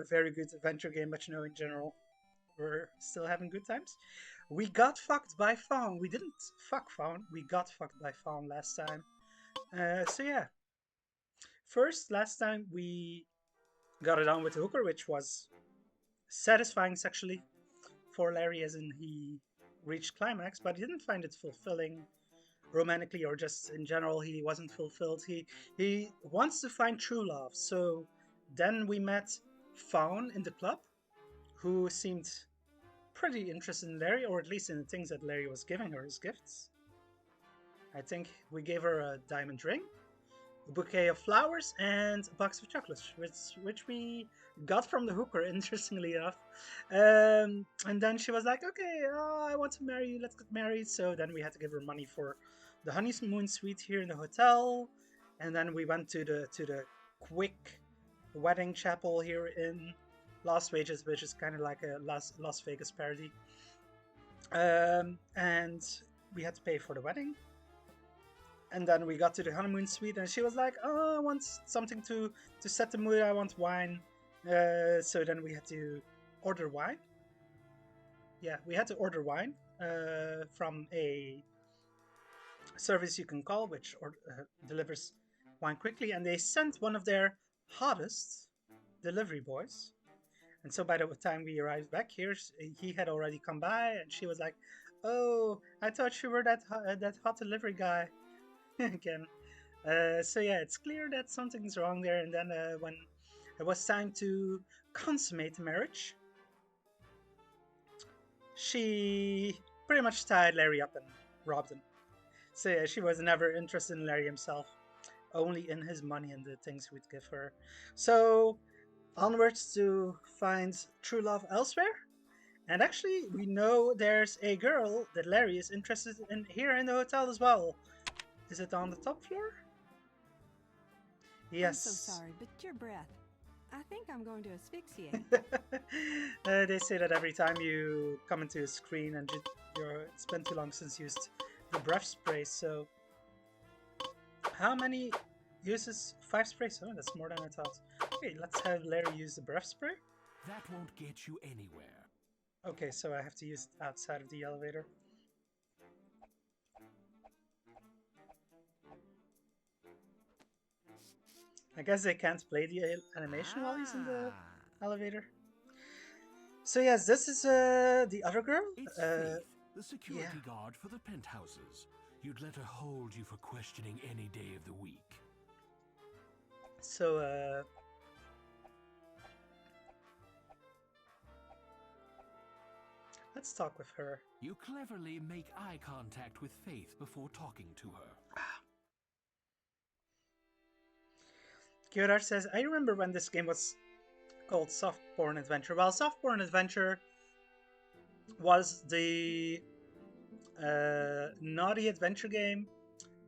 very good adventure game, but you know, in general, we're still having good times. We got fucked by Fawn. We didn't fuck Fawn. We got fucked by Fawn last time. So yeah, first last time we got it on with the hooker, which was satisfying sexually for Larry, as in he reached climax, but he didn't find it fulfilling romantically or just in general. He wasn't fulfilled. He wants to find true love. So then we met Fawn in the club, who seemed pretty interested in Larry, or at least in the things that Larry was giving her as gifts. I think we gave her a diamond ring, a bouquet of flowers, and a box of chocolates, which we got from the hooker, interestingly enough. And then she was like, "Okay, I want to marry you. Let's get married." So then we had to give her money for the honeymoon suite here in the hotel, and then we went to the quick wedding chapel here in Las Vegas, which is kind of like a Las Vegas parody. And we had to pay for the wedding. And then we got to the honeymoon suite, and she was like, "Oh, I want something to set the mood. I want wine." So then we had to order wine. Yeah, we had to order wine from a service you can call, which delivers wine quickly. And they sent one of their hottest delivery boys. And so by the time we arrived back here, he had already come by, and she was like, "Oh, I thought you were that hot delivery guy." Again. So yeah, it's clear that something's wrong there. And then when it was time to consummate the marriage, she pretty much tied Larry up and robbed him. So yeah, she was never interested in Larry himself, only in his money and the things we'd give her. So onwards to find true love elsewhere. And actually, we know there's a girl that Larry is interested in here in the hotel as well. Is it on the top floor? Yes. I'm so sorry, but your breath. I think I'm going to asphyxiate. They say that every time you come into a screen and it's been too long since you used the breath spray. So, how many uses 5 sprays? Oh, that's more than I thought. Okay, let's have Larry use the breath spray. That won't get you anywhere. Okay, so I have to use it outside of the elevator. I guess they can't play the animation while he's in the elevator. So yes, this is the other girl. It's Faith, the security guard for the penthouses. You'd let her hold you for questioning any day of the week. So let's talk with her. You cleverly make eye contact with Faith before talking to her. Kyodar says, "I remember when this game was called Soft Porn Adventure." Well, Soft Porn Adventure was the naughty adventure game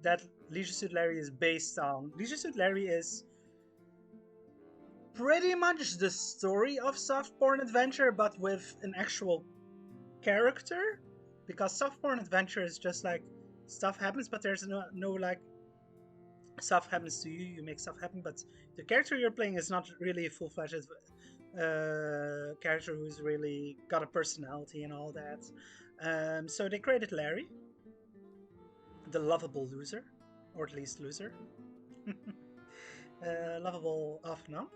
that Leisure Suit Larry is based on. Leisure Suit Larry is pretty much the story of Soft Porn Adventure, but with an actual character. Because Soft Porn Adventure is just like stuff happens, but there's no like stuff happens to you, you make stuff happen, but the character you're playing is not really a full-fledged character who's really got a personality and all that. So they created Larry, the lovable loser, or at least loser. Lovable off and on.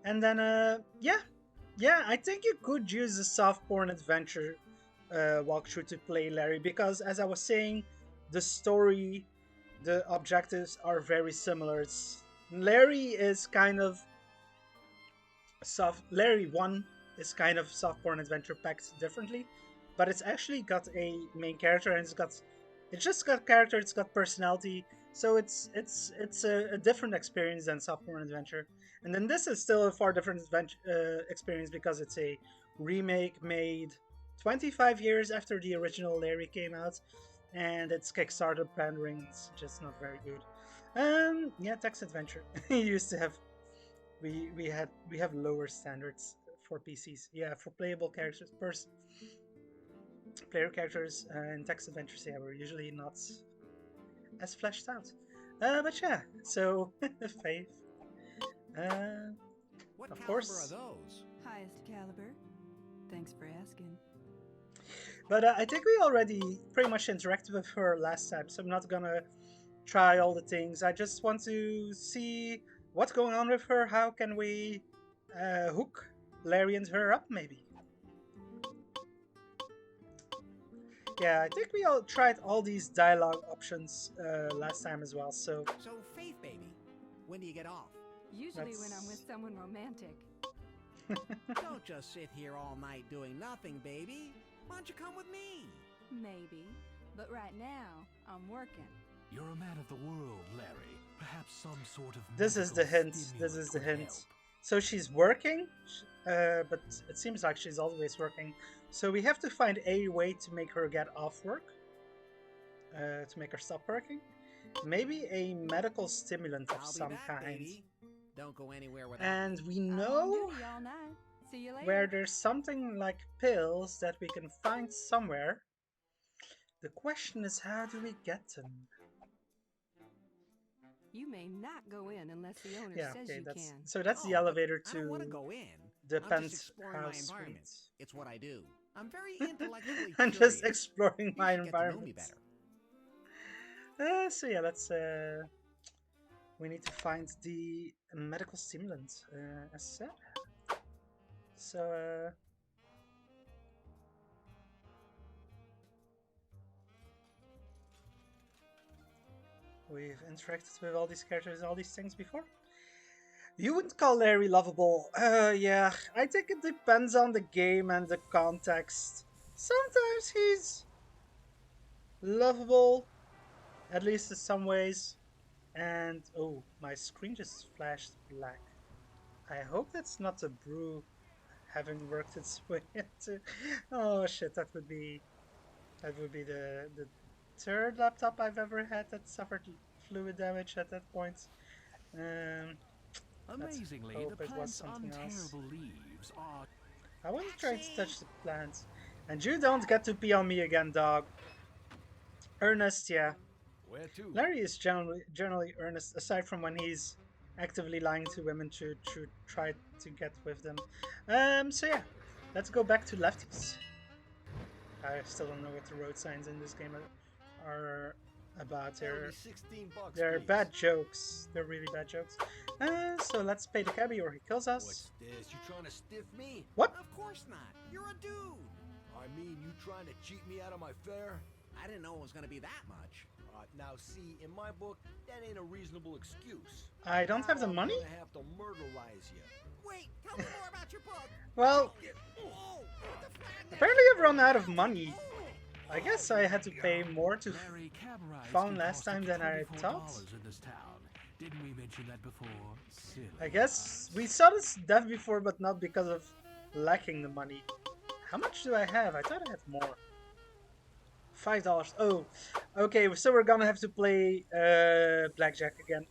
And then, yeah, I think you could use a soft porn adventure walkthrough to play Larry, because as I was saying, the story, the objectives are very similar. Larry is kind of soft. Larry 1 is kind of soft porn adventure packed differently, but it's actually got a main character, and it's just got character, it's got personality, so it's a different experience than soft porn adventure. And then this is still a far different experience, because it's a remake made 25 years after the original Larry came out, and its Kickstarter pandering is just not very good. Yeah, text adventure. Used to have, we have lower standards for PCs. Yeah, for playable characters, player characters in text adventures, yeah, were usually not as fleshed out. But yeah, so Faith. What Of caliber course. are those? Highest caliber. Thanks for asking. But I think we already pretty much interacted with her last time, so I'm not gonna try all the things. I just want to see what's going on with her. How can we hook Larry and her up, maybe? Yeah, I think we all tried all these dialogue options last time as well, so So, Faith Baby, when do you get off? Usually when I'm with that's... someone romantic. Don't just sit here all night doing nothing, baby. Why don't you come with me? Maybe. But right now, I'm working. You're a man of the world, Larry. Perhaps some sort of This is the magical hint. This stimulant is the would hint. help. So she's working, but it seems like she's always working. So we have to find a way to make her get off work, to make her stop working. Maybe a medical stimulant of I'll be some back, kind. baby. Don't go anywhere without And me. we I'm on know duty all night. See you later. where there's something like pills that we can find somewhere. The question is, how do we get them? You may not go in unless the owner Yeah, says okay, you that's can. so that's the Oh, but elevator I don't want to to go in. the I'm just exploring my penthouse environment. suite. It's what I do. I'm very intellectually I'm curious. just exploring You my should get to know me environment. better. So yeah, let's. We need to find the medical stimulant, as said. So we've interacted with all these characters, all these things before. You wouldn't call Larry lovable. Yeah, I think it depends on the game and the context. Sometimes he's lovable, at least in some ways. And oh, my screen just flashed black. I hope that's not a brew having worked its way into. Oh shit, that would be the third laptop I've ever had that suffered fluid damage at that point. Um, let's Amazingly, hope the it was plant's something else. unterrible leaves are... I wasn't trying to touch Taxi! the plants. And you don't get to pee on me again, dog. Earnest, yeah. Where to? Larry is generally earnest, aside from when he's actively lying to women to try to get with them. So yeah, let's go back to lefties. I still don't know what the road signs in this game are about. That'll be 16 bucks, They're please. bad jokes. They're really bad jokes. So let's pay the cabbie or he kills us. What's this? You trying to stiff me? What? Of course not. You're a dude. I mean, you trying to cheat me out of my fare? I didn't know it was going to be that much. Now see, in my book, that ain't a reasonable excuse. I don't have the Now I'm money? gonna have to myrtleize you. Wait, tell me more about your book. Well, Oh, what the fuck? apparently I've run out of money. I guess I had to pay more to Larry, cab rides found can last cost up time to than I $24 thought. in this town. Didn't we mention that before? Silly I guess we saw this death before, but not because of lacking the money. How much do I have? I thought I had more. $5. Oh, okay. So we're gonna have to play blackjack again.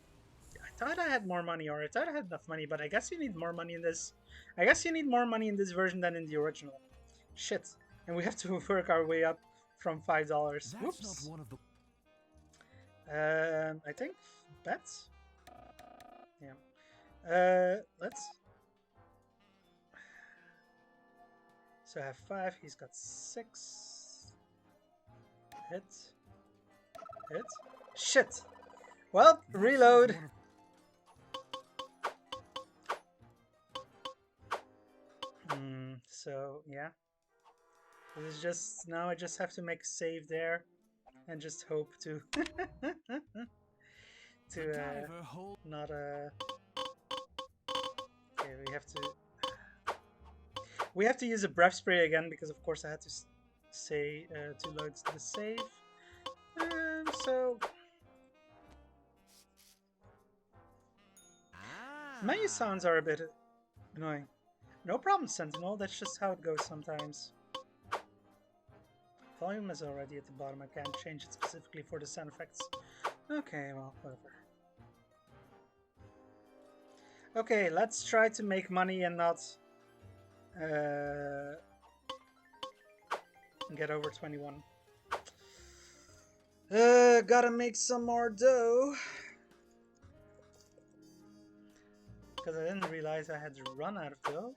I thought I had more money, or I thought I had enough money, but I guess you need more money in this. I guess you need more money in this version than in the original. Shit. And we have to work our way up from $5. That's Whoops. not one of the... I think bets. Yeah. Let's. So I have 5. He's got 6. Hit. Hit. Shit. Well, That's reload. not one of- So yeah. This is just now. I just have to make a save there, and just hope to The diver hold... not Okay, we have to use a breath spray again because of course I had to say to load the save. So menu sounds are a bit annoying. No problem, Sentinel. That's just how it goes sometimes. Volume is already at the bottom. I can't change it specifically for the sound effects. Okay, well, whatever. Okay, let's try to make money and not get over 21. Gotta make some more dough. Because I didn't realize I had run out of dough.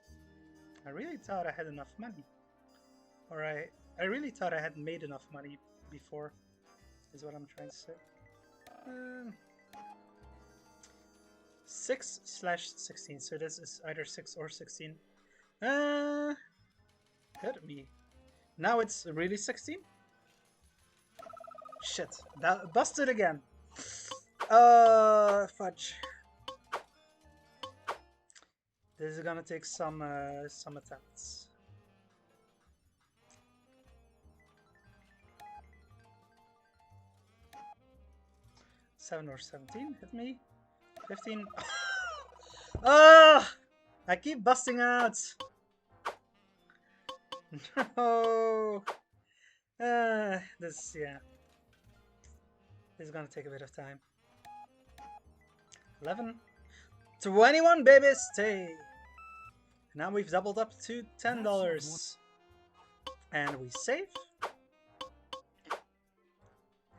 I really thought I had enough money. Or I really thought I had made enough money before, is what I'm trying to say. 6/16, so this is either 6 or 16. Hit me. Now it's really 16? Shit, that busted again. Fudge. This is gonna take some attempts. Seven or 17, hit me. 15. Ah! I keep busting out. No. This is gonna take a bit of time. 11. 21, baby, stay. Now we've doubled up to $10. And we save.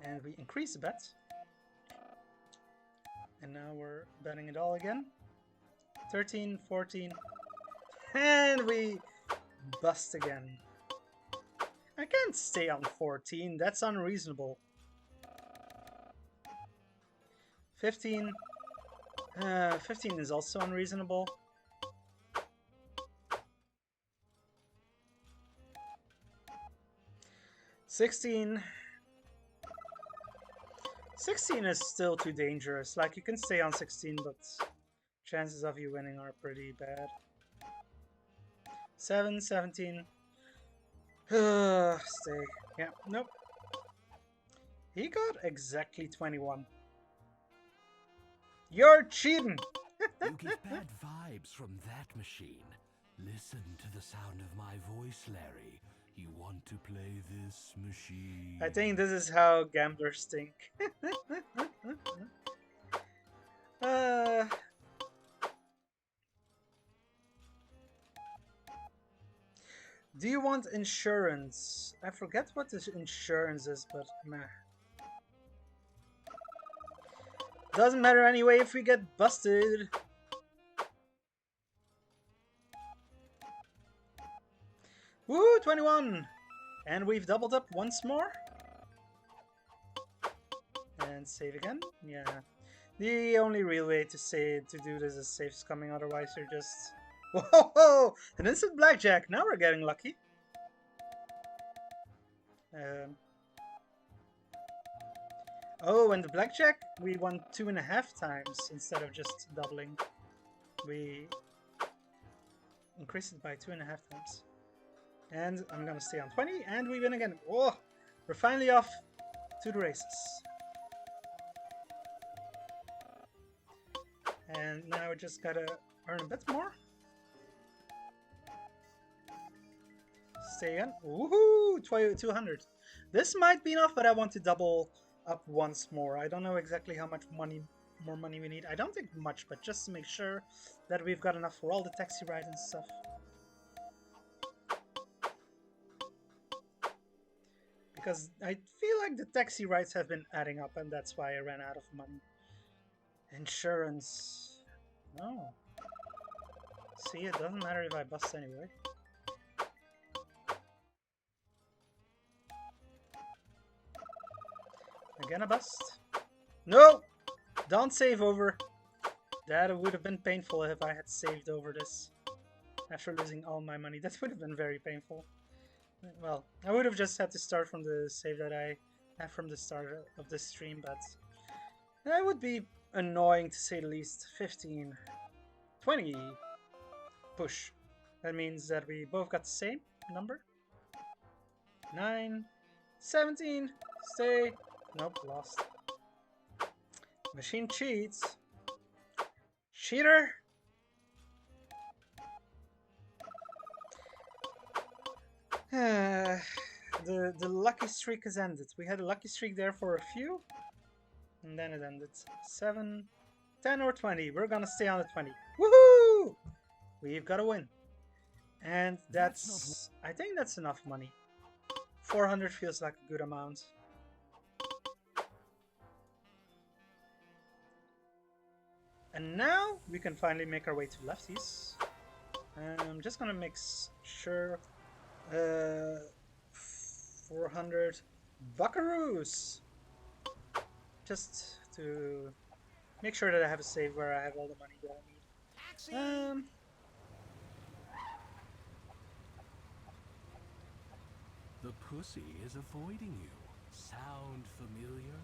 And we increase the bet. And now we're betting it all again. 13, 14. And we bust again. I can't stay on 14. That's unreasonable. 15. 15 is also unreasonable. 16. 16 is still too dangerous. Like, you can stay on 16, but chances of you winning are pretty bad. 7, 17. Stay. Yeah, nope. He got exactly 21. You're cheating! You get bad vibes from that machine. Listen to the sound of my voice, Larry. You want to play this machine? I think this is how gamblers think. Do you want insurance? I forget what this insurance is, but meh. Doesn't matter anyway if we get busted. Woo, 21! And we've doubled up once more. And save again. Yeah. The only real way to do this is save scumming, otherwise you're just... Whoa! An instant blackjack! Now we're getting lucky. Oh, and the blackjack, we won 2.5 times instead of just doubling. We increased it by 2.5 times. And I'm gonna stay on 20, and we win again. Oh, we're finally off to the races. And now we just gotta earn a bit more. Stay again. Woohoo! 200. This might be enough, but I want to double up once more. I don't know exactly how much more money we need. I don't think much, but just to make sure that we've got enough for all the taxi rides and stuff. Because I feel like the taxi rides have been adding up, and that's why I ran out of money. Insurance. No. See, it doesn't matter if I bust anyway. Again a bust. No! Don't save over. That would have been painful if I had saved over this. After losing all my money. That would have been very painful. Well, I would have just had to start from the save that I have from the start of this stream, but that would be annoying to say the least. 15. 20. Push. That means that we both got the same number. 9. 17. Stay. Nope, lost. Machine cheats. Cheater! The lucky streak has ended. We had a lucky streak there for a few, and then it ended. 7, 10 or 20. We're gonna stay on the 20. Woohoo! We've got to win. And that's... I think that's enough money. 400 feels like a good amount. And now we can finally make our way to lefties. I'm just gonna make sure 400 buckaroos, just to make sure that I have a save where I have all the money that I need. Taxi! The pussy is avoiding you. Sound familiar?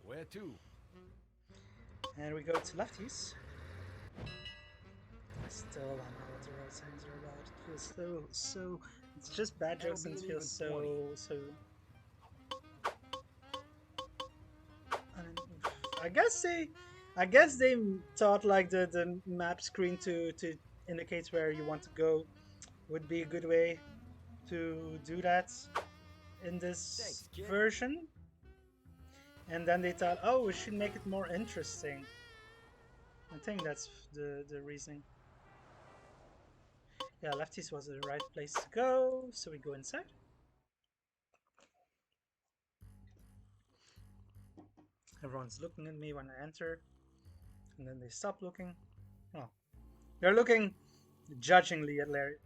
Where to? And we go to lefties. I still don't know what the road signs are about. It feels so. It's just bad That'll jokes be and it an feels even so. I guess they thought like the map screen to indicate where you want to go would be a good way to do that in this Thanks, kid. version. And then they thought, oh, we should make it more interesting. I think that's the reasoning. Yeah, lefties was the right place to go, so we go inside. Everyone's looking at me when I enter, and then they stop looking. Oh, they're looking judgingly at Larry.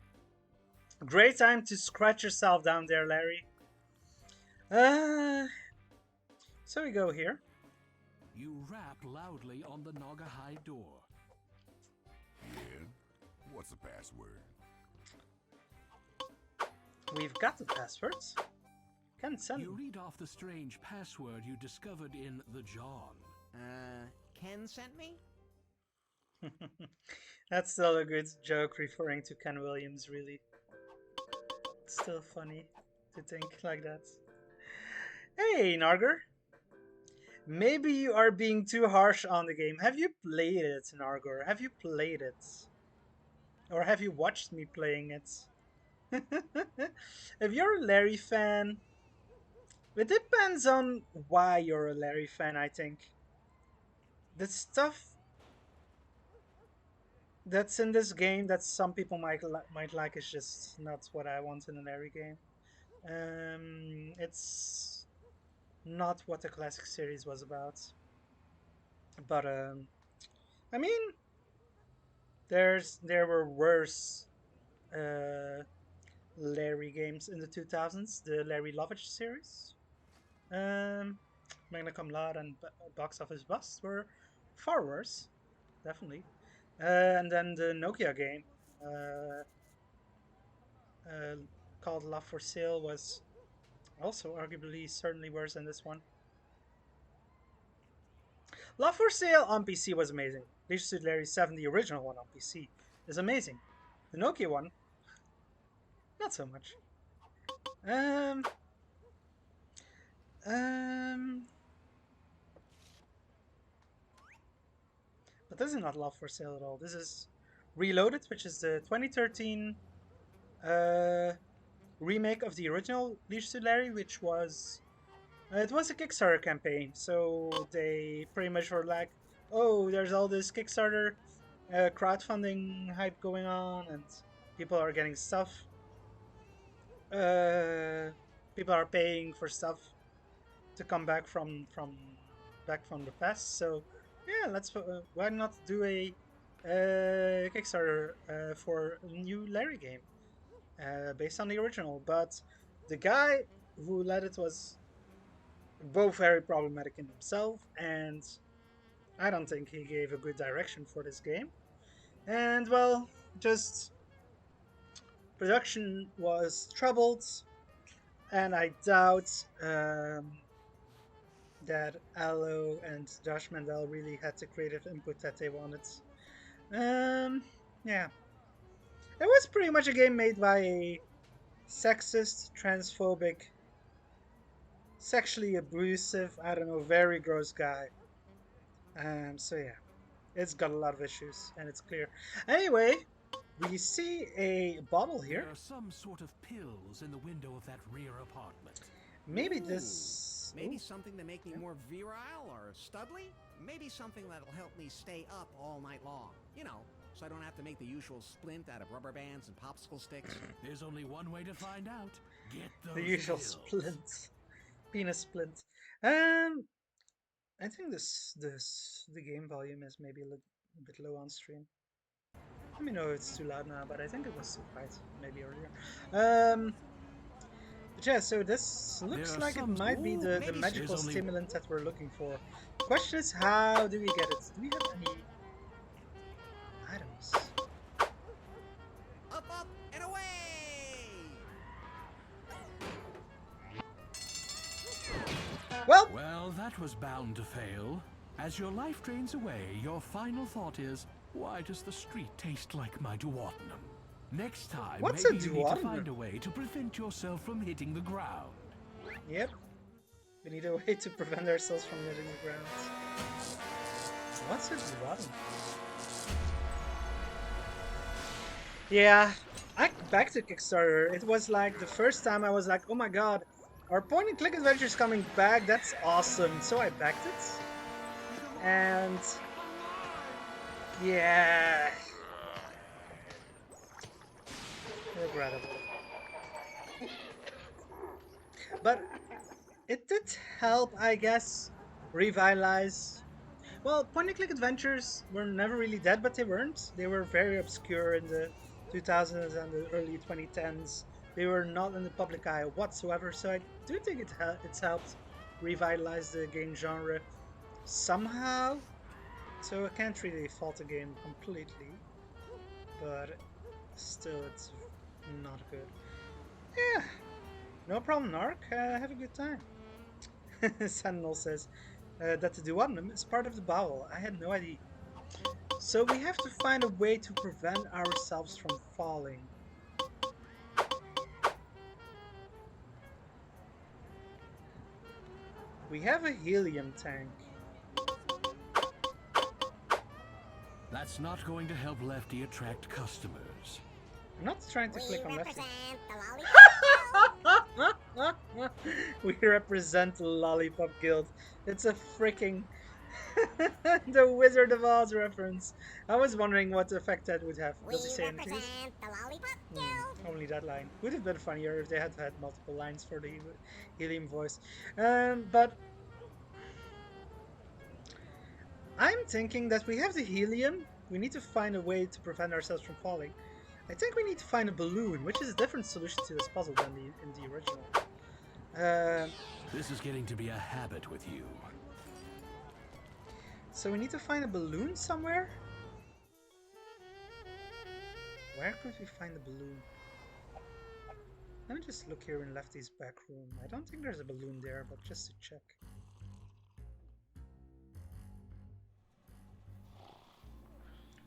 Great time to scratch yourself down there, Larry. So we go here. You rap loudly on the Naugahyde door. Yeah? What's the password? We've got the passwords. Can't send You them. read off the strange password you discovered in the John. Ken sent me? That's still a good joke referring to Ken Williams, really. It's still funny to think like that. Hey, Narger. Maybe you are being too harsh on the game. Have you played it, Nargor? Have you played it? Or have you watched me playing it? If you're a Larry fan, it depends on why you're a Larry fan, I think. The stuff that's in this game that some people might like is just not what I want in a Larry game. It's not what the classic series was about. But I mean, there were worse Larry games in the 2000s. The Larry Lovitch series, um, Magna Cum Laude, and Box Office Bust were far worse, definitely. And then the Nokia game, uh, called Love for Sale, was also arguably certainly worse than this one. Love for Sale on PC was amazing. Leisure Suit Larry 7, the original one on PC, is amazing. The Nokia one, not so much. Um, um, but this is not Love for Sale at all. This is Reloaded, which is the 2013 remake of the original Leisure Suit Larry, which was it was a Kickstarter campaign. So they pretty much were like, "Oh, there's all this Kickstarter crowdfunding hype going on, and people are getting stuff. Uh, people are paying for stuff to come back from the past. So yeah, let's why not do a Kickstarter for a new Larry game based on the original? But the guy who led it was both very problematic in himself, and I don't think he gave a good direction for this game. And well, just production was troubled, and I doubt that Aloe and Josh Mandel really had the creative input that they wanted. Yeah. It was pretty much a game made by a sexist, transphobic, sexually abusive, I don't know, very gross guy. So yeah, it's got a lot of issues, and it's clear. Anyway, we see a bottle here. There are some sort of pills in the window of that rear apartment. Maybe Ooh, this. Maybe Ooh. something to make me more virile or studly? Maybe something that'll help me stay up all night long. You know, so I don't have to make the usual splint out of rubber bands and popsicle sticks. There's only one way to find out. Get those The usual pills. splint. Penis splint. Um, I think the game volume is maybe a little bit low on stream. Let me know if it's too loud now, but I think it was still quiet maybe earlier. But yeah, so this looks There are like it some. might be Ooh, the maybe magical there's only. stimulant that we're looking for. Question is, how do we get it? Do we have any items? Up, and away! Well, Well, that was bound to fail. As your life drains away, your final thought is, why does the street taste like my duodenum? Next time, what's maybe a you need to duodenum? find a way to prevent yourself from hitting the ground. Yep. We need a way to prevent ourselves from hitting the ground. What's a duodenum? Yeah, back to Kickstarter. It was like the first time I was like, oh my god, our point and click adventure is coming back. That's awesome. So I backed it. And yeah, regrettable. But it did help, I guess, revitalize. Well, point and click adventures were never really dead, but they weren't. They were very obscure in the 2000s and the early 2010s. They were not in the public eye whatsoever, so I do think it's helped revitalize the game genre somehow. So I can't really fault the game completely, but still, it's not good. Yeah, no problem, Narc. Have a good time. Sentinel says that the duodenum is part of the bowel. I had no idea. So we have to find a way to prevent ourselves from falling. We have a helium tank. That's not going to help Lefty attract customers. I'm not trying to click on Lefty. The Lollipop We represent the Lollipop Guild. It's a freaking the Wizard of Oz reference. I was wondering what effect that would have. Does he say anything? the Lollipop Guild. Only that line. Would have been funnier if they had had multiple lines for the helium voice. But I'm thinking that we have the helium. We need to find a way to prevent ourselves from falling. I think we need to find a balloon, which is a different solution to this puzzle than in the original. This is getting to be a habit with you. So we need to find a balloon somewhere? Where could we find the balloon? Let me just look here in Lefty's back room. I don't think there's a balloon there, but just to check.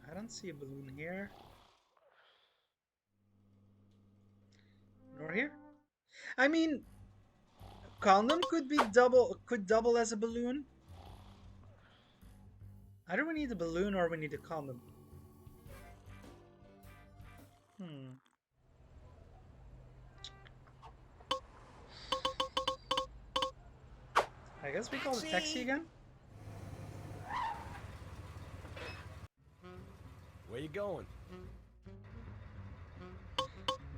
I don't see a balloon here. Nor here. I mean, condom could double as a balloon. Either we need a balloon or we need a condom. I guess we call the taxi again. Where you going?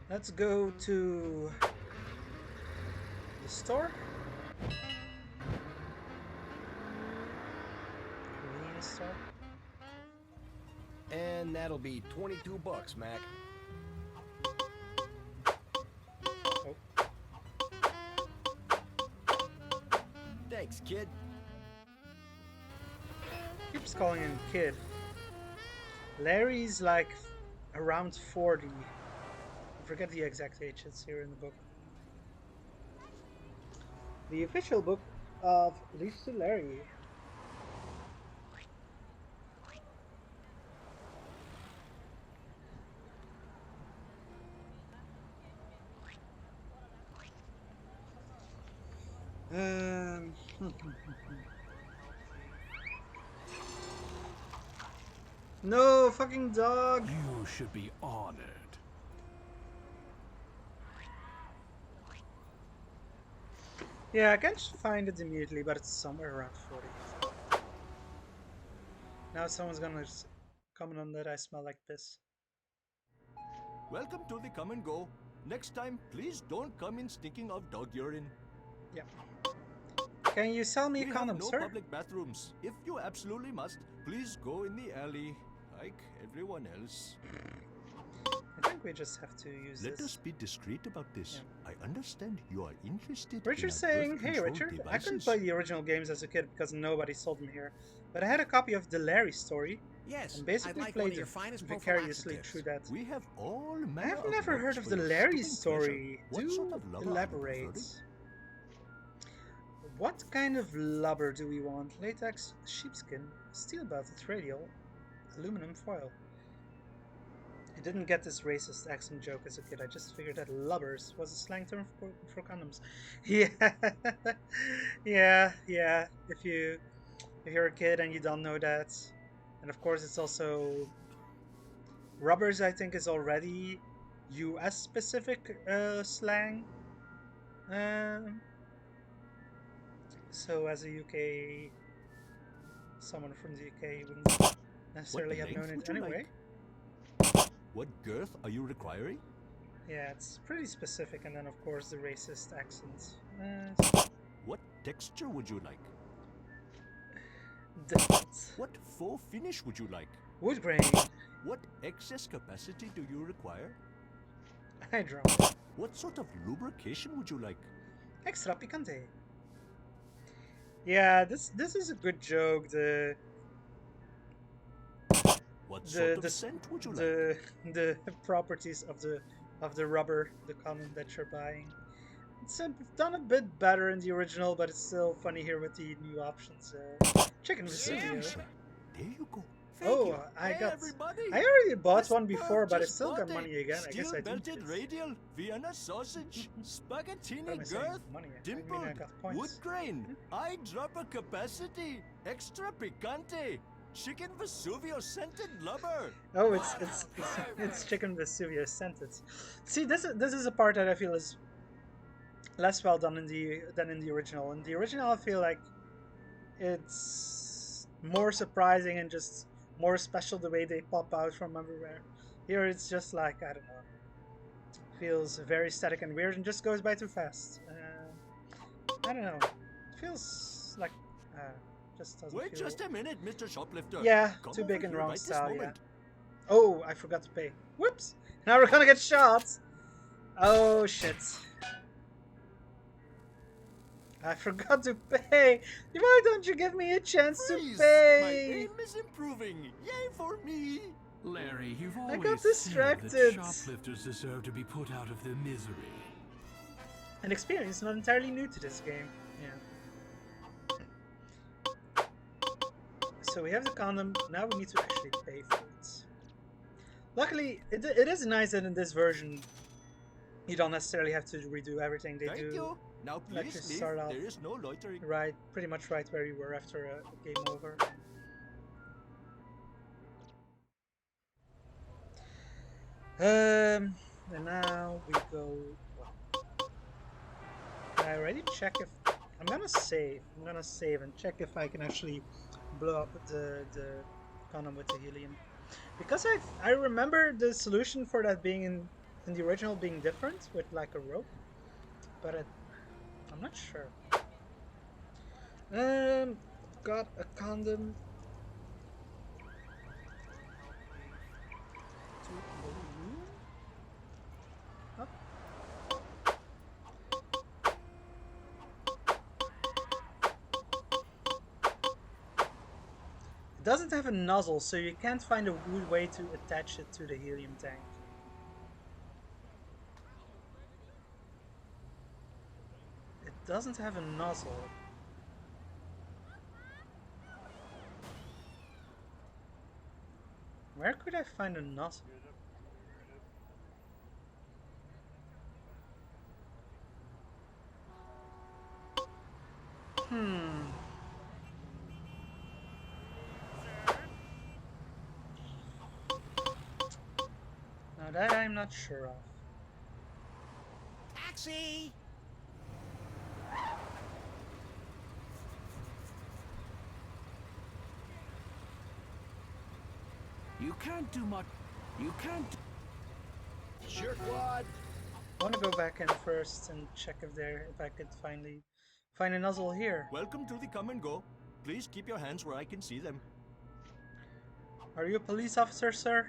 Let's go to the store. Convenience store. And that'll be 22 bucks, Mac. Oh. Thanks, kid. Keeps calling him kid. Larry's like around 40. I forget the exact age, it's here in the book. The official book of Leash to Larry. No, fucking dog! You should be honored. Yeah, I can't find it immediately, but it's somewhere around 40. Now someone's gonna comment on that I smell like piss. Welcome to the come and go. Next time, please don't come in stinking of dog urine. Yeah. Can you sell me a We condom, have no sir? public bathrooms. If you absolutely must, please go in the alley, like everyone else. I think we just have to use Let this. us be discreet about this. Yeah. I understand you are interested Richard's in our saying, birth hey control Richard, devices. I couldn't play the original games as a kid because nobody sold them here, but I had a copy of the Larry story Yes, and I'd basically like one played of your finest vicariously prophylactics. through that. We have all I manner have of never heard loves of for the your Larry stupid story. pleasure. What sort Do of lover are you elaborate. preferring? What kind of lubber do we want? Latex, sheepskin, steel belted radial, aluminum foil. I didn't get this racist accent joke as a kid. I just figured that lubbers was a slang term for condoms. Yeah, yeah. If you're a kid and you don't know that, and of course it's also rubbers. I think is already U.S. specific slang. Um, so as a UK, someone from the UK wouldn't necessarily have known length it would you anyway. like? What girth are you requiring? Yeah, it's pretty specific, and then of course the racist accents. What texture would you like? Different. What faux finish would you like? Wood grain. What excess capacity do you require? Hydraulic. What sort of lubrication would you like? Extra picante. Yeah, this is a good joke. What sort of scent would you like? The properties of the rubber, the condom that you're buying. It's done a bit better in the original, but it's still funny here with the new options. Chicken Vesuvio. There you go. Oh, you. I Hey, got. everybody. I already bought This one before, bird but I just still got bought money again. I guess I didn't. Steel-belted radial, Vienna sausage, What am spaghettini I saying? girth, Money. I mean, dimpled, I got points. wood grain, eyedropper capacity, extra picante, chicken Vesuvio scented lubber. Oh, it's Chicken Vesuvio scented. See, this is a part that I feel is less well done than in the original. In the original, I feel like it's more surprising and just more special the way they pop out from everywhere. Here, it's just like I don't know. Feels very static and weird and just goes by too fast. I don't know. It feels like just doesn't Wait feel. just a minute, Mr. Shoplifter. Yeah, Come too over big and here wrong right this style. Yeah. moment. Oh, I forgot to pay. Whoops! Now we're gonna get shot. Oh shit! I forgot to pay. Why don't you give me a chance Freeze! to My pay? aim is improving. Yay for me! Larry, you've I always got said distracted. that shoplifters deserve to be put out of their misery. An experience not entirely new to this game. Yeah. So we have the condom. Now we need to actually pay for it. Luckily, it is nice that in this version you don't necessarily have to redo everything. They Thank do you. Now let please you leave. start off There is no loitering. right, pretty much right where you were after a game over. And now we go. I already check if I'm gonna save. I'm gonna save and check if I can actually blow up the condom with the helium, because I remember the solution for that being in the original being different with like a rope, but I'm not sure. Got a condom. It doesn't have a nozzle, so you can't find a good way to attach it to the helium tank. It doesn't have a nozzle. Where could I find a nozzle? Now that I'm not sure of. Taxi! You can't do much. You can't. Jerkwad! I want to go back in first and check if I could finally Find a nozzle here. Welcome to the come and go. Please keep your hands where I can see them. Are you a police officer, sir?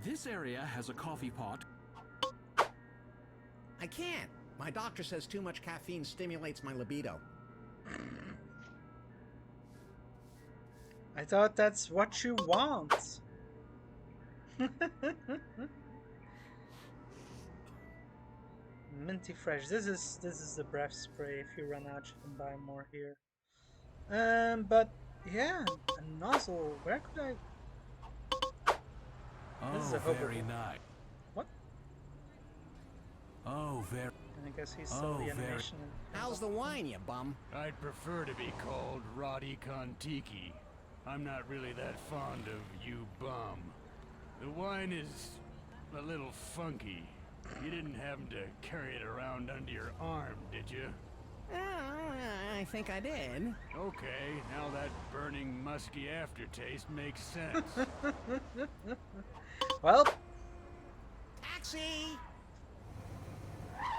This area has a coffee pot. I can't. My doctor says too much caffeine stimulates my libido. I thought that's what you want. Minty fresh. This is the breath spray. If you run out, you can buy more here. But yeah, a nozzle. Where could I? This is a Oh, hobo. very nice. What? Oh, very. I guess he's still the very- animation. How's the wine, you bum? I'd prefer to be called Roddy Kontiki. I'm not really that fond of you bum. The wine is a little funky. You didn't happen to carry it around under your arm, did you? I think I did. Okay, now that burning musky aftertaste makes sense. Well, Taxi!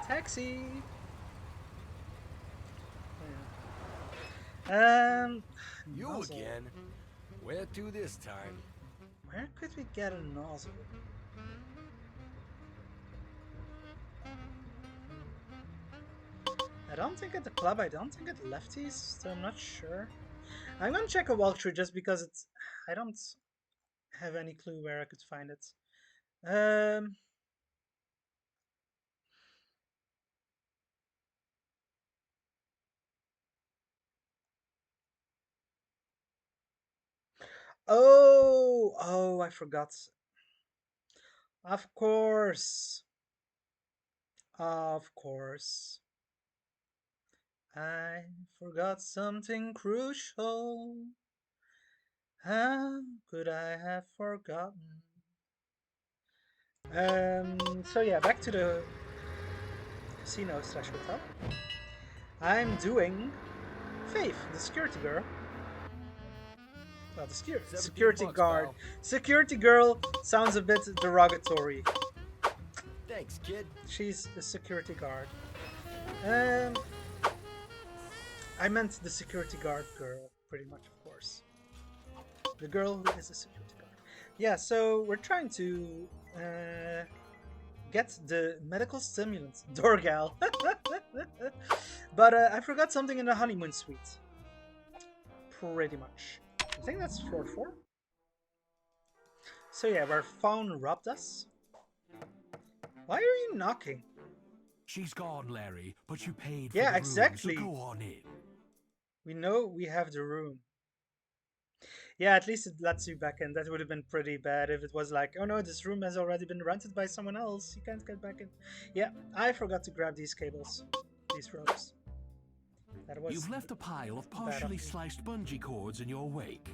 taxi. You nozzle. again? Where to this time? Where could we get a nozzle? I don't think at the club, I don't think at Lefties, so I'm not sure. I'm gonna check a walkthrough just because it's... I don't have any clue where I could find it. Oh, I forgot. Of course. Of course. I forgot something crucial. How could I have forgotten? So yeah, back to the casino / hotel. I'm doing Faith, the security girl. Well, the security $17, guard. pal. Security girl sounds a bit derogatory. Thanks, kid. She's a security guard. I meant the security guard girl, pretty much, of course. The girl who is a security guard. Yeah, so we're trying to get the medical stimulant, Dorgal. But I forgot something in the honeymoon suite. Pretty much. I think that's floor 4. So yeah, where Fawn robbed us. Why are you knocking? She's gone, Larry, but you paid for Yeah, the room, exactly. so go on in. We know we have the room. Yeah, at least it lets you back in. That would have been pretty bad if it was like, oh no, this room has already been rented by someone else. You can't get back in. Yeah, I forgot to grab these cables. These ropes. That was... You've left a pile of bad of partially me. sliced bungee cords in your wake.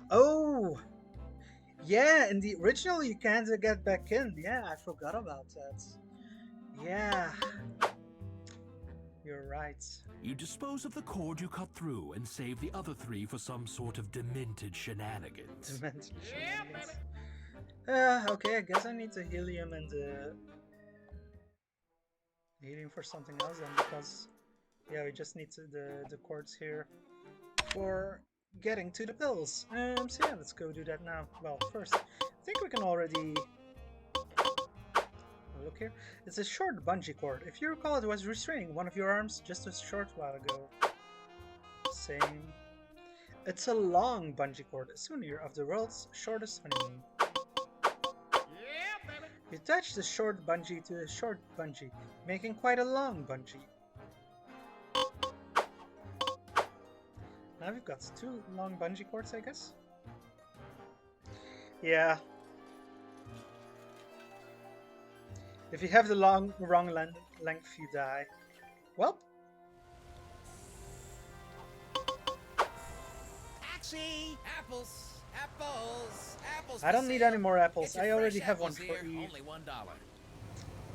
Oh! Yeah, in the original you can't get back in. Yeah, I forgot about that. Yeah. You're right. You dispose of the cord you cut through and save the other 3 for some sort of demented shenanigans. Demented shenanigans. Okay, I guess I need the helium and the helium for something else then, because yeah, we just need the cords here for getting to the pills. So yeah, let's go do that now. Well, first, I think we can already look here. It's a short bungee cord. If you recall, it was restraining one of your arms just a short while ago. Same. It's a long bungee cord, a souvenir of the world's shortest honeymoon. You attach the short bungee to a short bungee, making quite a long bungee. Now we've got 2 long bungee cords, I guess. Yeah. If you have the wrong length, you die. Well, Taxi! Apples, apples, apples. I don't need any more apples. I already have one for here. each. Only $1.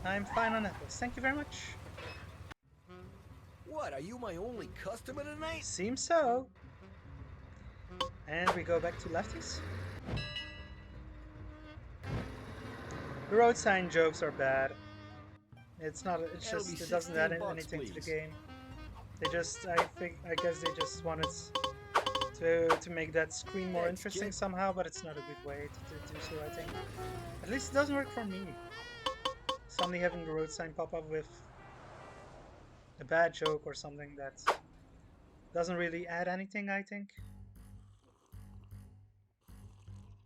I'm fine on apples. Thank you very much. What, are you my only customer tonight? Seems so. And we go back to lefties. The road sign jokes are bad. It's not. It's That'll just be it doesn't add $16, anything to the please. game. They just. I guess they just wanted to make that screen more Thanks, interesting kid. somehow, but it's not a good way to do so. I think. At least it doesn't work for me. Suddenly having the road sign pop up with a bad joke or something that doesn't really add anything. I think.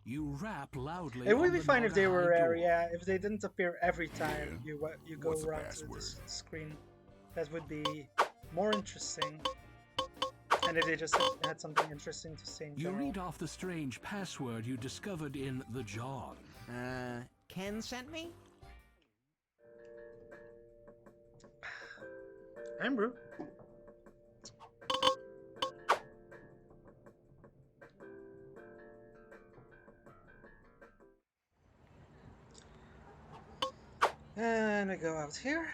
You rap loudly. It would on be the fine if they were non-high door. yeah, if they didn't appear every time you go What's the around to password? this screen. That would be more interesting. And if they just had something interesting to say in You general. read off the strange password you discovered in the John. Ken sent me? I'm Brew. And I go out here.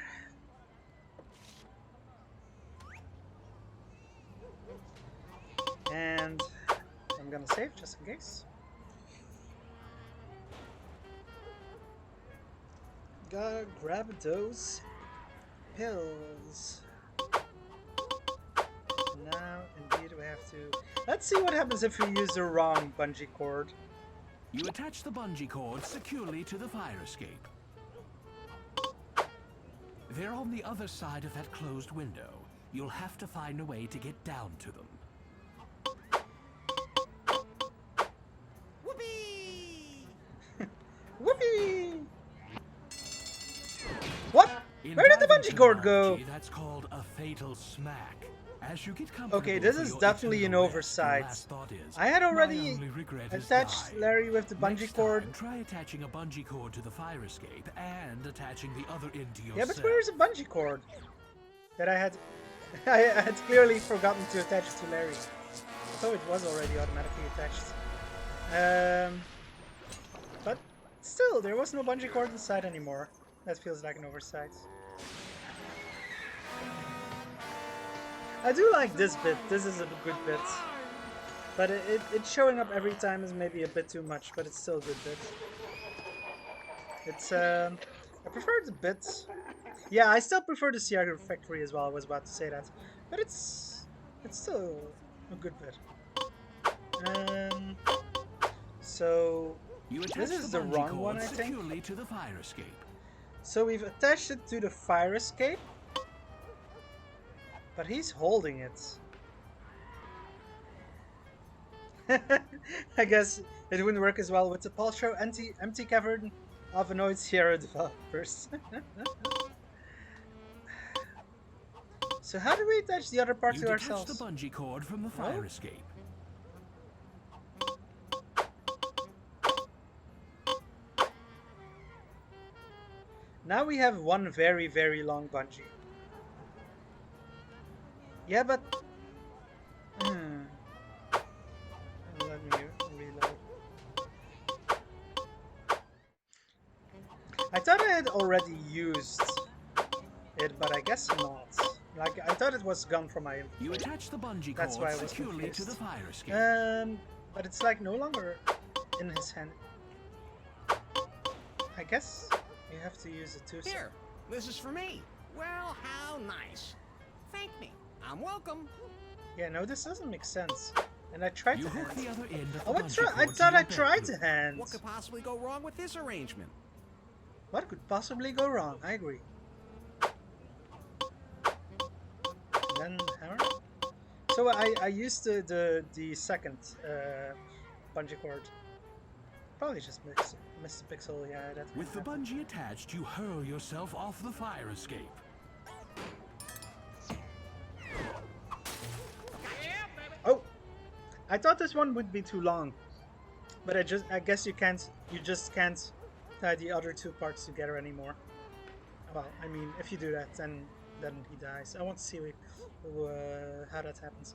And I'm gonna save just in case. Gotta grab those pills. Now, indeed, we have to. Let's see what happens if we use the wrong bungee cord. You attach the bungee cord securely to the fire escape. They're on the other side of that closed window. You'll have to find a way to get down to them. Whoopee! Whoopee! What? In Where did the Divington bungee cord go? RPG, that's called a fatal smack. As you get comfortable Okay, this for is your definitely an eternal rest, oversight. your last thought is, I had "My already only regret is attached dying." Larry with the bungee Next cord. time, try attaching a bungee cord to the fire escape and attaching the other end to your Yeah, but cell. where's the bungee cord? That I had... I had clearly forgotten to attach it to Larry. I thought it was already automatically attached. But still, there was no bungee cord inside anymore. That feels like an oversight. I do like this bit. This is a good bit. But it showing up every time is maybe a bit too much, but it's still a good bit. It's, I prefer the bit. Yeah, I still prefer the Ciago Factory as well, I was about to say that. But it's still a good bit. So, You this attach is the bungee wrong cord one, I think. securely to the fire escape. So we've attached it to the fire escape. But he's holding it. I guess it wouldn't work as well with the Pulse Show empty cavern of annoyed Sierra developers. So how do we attach the other part You to detach ourselves? the bungee cord from the fire escape. Now we have one very, very long bungee. Yeah, but... Let me reload. I thought I had already used it, but I guess not. Like, I thought it was gone from my... You attach the bungee That's cord why I was securely to confused. the fire escape. But it's like no longer in his hand. I guess you have to use it too. So. Here, this is for me. Well, how nice. Thank me. I'm welcome. Yeah, no, this doesn't make sense. And I tried You to hook hand. the other end of the Oh, bungee I cord to thought your I tried bedroom. to hand. What could possibly go wrong with this arrangement? What could possibly go wrong? I agree. Then hammer. So I used the second bungee cord. Probably just missed a pixel. Yeah, that. With the bungee attached, you hurl yourself off the fire escape. Oh, I thought this one would be too long, but I guess you just can't tie the other two parts together anymore. Well, I mean, if you do that, then he dies. I want to see how that happens.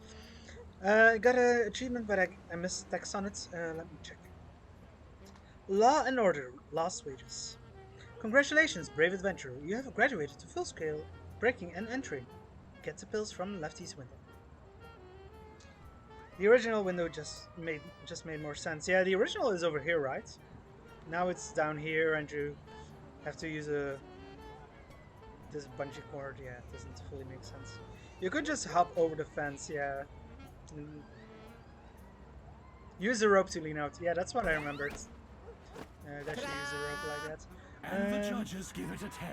I got an achievement, but I missed text on it. Let me check. Law and Order, Lost Wages. Congratulations, brave adventurer. You have graduated to full scale breaking and entering. Get the pills from Lefty's window. The original window just made more sense. Yeah, the original is over here, right? Now it's down here, and you Have to use this bungee cord. Yeah, it doesn't fully make sense. You could just hop over the fence. Yeah. Use the rope to lean out. Yeah, that's what I remembered. That should use the rope like that. And the judges give it a 10.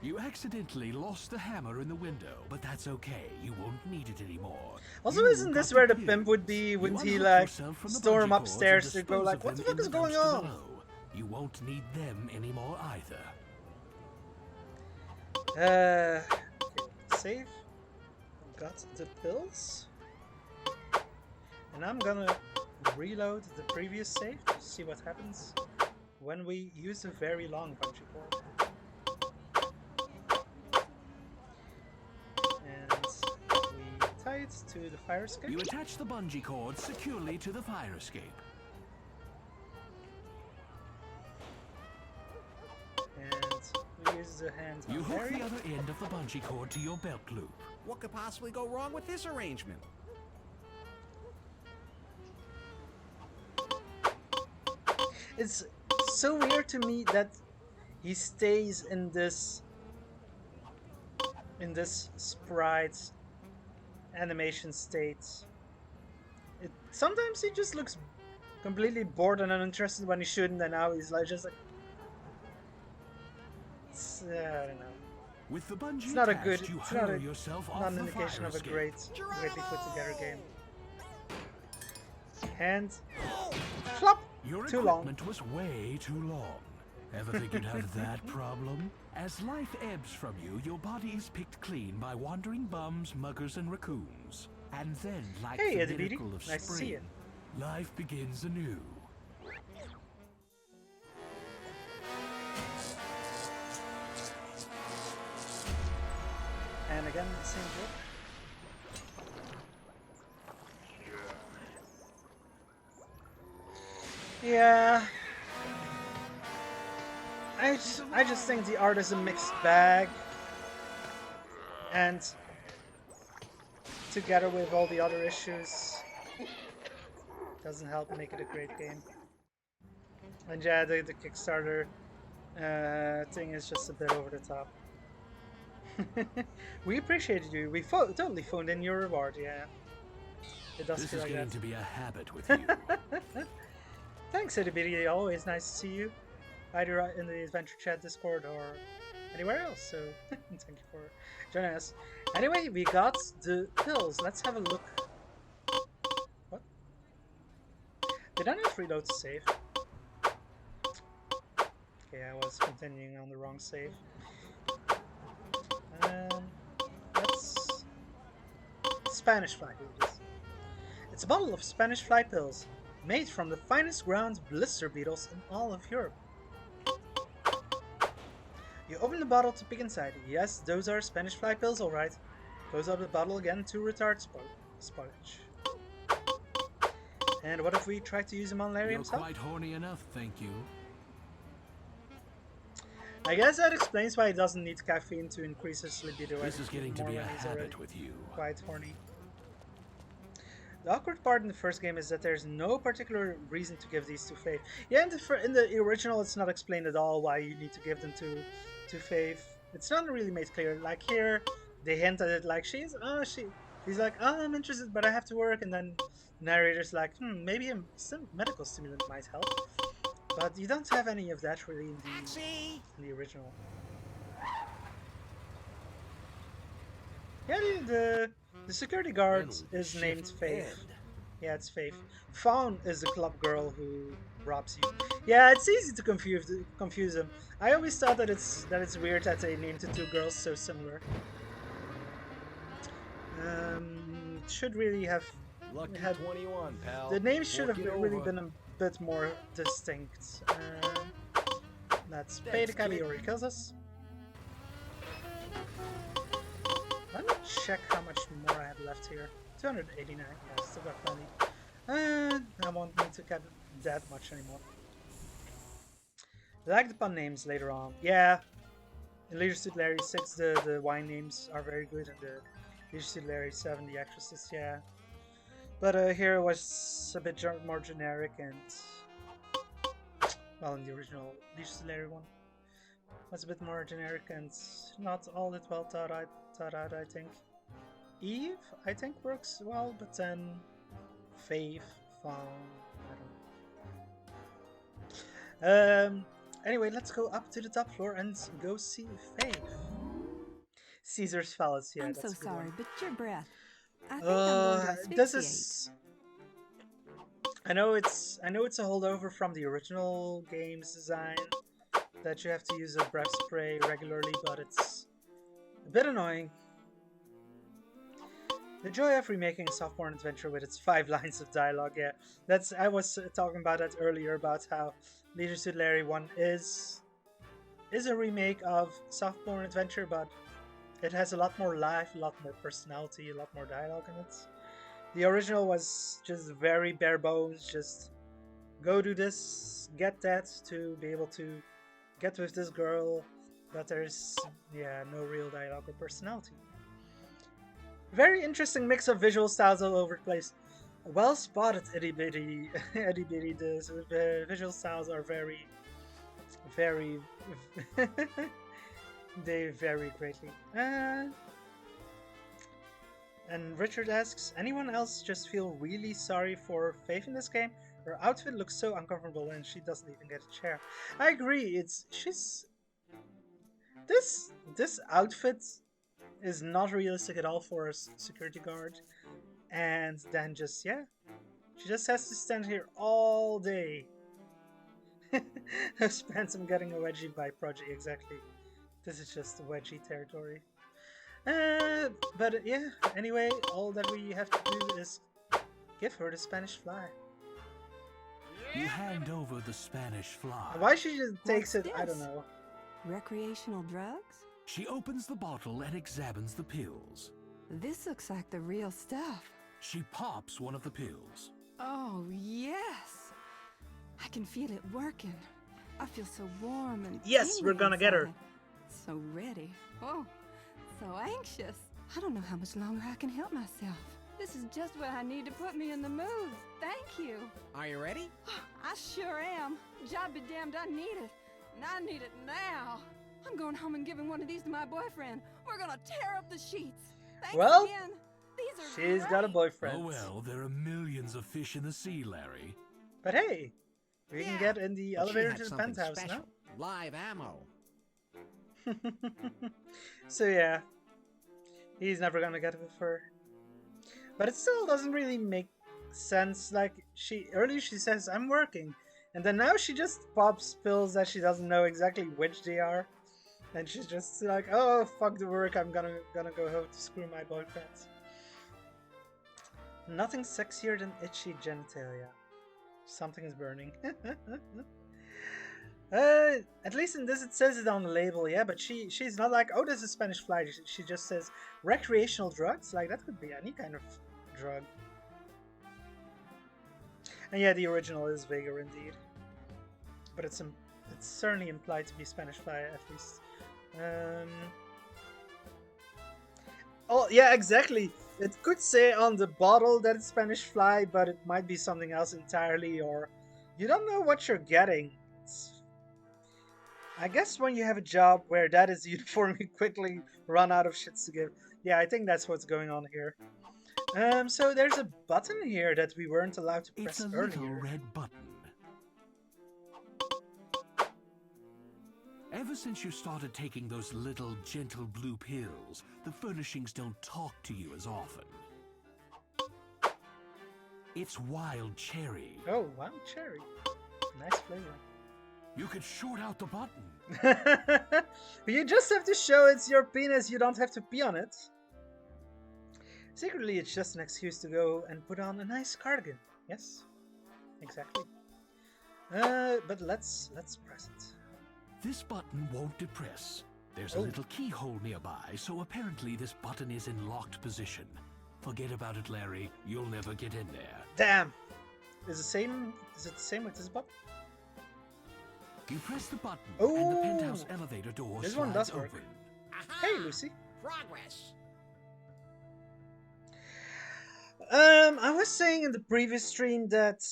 You accidentally lost the hammer in the window, but that's okay. You won't need it anymore. Also, You isn't this got where the pills. pimp would be? Wouldn't he You like yourself from the storm bungee cords upstairs and to go dispose like, of what the them fuck in is going dumpster on? below. You won't need them anymore either. Okay, save. Got the pills. And I'm gonna reload the previous save to see what happens when we use a very long bungee cord. And we tie it to the fire escape. You attach the bungee cord securely to the fire escape. And we use the hand You on hook Mary. the other end of the bungee cord to your belt loop. What could possibly go wrong with this arrangement? It's so weird to me that he stays in this sprite animation state. Sometimes he just looks completely bored and uninterested when he shouldn't, and now he's like just like I don't know. With the bungee It's not a attached, good. you It's not hurl a yourself not off an the indication fire of a escape. greatly put together game. And flop. Your Too long. equipment was way too long. Ever think you'd have that problem? As life ebbs from you, your body is picked clean by wandering bums, muggers, and raccoons. And then, like Hey, the Eddie Beatty. miracle of Nice to see spring, you. life begins anew. And again, the same joke. Yeah. I just think the art is a mixed bag. And together with all the other issues, doesn't help make it a great game. And yeah, the Kickstarter thing is just a bit over the top. We appreciated you. We totally phoned in your reward, yeah. It does This feel is like getting that. to be a habit with you. Thanks, Edibidi. Always nice to see you. Either in the Adventure Chat Discord or anywhere else. So, thank you for joining us. Anyway, we got the pills. Let's have a look. What? Did I not reload the save? Okay, I was continuing on the wrong save. Let's... Spanish fly pills. It's a bottle of Spanish fly pills, made from the finest ground blister beetles in all of Europe. You open the bottle to peek inside. Yes, those are Spanish fly pills, alright. Close up the bottle again to retard spillage. And what if we try to use them on Larry You're himself? quite horny enough, thank you. I guess that explains why he doesn't need caffeine to increase his libido. This is getting to more be a when he's already habit with you. quite horny. The awkward part in the first game is that there's no particular reason to give these to Faith. Yeah, in the original, it's not explained at all why you need to give them to Faith. It's not really made clear. Like here, they hint at it like he's like, oh, I'm interested, but I have to work, and then the narrator's like, maybe a medical stimulant might help. But you don't have any of that really in the original. Yeah, the security guard is named Faith. Yeah, it's Faith. Fawn is the club girl who robs you. Yeah, it's easy to confuse them. I always thought that it's weird that they named the two girls so similar. Should really have Lucky had 21, pal. the names should have Fork it really over. been a bit more distinct. Let's pay the Thanks, cabbie kid. or he kills us. Let me check how much more I have left here. 289. Yeah, still got plenty. I won't need to get that much anymore. I like the pun names later on. Yeah. In Leisure Suit Larry 6, the wine names are very good, and the Leisure Suit Larry 7, the actresses, yeah. But here it was a bit more generic and, well, in the original Leisure Suit Larry one. was a bit more generic and not all that well thought out, I think. Eve, I think, works well, but then Faith, Fawn, I don't know. Anyway, let's go up to the top floor and go see Faith. Caesar's Palace, yeah, I'm that's so a good sorry, one. but your breath. I think I'm going to asphyxiate. This is. I know it's a holdover from the original game's design that you have to use a breath spray regularly, but it's a bit annoying. The joy of remaking a software adventure with its 5 lines of dialogue, yeah. I was talking about that earlier, about how Leisure Suit Larry 1 is a remake of Softborn Adventure, but it has a lot more life, a lot more personality, a lot more dialogue in it. The original was just very bare bones, just go do this, get that to be able to get with this girl, but there's, yeah, no real dialogue or personality. Very interesting mix of visual styles all over the place. Well spotted, Itty Bitty. Itty Bitty. The visual styles are very, very. They vary greatly. And Richard asks, anyone else just feel really sorry for Faith in this game? Her outfit looks so uncomfortable and she doesn't even get a chair. I agree, she's... This outfit is not realistic at all for a security guard. And then just, yeah, she just has to stand here all day. Spends him getting a wedgie by Prodigy, exactly. This is just a wedgie territory. But yeah, anyway, all that we have to do is give her the Spanish fly. You hand over the Spanish fly. Why she just takes What's it, I this? don't know. Recreational drugs? She opens the bottle and examines the pills. This looks like the real stuff. She pops one of the pills. Oh, yes. I can feel it working. I feel so warm and Yes, we're gonna get her. inside. So ready. Oh, so anxious. I don't know how much longer I can help myself. This is just what I need to put me in the mood. Thank you. Are you ready? I sure am. Job be damned, I need it. And I need it now. I'm going home and giving one of these to my boyfriend. We're gonna tear up the sheets. Thanks Well, again. These are She's great. got a boyfriend. Oh well, there are millions of fish in the sea, Larry. But hey, we can get in the But she elevator had to the something penthouse special. Live ammo. now. So yeah, he's never gonna get with her. But it still doesn't really make sense. Like, earlier she says, I'm working. And then now she just pops pills that she doesn't know exactly which they are. And she's just like, oh, fuck the work, I'm gonna go home to screw my boyfriend. Nothing sexier than itchy genitalia. Something is burning. At least in this it says it on the label, yeah, but she's not like, oh, this is Spanish fly. She just says recreational drugs. Like, that could be any kind of drug. And yeah, the original is vaguer indeed. But it's certainly implied to be Spanish fly, at least. Oh, yeah, exactly. It could say on the bottle that it's Spanish fly, but it might be something else entirely, or you don't know what you're getting. I guess when you have a job where that is uniform, you quickly run out of shits to give. Yeah, I think that's what's going on here. So there's a button here that we weren't allowed to press It's a earlier. little red button. Ever since you started taking those little gentle blue pills, the furnishings don't talk to you as often. It's wild cherry. Oh, wow, cherry. Nice flavor. You could short out the button. You just have to show it's your penis, you don't have to pee on it. Secretly, it's just an excuse to go and put on a nice cardigan. Yes, exactly. But let's press it. This button won't depress. There's a little keyhole nearby, so apparently this button is in locked position. Forget about it, Larry. You'll never get in there. Damn! Is it the same with this button? You press the button, Oh, and the penthouse elevator door this slides one does work. open. Aha! Hey, Lucy. Progress. I was saying in the previous stream that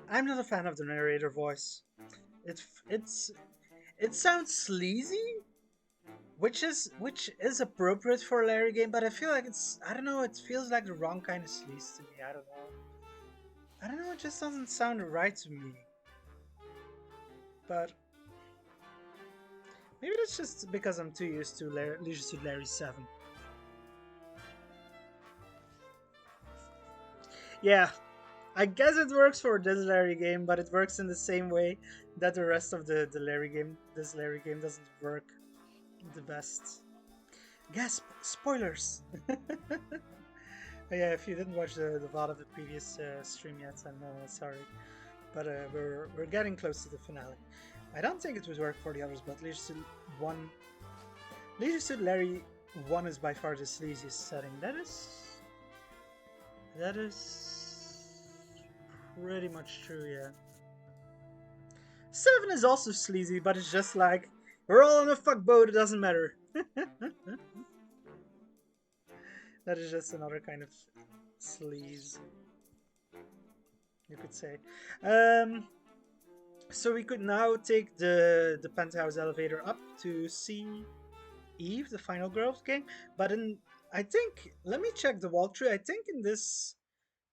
I'm not a fan of the narrator voice. It's it sounds sleazy, which is appropriate for a Larry game, but I feel like it's, I don't know, it feels like the wrong kind of sleaze to me. I don't know, it just doesn't sound right to me. But maybe that's just because I'm too used to Leisure Suit Larry 7. Yeah, I guess it works for this Larry game, but it works in the same way that the rest of the Larry game, this Larry game doesn't work the best. Gasp! Spoilers! Yeah, if you didn't watch the VOD of the previous stream yet, I'm sorry. But we're getting close to the finale. I don't think it would work for the others, but Leisure Suit 1... Leisure Suit Larry 1 is by far the sleaziest setting. That is pretty much true, yeah. 7 is also sleazy, but it's just like, we're all on a fuck boat, it doesn't matter. That is just another kind of sleaze, you could say. So we could now take the penthouse elevator up to see Eve, the final girl of the game. But I think, let me check the walkthrough. I think in this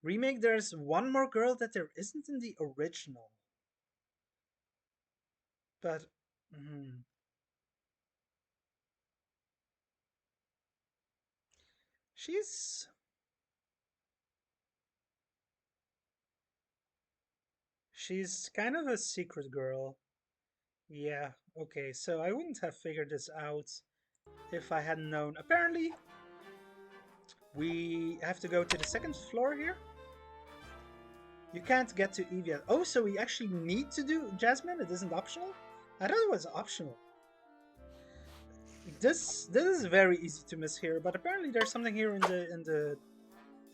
remake there's one more girl that there isn't in the original. But she's kind of a secret girl. Yeah, okay, so I wouldn't have figured this out if I hadn't known. Apparently, we have to go to the second floor here. You can't get to Eve yet. Oh, so we actually need to do Jasmine? It isn't optional? I thought it was optional. This is very easy to miss here, but apparently there's something here in the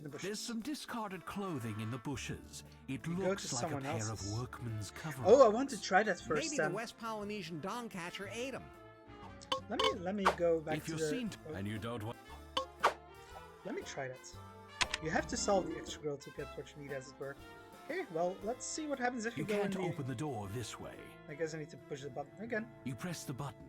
bushes. There's some discarded clothing in the bushes. It looks like a pair of workman's coveralls. Oh, I want to try that first. Maybe the West Polynesian dong catcher ate them. Let me go back to the... and you don't want... Let me try that. You have to solve the extra girl to get what you need, as it were. Okay, well, let's see what happens if you go in the... You can't open the door this way. I guess I need to push the button again. You press the button.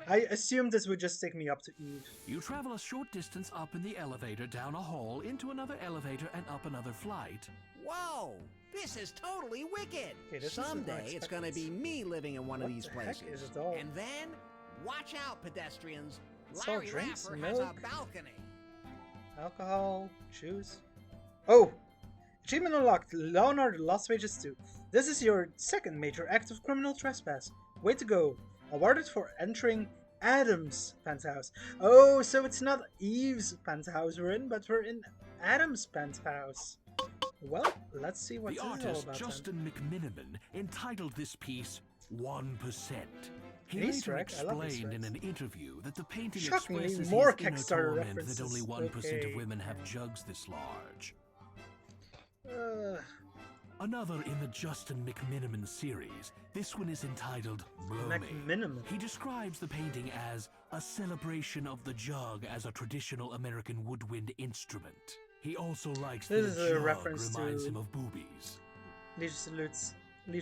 I assumed this would just take me up to Eve. You travel a short distance up in the elevator, down a hall, into another elevator, and up another flight. Whoa! This is totally wicked! Okay, someday it's gonna be me living in one of these places. Heck is it all? And then, watch out, pedestrians! It's all Larry drinks, Laffer milk, has a balcony. Alcohol, shoes. Oh! Achievement unlocked. Leonard Lost Wages 2. This is your second major act of criminal trespass. Way to go. Awarded for entering Adam's penthouse. Oh, so it's not Eve's penthouse we're in, but we're in Adam's penthouse. Well, let's see what the this artist is all about. Justin McMiniman entitled this piece 1%. He Easter later egg. I love Easter explained in eggs. an interview that the painting Shockingly, expresses more his inner Kickstarter torment references. that only 1% Okay. of women have jugs this large. Another in the Justin McMiniman series, this one is entitled Blow Me. McMiniman. He describes the painting as a celebration of the jug as a traditional American woodwind instrument. He also likes that This is the a jug reference reminds to him of boobies. Leisure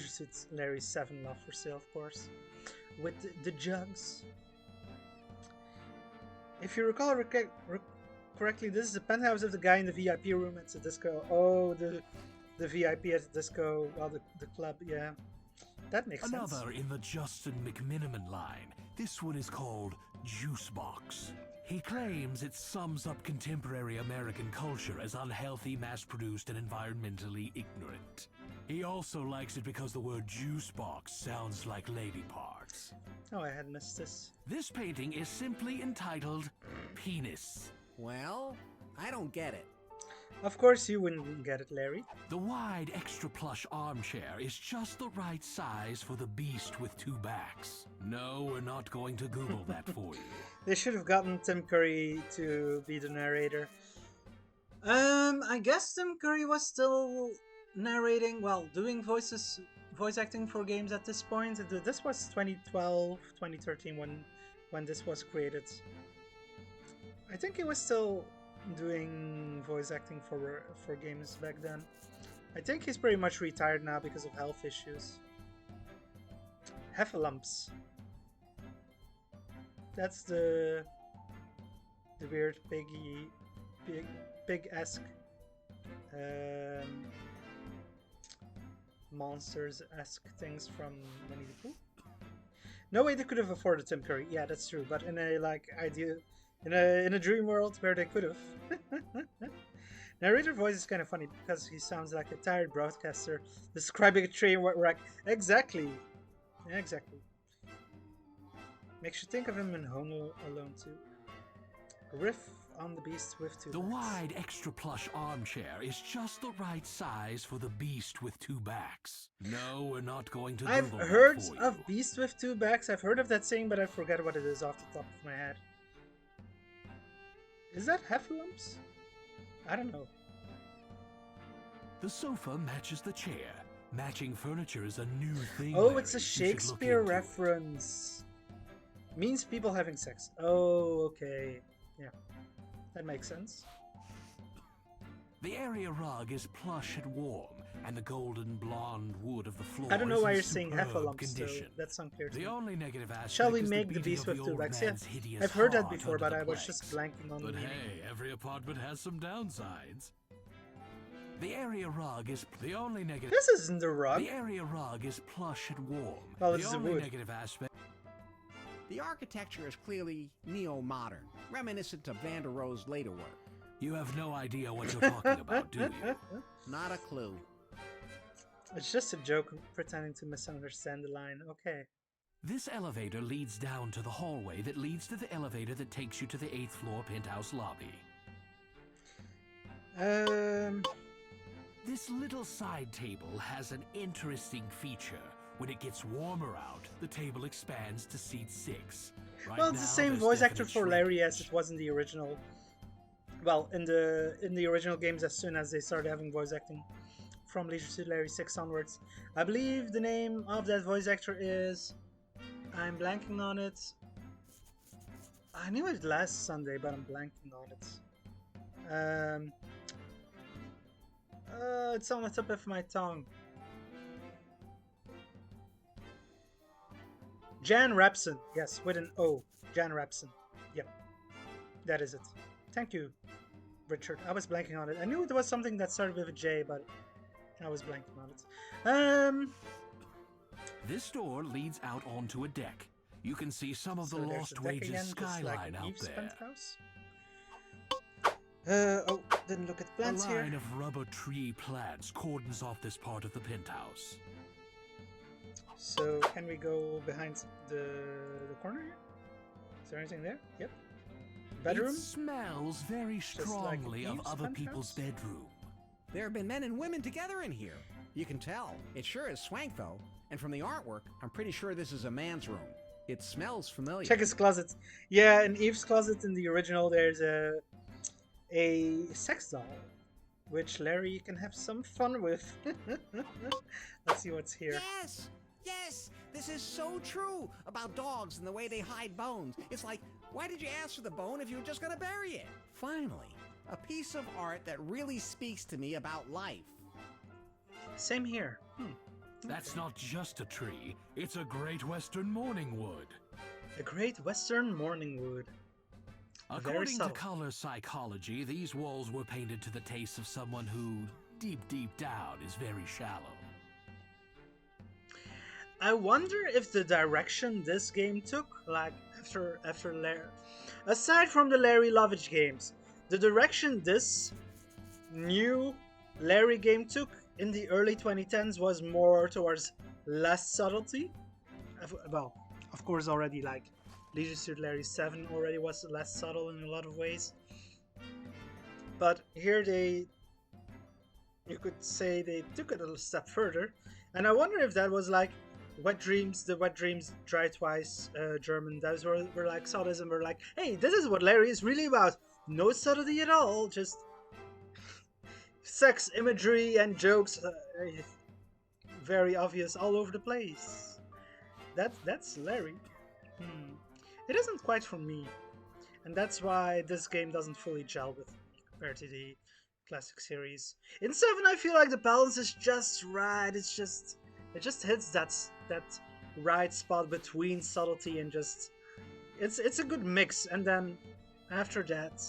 Suits Larry 7 Love for Sale, of course. With the jugs. If you recall correctly, this is the penthouse of the guy in the VIP room at the disco. Oh, the VIP at the disco, well, the club, yeah. That makes sense. Another in the Justin McMiniman line. This one is called Juice Box. He claims it sums up contemporary American culture as unhealthy, mass-produced, and environmentally ignorant. He also likes it because the word juice box sounds like lady parts. Oh, I had missed this. This painting is simply entitled Penis. Well, I don't get it. Of course you wouldn't get it, Larry. The wide, extra plush armchair is just the right size for the beast with two backs. No, we're not going to Google that for you. They should have gotten Tim Curry to be the narrator. I guess Tim Curry was still narrating, well, doing voice acting for games at this point. This was 2012, 2013 when this was created. I think he was still doing voice acting for games back then. I think he's pretty much retired now because of health issues. Heffalumps. That's the weird pig-esque monsters-esque things from Winnie the Pooh. No way they could have afforded Tim Curry. Yeah, that's true. But in a like idea, in a dream world where they could have. Narrator voice is kind of funny because he sounds like a tired broadcaster describing a train wreck. Exactly. Exactly. Makes you think of him in Home Alone too. Riff on the beast with two The backs. wide, extra plush armchair is just the right size for the beast with two backs. No, we're not going to I've Google that heard for of you. beast with two backs. I've heard of that saying, but I forget what it is off the top of my head. Is that Heffalumps? I don't know. The sofa matches the chair. Matching furniture is a new thing. Oh, Larry. it's a You should look Shakespeare into it. reference. Means people having sex. Oh, okay. Yeah, that makes sense. The area rug is plush and warm, and the golden blonde wood of the floor I don't know is why in you're saying superb Heffalumps, though. condition. That's unclear to The me. only negative aspect Shall we is make the beating beast of with the two old backs? Yeah, man's hideous I've heard that heart before, under but the I was planks. just blanking on But the meaning. hey, every apartment has some downsides. The area rug is the only negative. This isn't the rug. The area rug is plush and warm. Well, the it's the only wood. negative aspect. The architecture is clearly neo-modern, reminiscent of Van der Rohe's later work. You have no idea what you're talking about, do you? Not a clue. It's just a joke pretending to misunderstand the line. Okay. This elevator leads down to the hallway that leads to the elevator that takes you to the 8th floor penthouse lobby. This little side table has an interesting feature. When it gets warmer out, the table expands to seat 6. Right Well, it's the now, same there's voice actor definite for Larry as shrinkage. it was in the original. Well, in the original games, as soon as they started having voice acting from Leisure Suit Larry 6 onwards. I believe the name of that voice actor is... I'm blanking on it. I knew it last Sunday, but I'm blanking on it. It's on the tip of my tongue. Jan Rapson. Yes, with an O. Jan Rapson. Yep. That is it. Thank you, Richard. I was blanking on it. I knew there was something that started with a J, but I was blanking on it. This door leads out onto a deck. You can see some of So the there's Lost a deck Wages again, just like skyline out Eve's there. penthouse. Oh, didn't look at the A plants here. line of rubber tree plants cordons off this part of the penthouse. So can we go behind the corner here? Is there anything there? Yep. Bedroom? It smells very like strongly of Eve's other penthouse? people's bedroom. There have been men and women together in here. You can tell. It sure is swank, though. And from the artwork, I'm pretty sure this is a man's room. It smells familiar. Check his closet. Yeah, in Eve's closet in the original, there's a sex doll, which Larry can have some fun with. Let's see what's here. Yes! Yes! This is so true about dogs and the way they hide bones. It's like, why did you ask for the bone if you were just gonna bury it? Finally, a piece of art that really speaks to me about life. Same here. That's not just a tree, it's a great western morning wood. A great western morning wood. Very According to subtle. color psychology, these walls were painted to the taste of someone who, deep down, is very shallow. I wonder if the direction this game took, like after Larry, aside from the Larry Lovage games, the direction this new Larry game took in the early 2010s was more towards less subtlety. Well, of course, already like Leisure Suit Larry 7 already was less subtle in a lot of ways, but here you could say they took it a little step further, and I wonder if that was like the Wet Dreams Dry Twice German. Those were like sadism. We're like, hey, this is what Larry is really about. No subtlety at all, just sex imagery and jokes, very obvious all over the place. That's Larry. It isn't quite for me, and that's why this game doesn't fully gel with me compared to the classic series. In 7, I feel like the balance is just right. It just hits that right spot between subtlety and just it's a good mix. And then after that,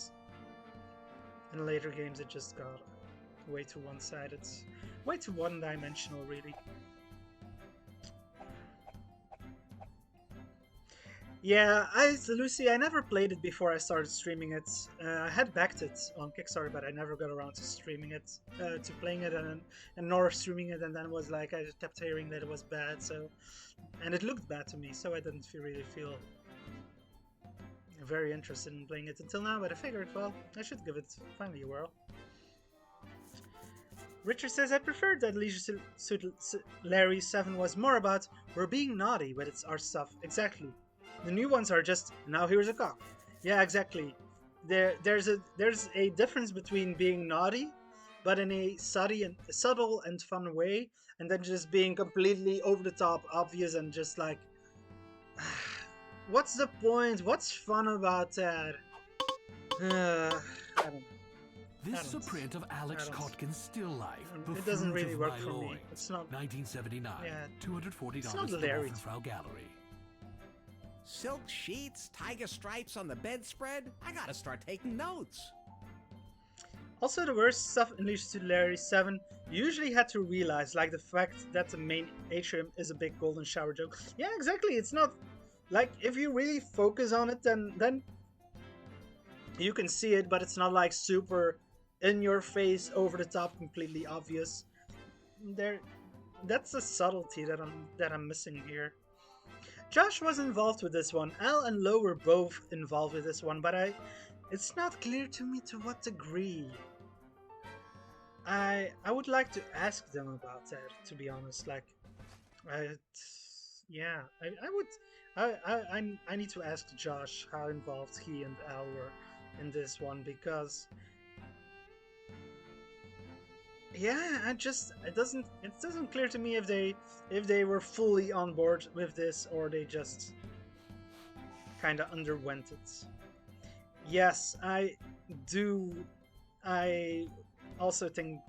in later games, it just got way too one-sided, way too one-dimensional, really. Yeah, Lucy, I never played it before I started streaming it. I had backed it on Kickstarter, but I never got around to streaming it, to playing it, and nor streaming it. And then was like, I kept hearing that it was bad, so, and it looked bad to me, so I didn't really feel very interested in playing it until now. But I figured, well, I should give it finally a whirl. Richard says, I preferred that Leisure Suit Larry 7 was more about we're being naughty with our stuff. Exactly. The new ones are just, now here's a cock. Yeah, exactly. There's a difference between being naughty, but in a subtle and fun way, and then just being completely over the top, obvious, and just like, what's the point? What's fun about that? I don't know. This is a print of Alex Kotkin's still life. It doesn't really work for me. It's not 1979. Yeah, $240 it's not at the Larry. Frau Gallery. Silk sheets, tiger stripes on the bedspread. I gotta start taking notes. Also, the worst stuff in Leisure Suit Larry 7 you usually had to realize, like the fact that the main atrium is a big golden shower joke. Yeah, exactly. It's not like if you really focus on it, then you can see it, but it's not like super in your face, over the top, completely obvious. That's a subtlety that I'm missing here. Josh was involved with this one. Al and Lo were both involved with this one, but it's not clear to me to what degree. I would like to ask them about that, to be honest. Like, I need to ask Josh how involved he and Al were in this one, because yeah, it doesn't clear to me if they were fully on board with this, or they just kind of underwent it. Yes, I also think,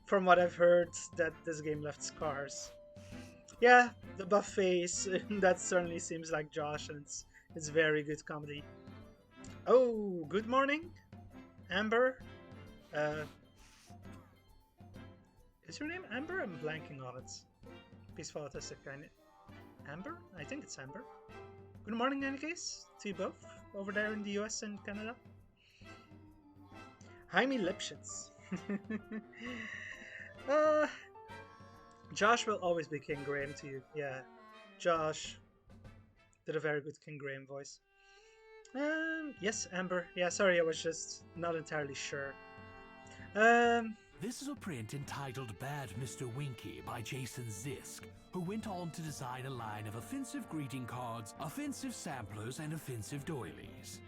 from what I've heard, that this game left scars. Yeah, the buff face, that certainly seems like Josh, and it's very good comedy. Oh, good morning, Amber. Is your name Amber? I'm blanking on it. Peaceful autistic kind of Amber? I think it's Amber. Good morning, in any case, to you both over there in the US and Canada. Jaime Lipschitz. Josh will always be King Graham to you. Yeah, Josh did a very good King Graham voice. Yes, Amber. Yeah, sorry, I was just not entirely sure. This is a print entitled Bad Mr. Winky by Jason Zisk, who went on to design a line of offensive greeting cards, offensive samplers, and offensive doilies.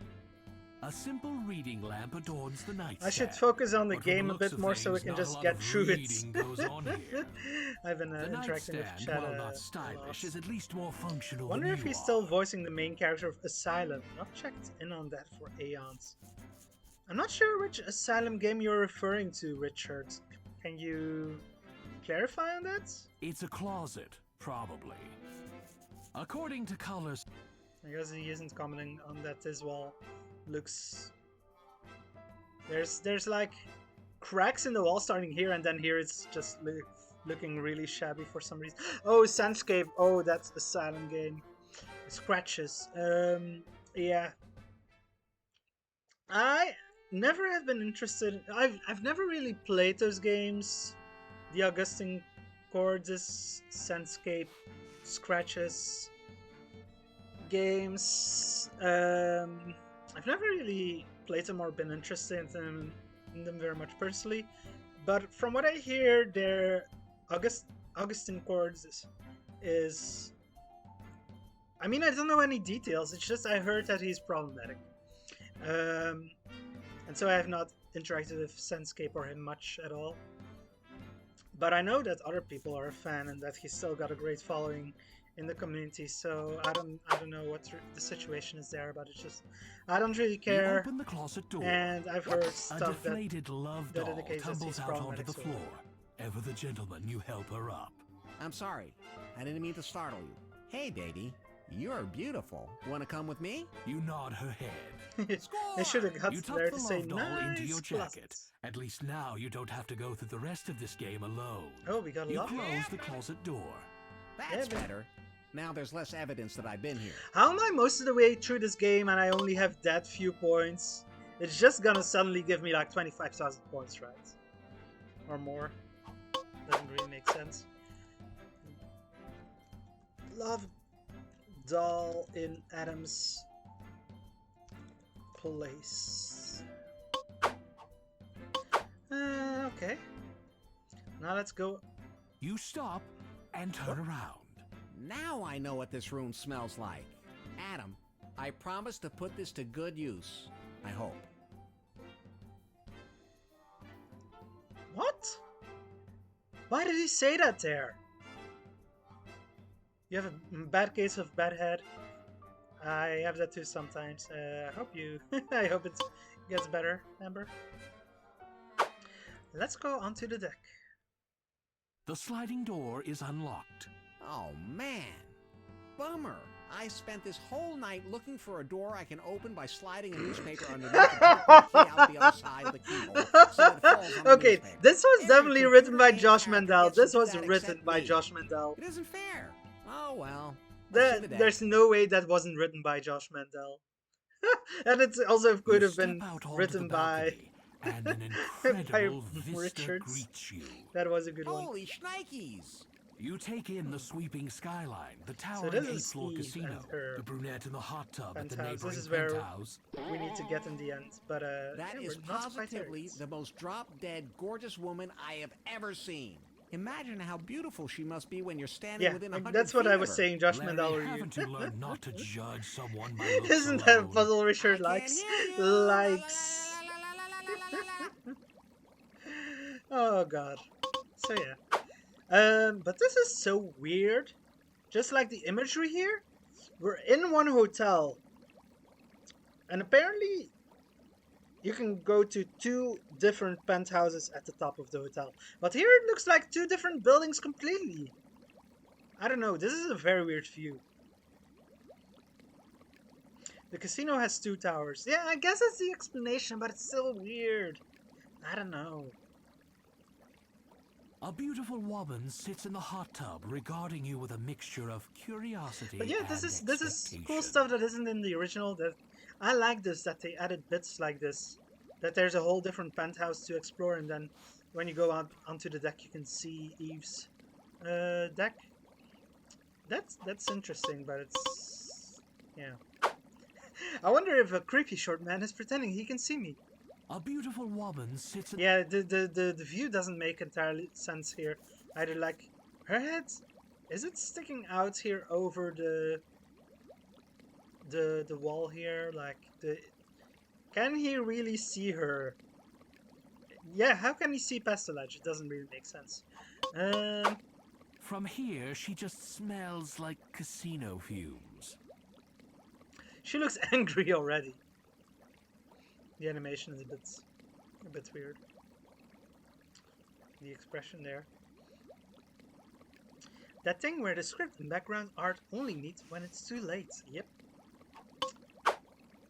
A simple reading lamp adorns the nightstand. I should focus on the game a bit more so we can just get through it. I've been interacting with chat while not stylish, is at least more functional. Wonder if he's still voicing the main character of Asylum. Not checked in on that for aeons. I'm not sure which Asylum game you're referring to, Richard. Can you clarify on that? It's a closet, probably. According to colors. I guess he isn't commenting on that as well. Looks... There's like cracks in the wall starting here, and then here it's just looking really shabby for some reason. Oh, Sandscape. Oh, that's Asylum game. Scratches. Yeah. I never have been interested. I've never really played those games. The Augustine Chords, Sandscape, Scratches games. I've never really played them or been interested in them very much personally. But from what I hear, their Augustine Chords is... I mean, I don't know any details. It's just I heard that he's problematic. And so I have not interacted with Sandscape or him much at all. But I know that other people are a fan and that he's still got a great following in the community. So I don't know what the situation is there, but it's just I don't really care. Open the closet door. And I've heard stuff a deflated love doll indicates tumbles he's out onto the so. floor. Ever the gentleman, you help her up. I'm sorry. I didn't mean to startle you. Hey, baby. You're beautiful. Want to come with me? You nod her head. I should have got You tuck there the to say love doll into your nice jacket. closet. At least now you don't have to go through the rest of this game alone. Oh, we got a You love doll. close the closet door. That's better. Now there's less evidence that I've been here. How am I most of the way through this game and I only have that few points? It's just gonna suddenly give me like 25,000 points, right? Or more. Doesn't really make sense. Love doll in Adam's place. Okay. Now let's go. You stop and turn around. Now I know what this room smells like. Adam, I promise to put this to good use. I hope. What? Why did he say that there? You have a bad case of bad head. I have that too sometimes. I hope I hope it gets better, Amber. Let's go onto the deck. The sliding door is unlocked. Oh, man. Bummer. I spent this whole night looking for a door I can open by sliding a newspaper underneath and poking the key out the other side of the keyhole so it falls on the Okay, newspaper. this was definitely written by computer Josh character Mandel. gets to This do was that written except by me. Josh Mandel. It isn't fair. Oh, well. Let's do the deck. There's no way that wasn't written by Josh Mandel. And it also could have been written by and an by incredible vista Richards. greets you. That was a good one. Holy shnikes! You take in the sweeping skyline, the So towering this is 8th-floor Eve casino, and her the brunette in the hot tub at the penthouse. neighboring This is where penthouse. we need to get in the end. But That yeah, is we're not quite there positively yet. the most drop-dead gorgeous woman I have ever seen. Imagine how beautiful she must be when you're standing Yeah, within 100 that's what feet I of was her. saying, Josh Larry, Mandel review. haven't you learned not to judge someone by looks Isn't that a alone? puzzle Richard I can't likes? hear you. Likes. Oh god. So yeah. But this is so weird. Just like the imagery here, we're in one hotel. And apparently you can go to 2 different penthouses at the top of the hotel. But here it looks like 2 different buildings completely. I don't know, this is a very weird view. The casino has 2 towers. Yeah, I guess that's the explanation, but it's still weird. I don't know. A beautiful woman sits in the hot tub regarding you with a mixture of curiosity But yeah, this and is cool expectation. stuff that isn't in the original. That I like this, that they added bits like this. That there's a whole different penthouse to explore, and then when you go out onto the deck, you can see Eve's deck. That's interesting, but it's yeah. I wonder if a creepy short man is pretending he can see me. A beautiful woman sits in Yeah, the view doesn't make entirely sense here. Either like her head, is it sticking out here over the wall here? Like can he really see her? Yeah, how can he see past the ledge? It doesn't really make sense. From here, she just smells like casino fumes. She looks angry already. The animation is a bit weird. The expression there. That thing where the script and background art only meet when it's too late. Yep.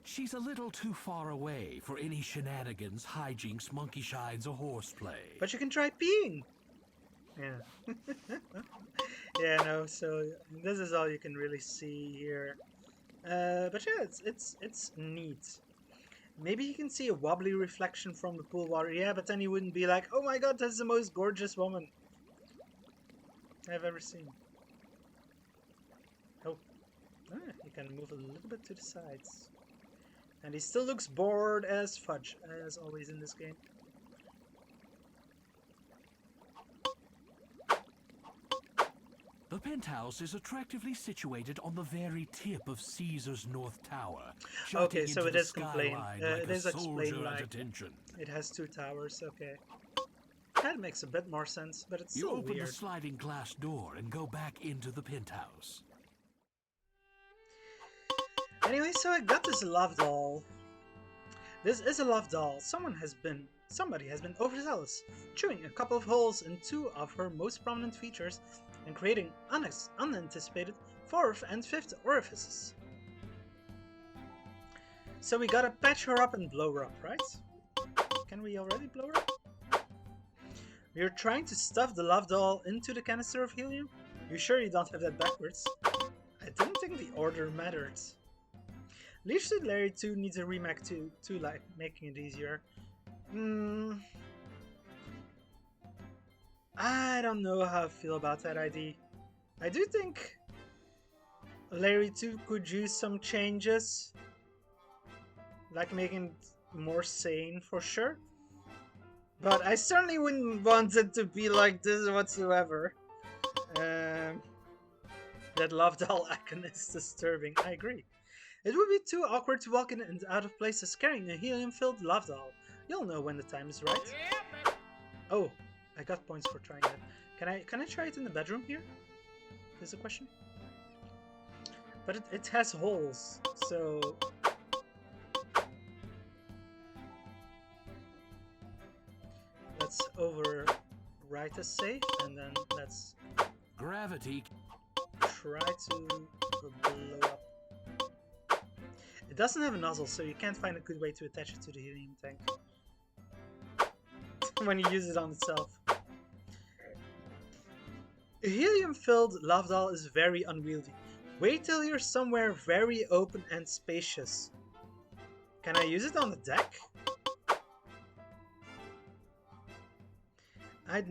She's a little too far away for any shenanigans, hijinks, monkey shines, or horseplay. But you can try peeing. Yeah. Yeah, no, so this is all you can really see here. But yeah, it's neat. Maybe you can see a wobbly reflection from the pool water. Yeah, but then you wouldn't be like, oh my god, that's the most gorgeous woman I've ever seen. Oh. You can move a little bit to the sides. And he still looks bored as fudge, as always in this game. The penthouse is attractively situated on the very tip of Caesar's North Tower. Okay, jutting so into it the is complained. skyline It like is a explained soldier like at attention. it has 2 towers. Okay, that makes a bit more sense, but it's You still open weird. the sliding glass door and go back into the penthouse. Anyway, so I got this love doll. This is a love doll. Somebody has been overzealous, chewing a couple of holes in 2 of her most prominent features and creating unanticipated 4th and 5th orifices. So we gotta patch her up and blow her up, right? Can we already blow her up? You're trying to stuff the love doll into the canister of helium? You sure you don't have that backwards? I didn't think the order mattered. Leaf Suit Larry 2 needs a remake too, like making it easier. I don't know how I feel about that idea. I do think Larry 2 could use some changes, like making it more sane for sure. But I certainly wouldn't want it to be like this whatsoever. That love doll icon is disturbing, I agree. It would be too awkward to walk in and out of places carrying a helium-filled love doll. You'll know when the time is right. Oh, I got points for trying that. Can I try it in the bedroom here? Is the question. But it has holes, so... Let's overwrite a save, and then let's... Gravity. Try to blow up. It doesn't have a nozzle, so you can't find a good way to attach it to the helium tank. When you use it on itself. A helium-filled love doll is very unwieldy. Wait till you're somewhere very open and spacious. Can I use it on the deck? I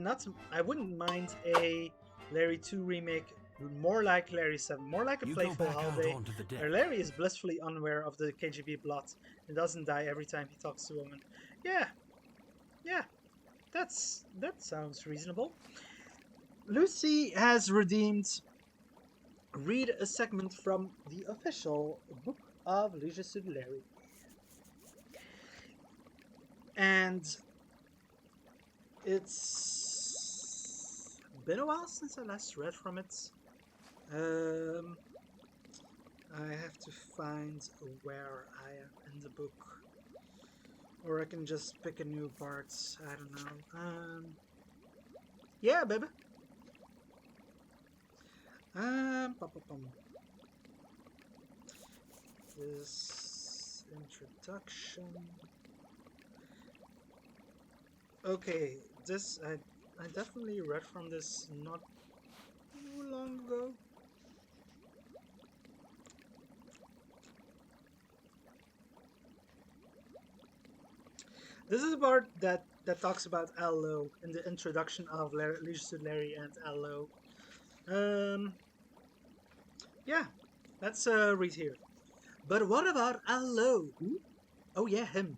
wouldn't mind a Larry 2 remake, more like Larry 7, more like a playful holiday, where Larry is blissfully unaware of the KGB plot and doesn't die every time he talks to a woman. Yeah, that sounds reasonable. Lucy has redeemed. Read a segment from the official book of Leisure Suit Larry. And it's been a while since I last read from it. I have to find where I am in the book. Or I can just pick a new part. I don't know. Yeah, baby. This introduction. Okay, this I definitely read from this not too long ago. This is a part that talks about Al-Lo in the introduction of Leisure Suit Larry and Al-Lo. Yeah, let's read here. But what about Al-Lo? Who? Oh yeah, him.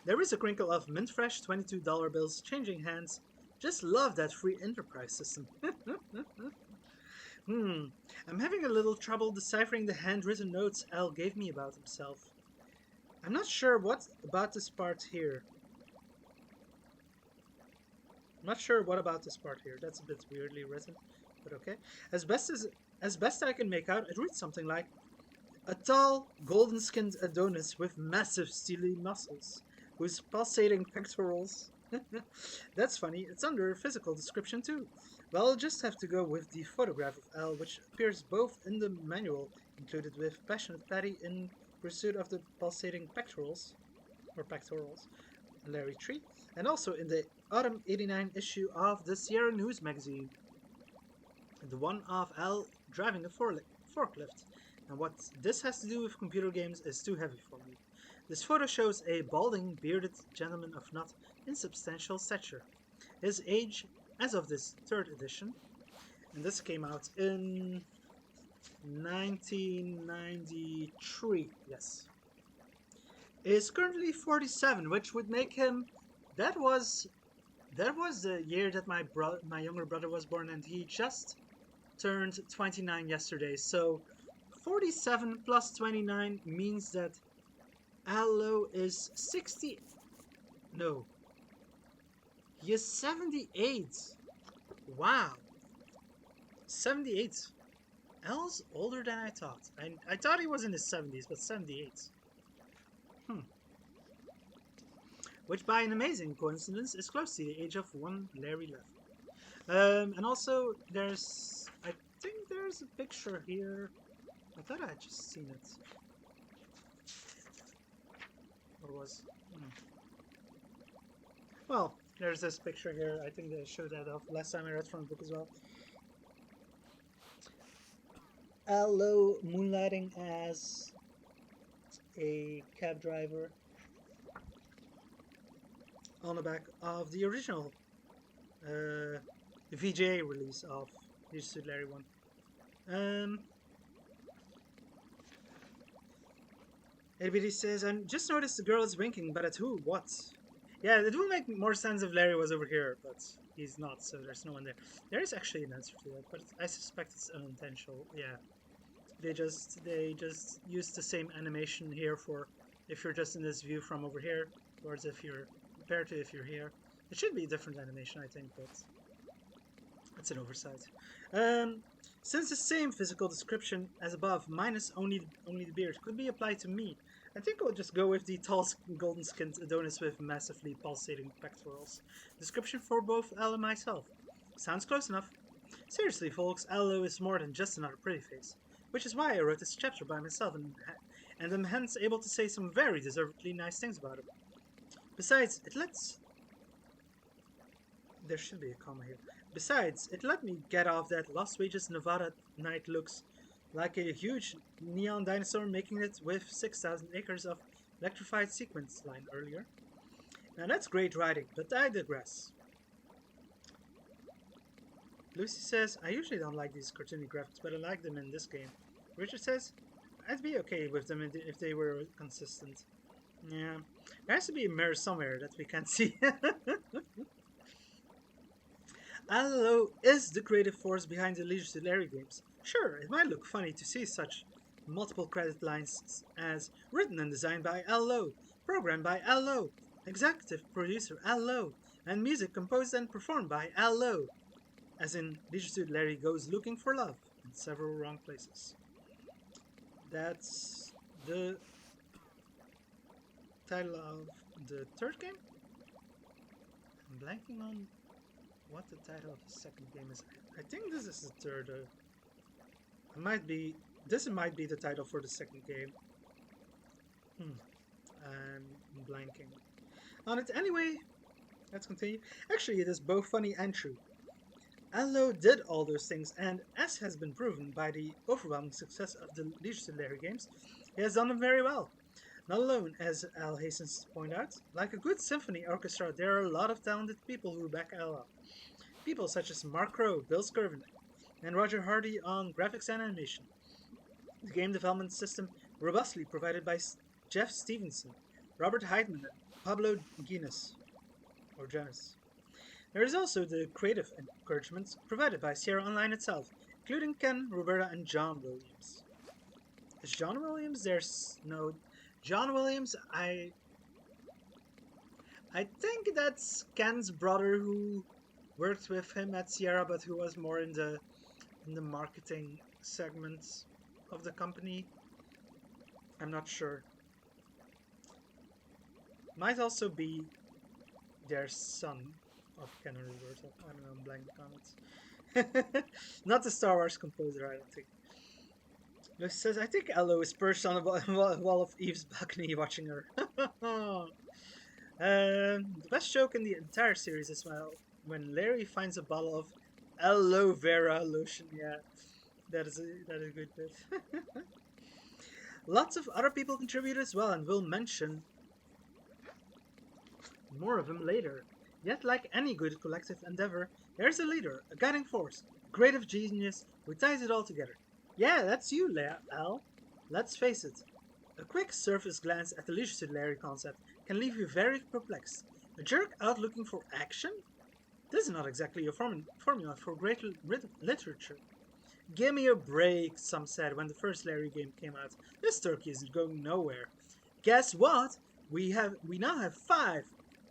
There is a crinkle of mint fresh $22 bills changing hands. Just love that free enterprise system. I'm having a little trouble deciphering the handwritten notes Al gave me about himself. I'm not sure what about this part here. That's a bit weirdly written, but okay. As best I can make out, it reads something like, a tall, golden-skinned Adonis with massive steely muscles, whose pulsating pectorals... That's funny, it's under physical description too. Well, I'll just have to go with the photograph of Al, which appears both in the manual, included with Passionate Patty in pursuit of the pulsating pectorals, Larry Tree, and also in the autumn '89 issue of the Sierra News magazine. The one of Al driving a forklift. And what this has to do with computer games is too heavy for me. This photo shows a balding, bearded gentleman of not insubstantial stature. His age, as of this 3rd edition, and this came out in 1993, yes, is currently 47, which would make him... That was the year that my younger brother was born, and he just turned 29 yesterday, so 47 plus 29 means that Al-Lo is 60. No. He is 78. Wow. 78. Al's older than I thought. I thought he was in his 70s, but 78. Which, by an amazing coincidence, is close to the age of one Larry left. And also, I think there's a picture here. I thought I had just seen it. Or was... Well, there's this picture here. I think they showed that off last time I read from the book as well. Allo moonlighting as a cab driver on the back of the original VGA release of Leisure Suit Larry 1. ABD says, I just noticed the girl is winking, but at who? What? Yeah, it would make more sense if Larry was over here, but he's not, so there's no one there. There is actually an answer to that, but I suspect it's unintentional. Yeah, they just used the same animation here for if you're just in this view from over here, towards if you're compared to if you're here. It should be a different animation, I think, but it's an oversight. Since the same physical description as above, minus only the beard, could be applied to me, I think I'll just go with the tall, golden-skinned Adonis with massively pulsating pectorals. Description for both Elle and myself. Sounds close enough. Seriously, folks, Allo is more than just another pretty face, which is why I wrote this chapter by myself and am hence able to say some very deservedly nice things about him. Besides, it lets... There should be a comma here. Besides, it let me get off that Las Vegas, Nevada night looks like a huge neon dinosaur making it with 6,000 acres of electrified sequence line earlier. Now that's great writing, but I digress. Lucy says, I usually don't like these cartoony graphics, but I like them in this game. Richard says, I'd be okay with them if they were consistent. Yeah, there has to be a mirror somewhere that we can't see. Allo is the creative force behind the Leisure Suit Larry games. Sure, it might look funny to see such multiple credit lines as written and designed by Allo, programmed by Allo, executive producer Allo, and music composed and performed by Allo, as in Leisure Suit Larry Goes Looking for Love in several wrong places. That's the title of the third game? I'm blanking on what the title of the second game is. I think this is the third. This might be the title for the second game. I'm blanking on it. Anyway, let's continue. Actually, it is both funny and true. Allo did all those things, and as has been proven by the overwhelming success of the Leisure Suit Larry games, he has done them very well. Not alone, as Al hastens to point out, like a good symphony orchestra, there are a lot of talented people who back Al up. People such as Mark Crow, Bill Skirvin, and Roger Hardy on graphics and animation. The game development system robustly provided by Jeff Stevenson, Robert Heidman, and Pablo Guinness, or Jonas. There is also the creative encouragement provided by Sierra Online itself, including Ken, Roberta, and John Williams. Is John Williams? There's no... John Williams, I think that's Ken's brother who worked with him at Sierra, but who was more in the marketing segments of the company. I'm not sure. Might also be their son of Ken and Roberta. I don't know, I'm blanking on it. Not the Star Wars composer, I don't think. Lucy says, I think Allo is perched on the wall of Eve's balcony watching her. The best joke in the entire series is when Larry finds a bottle of aloe vera lotion. Yeah, that is a good bit. Lots of other people contribute as well, and we'll mention more of them later. Yet, like any good collective endeavor, there's a leader, a guiding force, a creative genius who ties it all together. Yeah, that's you, Al. Let's face it. A quick surface glance at the Leisure Suit Larry concept can leave you very perplexed. A jerk out looking for action? This is not exactly a formula for great literature. Give me a break, some said when the first Larry game came out. This turkey is going nowhere. Guess what? We now have 5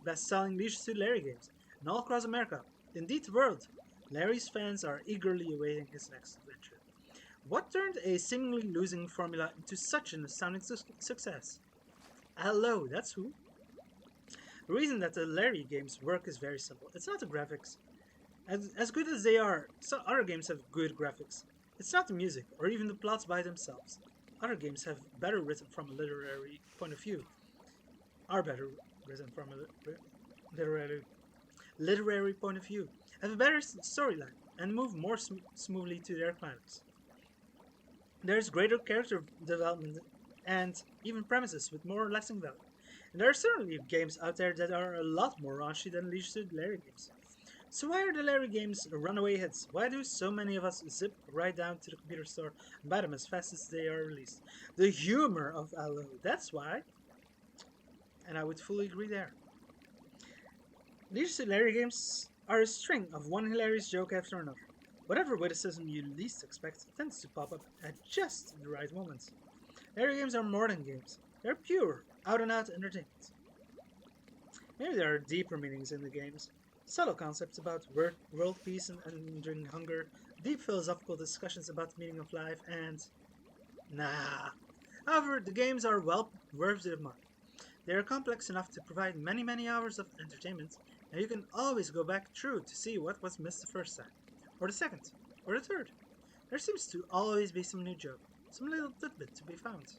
best-selling Leisure Suit Larry games, and all across America, indeed the world. Larry's fans are eagerly awaiting his next adventure. What turned a seemingly losing formula into such an astounding success? Hello, that's who. The reason that the Larry games work is very simple. It's not the graphics. As good as they are, some other games have good graphics. It's not the music, or even the plots by themselves. Other games have better written from a literary point of view. Are better written from a literary point of view. Have a better storyline, and move more smoothly to their climax. There's greater character development and even premises with more lasting value. And there are certainly games out there that are a lot more raunchy than Leisure Suit Larry games. So why are the Larry games runaway hits? Why do so many of us zip right down to the computer store and buy them as fast as they are released? The humor of Allo, that's why. And I would fully agree there. Leisure Suit Larry games are a string of one hilarious joke after another. Whatever witticism you least expect tends to pop up at just the right moment. Larry games are more than games. They're pure, out-and-out entertainment. Maybe there are deeper meanings in the games. Subtle concepts about world peace and ending hunger, deep philosophical discussions about the meaning of life, and... Nah. However, the games are well worth the money. They are complex enough to provide many, many hours of entertainment, and you can always go back through to see what was missed the first time, or the second, or the third. There seems to always be some new joke, some little tidbit to be found.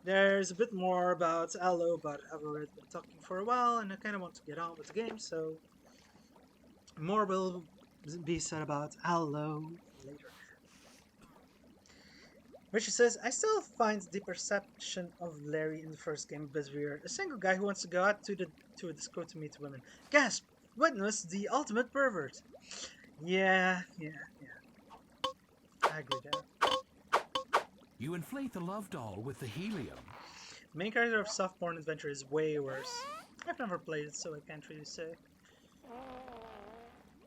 There's a bit more about Allo, but I've already been talking for a while, and I kind of want to get on with the game, so more will be said about Allo later. Richard says, I still find the perception of Larry in the first game a bit weird. A single guy who wants to go out to a disco to meet women. Gasp! Witness the ultimate pervert. Yeah. I agree there. You inflate the love doll with the helium. The main character of Softborn Adventure is way worse. I've never played it, so I can't really say.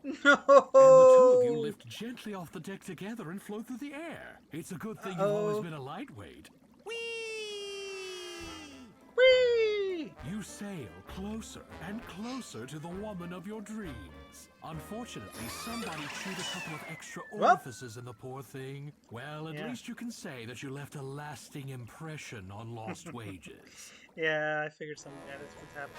No! And the two of you lift gently off the deck together and float through the air. It's a good thing you've always been a lightweight. Whee! You sail closer and closer to the woman of your dreams. Unfortunately, somebody chewed a couple of extra orifices in the poor thing. Well, at least you can say that you left a lasting impression on lost wages. Yeah, I figured something like that would happen.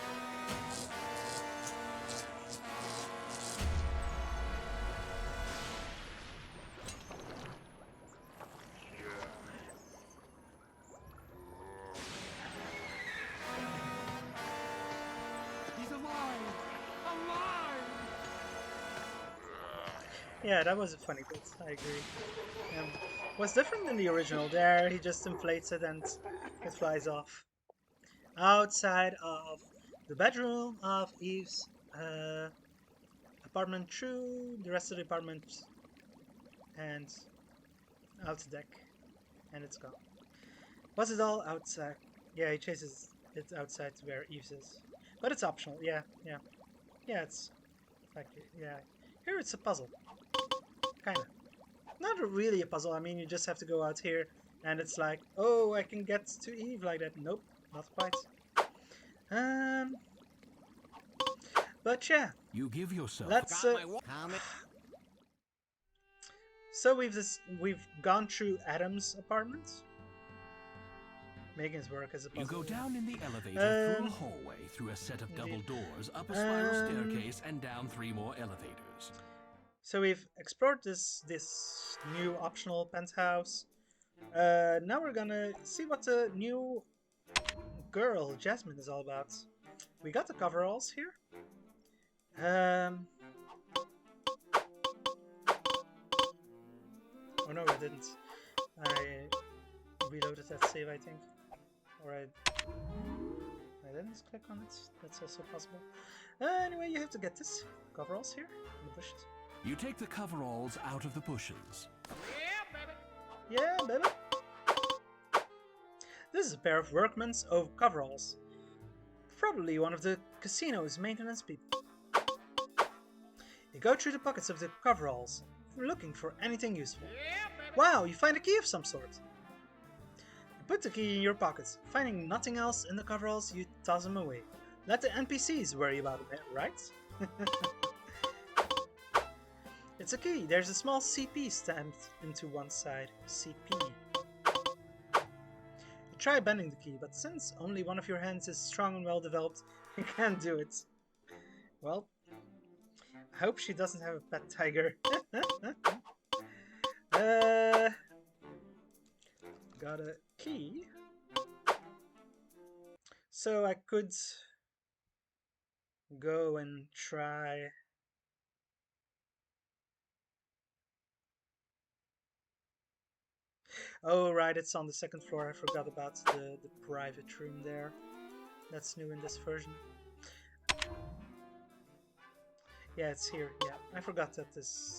Yeah, that was a funny bit, I agree. What's different than the original there, he just inflates it and it flies off. Outside of the bedroom of Eve's apartment through the rest of the apartment and out the deck. And it's gone. Was it all outside? Yeah, he chases it outside to where Eve's is. But it's optional, yeah. Yeah, it's like, yeah. Here it's a puzzle. Kinda. Not really a puzzle, I mean, you just have to go out here and it's like, oh, I can get to Eve like that. Nope, not quite. But yeah. You give yourself. Let's, so we've gone through Adam's apartment. Megan's work as a puzzle. You go down in the elevator through a hallway, through a set of double doors, up a spiral staircase, and down 3 more elevators. So we've explored this new optional penthouse. Now we're gonna see what the new girl, Jasmine, is all about. We got the coveralls here. Oh no, I didn't. I reloaded that save, I think. Or I didn't click on it. That's also possible. Anyway, you have to get this. Coveralls here in the bushes. You take the coveralls out of the bushes. Yeah, baby. This is a pair of workmen's coveralls. Probably one of the casino's maintenance people. You go through the pockets of the coveralls, looking for anything useful. Wow, you find a key of some sort. You put the key in your pocket. Finding nothing else in the coveralls, you toss them away. Let the NPCs worry about it, right? It's a key. There's a small CP stamped into one side. CP. You try bending the key, but since only one of your hands is strong and well developed, you can't do it. Well, I hope she doesn't have a pet tiger. Got a key. So I could go and try. Oh, right, it's on the second floor. I forgot about the private room there. That's new in this version. Yeah, it's here. Yeah, I forgot that this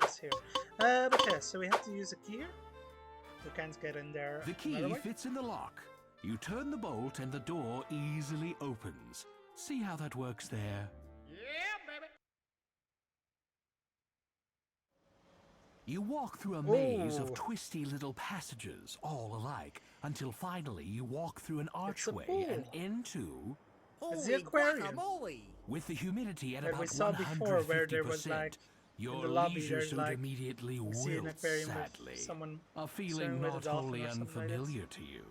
was here. But yeah, so we have to use a key here. We can't get in there. The key fits in the lock. You turn the bolt and the door easily opens. See how that works there? Yeah, baby. You walk through a maze of Ooh. twisty little passages, all alike, until finally you walk through an archway and into... It's the Holy aquarium. guacamole! With the humidity at That about we saw before, where there was 150%, like in your the lobby, leisure there's suit like immediately you see an wilts, aquarium sadly. with someone A swimming feeling with a not dolphin wholly or something like that. unfamiliar to you.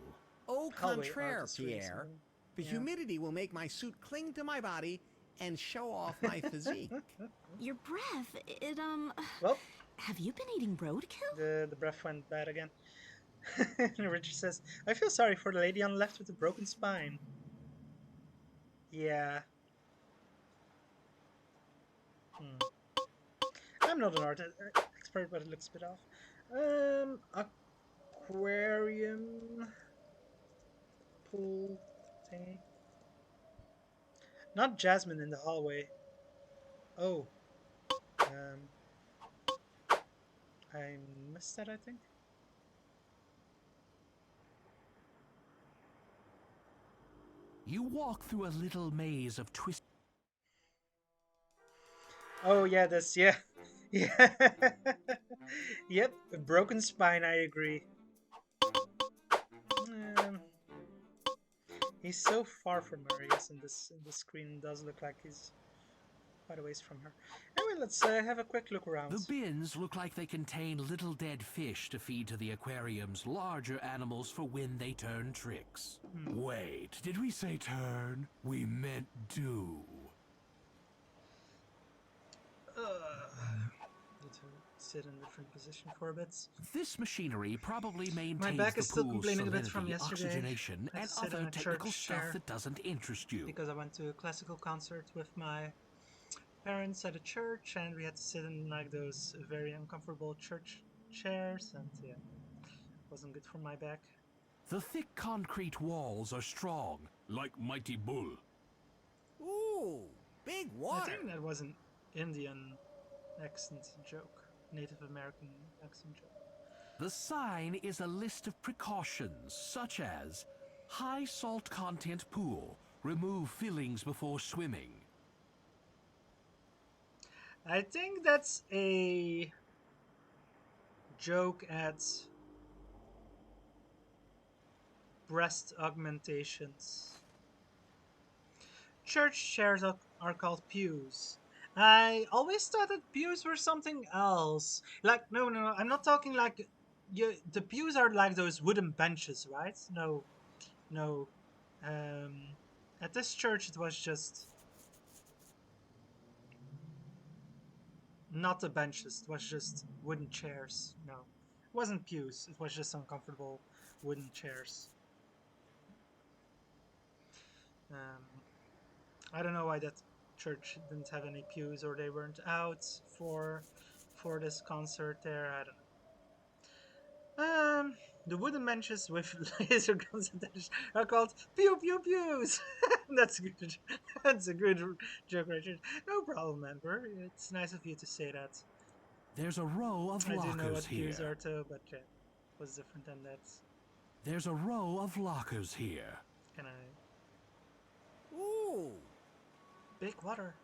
Au Hallway contraire, artistry or Pierre. something. The Yeah. humidity will make my suit cling to my body and show off my physique. Your breath, it, Well, have you been eating roadkill? the breath went bad again. Richard says, I feel sorry for the lady on the left with the broken spine. Yeah. I'm not an art expert, but it looks a bit off. Aquarium pool thingy. Not Jasmine in the hallway. Oh. I missed that, I think. You walk through a little maze of twists. Oh yeah, this yeah. Yeah. Yep, a broken spine, I agree. He's so far from her, yes, in this screen does look like he's quite a ways from her. Anyway, let's have a quick look around. The bins look like they contain little dead fish to feed to the aquarium's larger animals for when they turn tricks. Wait, did we say turn? We meant do. Need to sit in a different position for a bit. This machinery probably maintains My back is the still pool's complaining a bit salinity, from yesterday. oxygenation, I and sit on other a technical church stuff chair that doesn't interest you. because I went to a classical concert with my parents at a church, and we had to sit in like those very uncomfortable church chairs, and yeah, wasn't good for my back. The thick concrete walls are strong, like Mighty Bull. Ooh, big water. I think that was an Indian accent joke, Native American accent joke. The sign is a list of precautions, such as high salt content pool, remove fillings before swimming. I think that's a joke at breast augmentations. Church chairs are called pews. I always thought that pews were something else. Like, no, I'm not talking like the pews are like those wooden benches, right? No. At this church, it was just not the benches. It was just wooden chairs. No, it wasn't pews. It was just uncomfortable wooden chairs. I don't know why that church didn't have any pews or they weren't out for this concert there. I don't know. The wooden benches with laser guns attached are called pew pew pews. That's a good. That's a good joke, Richard. No problem, Amber. It's nice of you to say that. There's a row of I lockers do know what here. pews are too, but yeah, it was different than that. There's a row of lockers here. Can I? Ooh, Big water.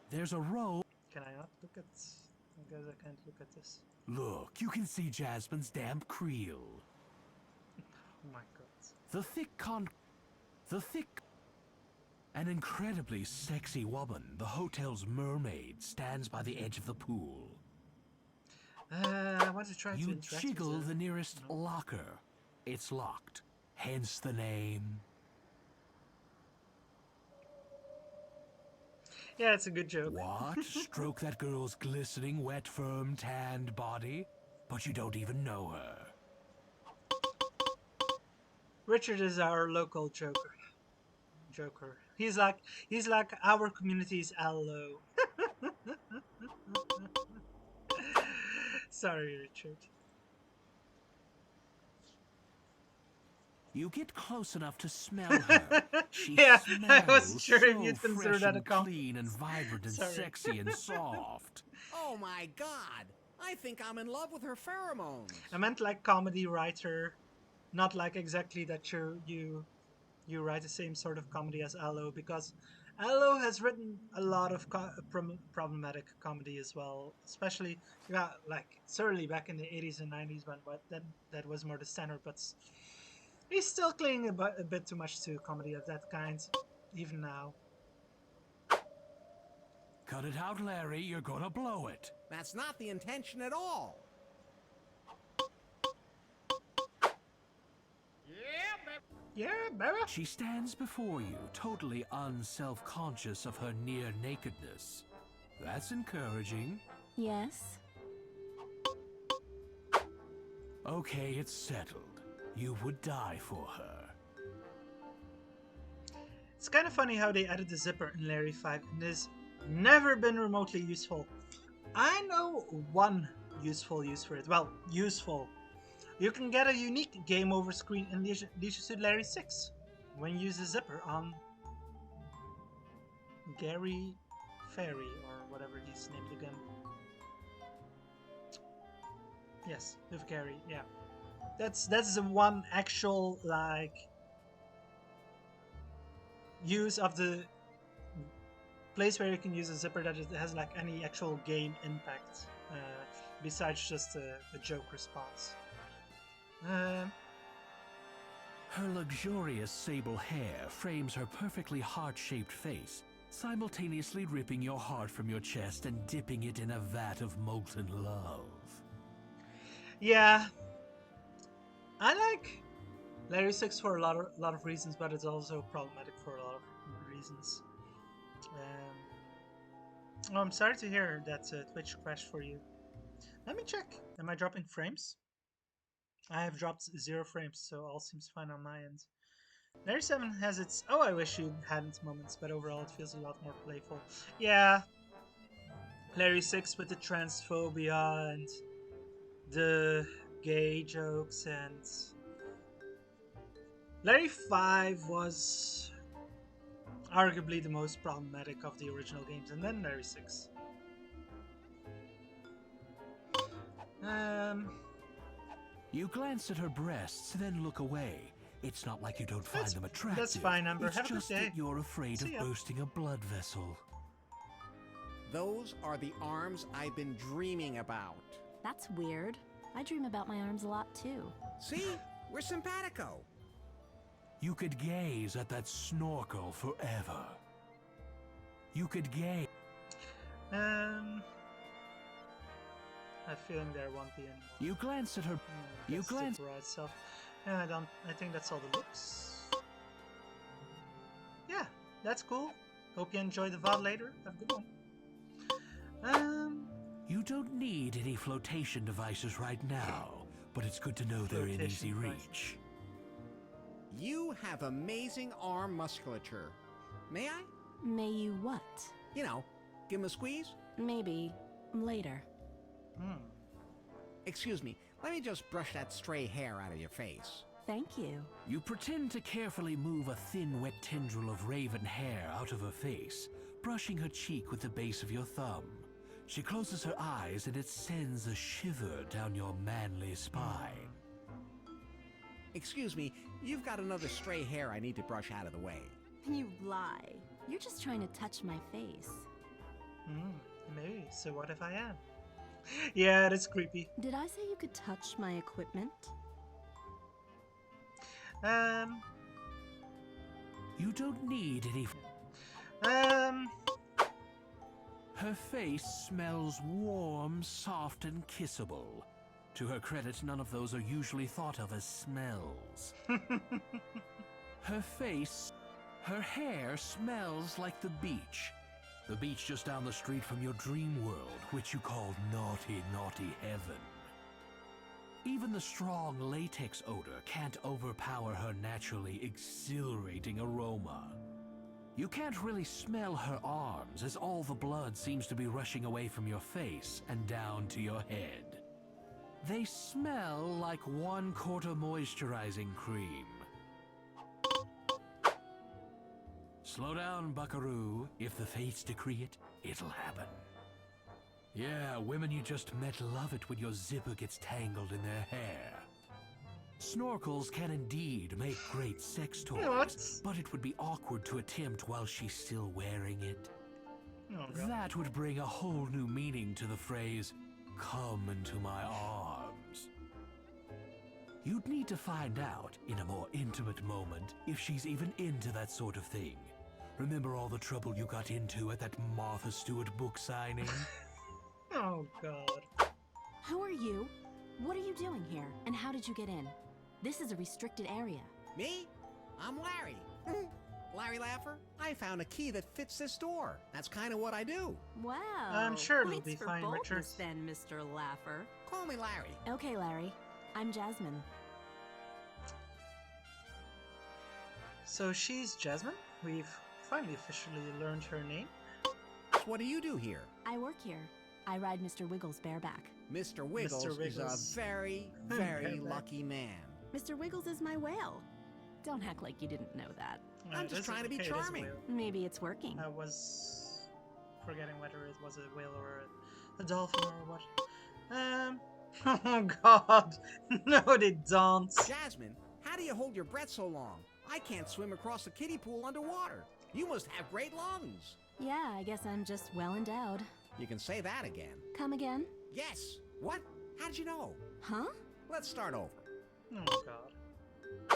There's a row. Can I not look at? I guess I can't look at this. Look, you can see Jasmine's damp creel. Oh my god. The thick. An incredibly sexy woman, the hotel's mermaid, stands by the edge of the pool. I want to try to You interact jiggle with the nearest locker. It's locked, hence the name. Yeah, it's a good joke. What? Stroke that girl's glistening, wet, firm, tanned body? But you don't even know her. Richard is our local Joker. He's like our community's LO. Sorry, Richard. You get close enough to smell her. She Yeah, I smells wasn't sure if so you'd consider fresh that a and compliment. clean and vibrant and Sorry. sexy and soft. Oh my god! I think I'm in love with her pheromones. I meant like comedy writer, not like exactly that you write the same sort of comedy as Allo, because Allo has written a lot of problematic comedy as well, especially yeah, like certainly back in the 80s and 90s when that was more the standard, but he's still clinging a bit too much to comedy of that kind, even now. Cut it out, Larry. You're gonna blow it. That's not the intention at all. Yeah, baby. She stands before you, totally unself-conscious of her near nakedness. That's encouraging. Yes? Okay, it's settled. You would die for her. It's kind of funny how they added the zipper in Larry 5 and it's never been remotely useful. I know one useful use for it. Well, useful. You can get a unique game over screen in Leisure Suit Larry 6 when you use the zipper on Gary Ferry or whatever he's named again. Yes, with Gary, yeah. That's the one actual like use of the place where you can use a zipper that it has like any actual game impact besides just a joke response. Her luxurious sable hair frames her perfectly heart-shaped face, simultaneously ripping your heart from your chest and dipping it in a vat of molten love. Yeah, I like Larry 6 for a lot of reasons, but it's also problematic for a lot of reasons. Oh, I'm sorry to hear that Twitch crashed for you. Let me check. Am I dropping frames? I have dropped 0 frames, so all seems fine on my end. Larry 7 has its "oh, I wish you hadn't" moments, but overall it feels a lot more playful. Yeah, Larry 6 with the transphobia and the gay jokes, and Larry 5 was arguably the most problematic of the original games, and then Larry 6. You glance at her breasts, then look away. It's not like you don't find them attractive. That's fine, Amber. It's Have a good just day. that you're afraid of bursting a blood vessel. Those are the arms I've been dreaming about. That's weird. I dream about my arms a lot too. See? We're simpatico. You could gaze at that snorkel forever. You could gaze. I have a feeling there won't be any. You glance at her. You glance. Right stuff. I think that's all the looks. Yeah, that's cool. Hope you enjoy the VOD later. Have a good one. You don't need any flotation devices right now, but it's good to know they're in easy reach. You have amazing arm musculature. May I? May you what? You know, give him a squeeze? Maybe later. Excuse me, let me just brush that stray hair out of your face. Thank you. You pretend to carefully move a thin, wet tendril of raven hair out of her face, brushing her cheek with the base of your thumb. She closes her eyes and it sends a shiver down your manly spine. Excuse me, you've got another stray hair I need to brush out of the way. You lie. You're just trying to touch my face. Maybe. So what if I am? Yeah, that's creepy. Did I say you could touch my equipment? You don't need any. Her face smells warm, soft, and kissable. To her credit, none of those are usually thought of as smells. Her hair smells like the beach. The beach just down the street from your dream world, which you call naughty, naughty heaven. Even the strong latex odor can't overpower her naturally exhilarating aroma. You can't really smell her arms, as all the blood seems to be rushing away from your face and down to your head. They smell like 1/4 moisturizing cream. Slow down, buckaroo. If the fates decree it, it'll happen. Yeah, women you just met love it when your zipper gets tangled in their hair. Snorkels can indeed make great sex toys, What? but it would be awkward to attempt while she's still wearing it. Oh, God. That would bring a whole new meaning to the phrase, "Come into my arms." You'd need to find out, in a more intimate moment, if she's even into that sort of thing. Remember all the trouble you got into at that Martha Stewart book signing? Oh, God. Who are you? What are you doing here? And how did you get in? This is a restricted area. Me? I'm Larry. Larry Laffer. I found a key that fits this door. That's kind of what I do. Wow. I'm sure it'll Points be for fine, boldness Richards. then, Mr. Laffer. Call me Larry. Okay, Larry. I'm Jasmine. So she's Jasmine. We've finally officially learned her name. What do you do here? I work here. I ride Mr. Wiggles bareback. Mr. Wiggles, Mr. Wiggles. is a very, very Bareback. lucky man. Mr. Wiggles is my whale. Don't act like you didn't know that. I'm It just is- trying to be okay, it is a charming. whale. Maybe it's working. I was forgetting whether it was a whale or a dolphin or what. Oh, God. No, they don't. Jasmine, how do you hold your breath so long? I can't swim across the kiddie pool underwater. You must have great lungs. Yeah, I guess I'm just well endowed. You can say that again. Come again? Yes. What? How did you know? Huh? Let's start over. Oh, God.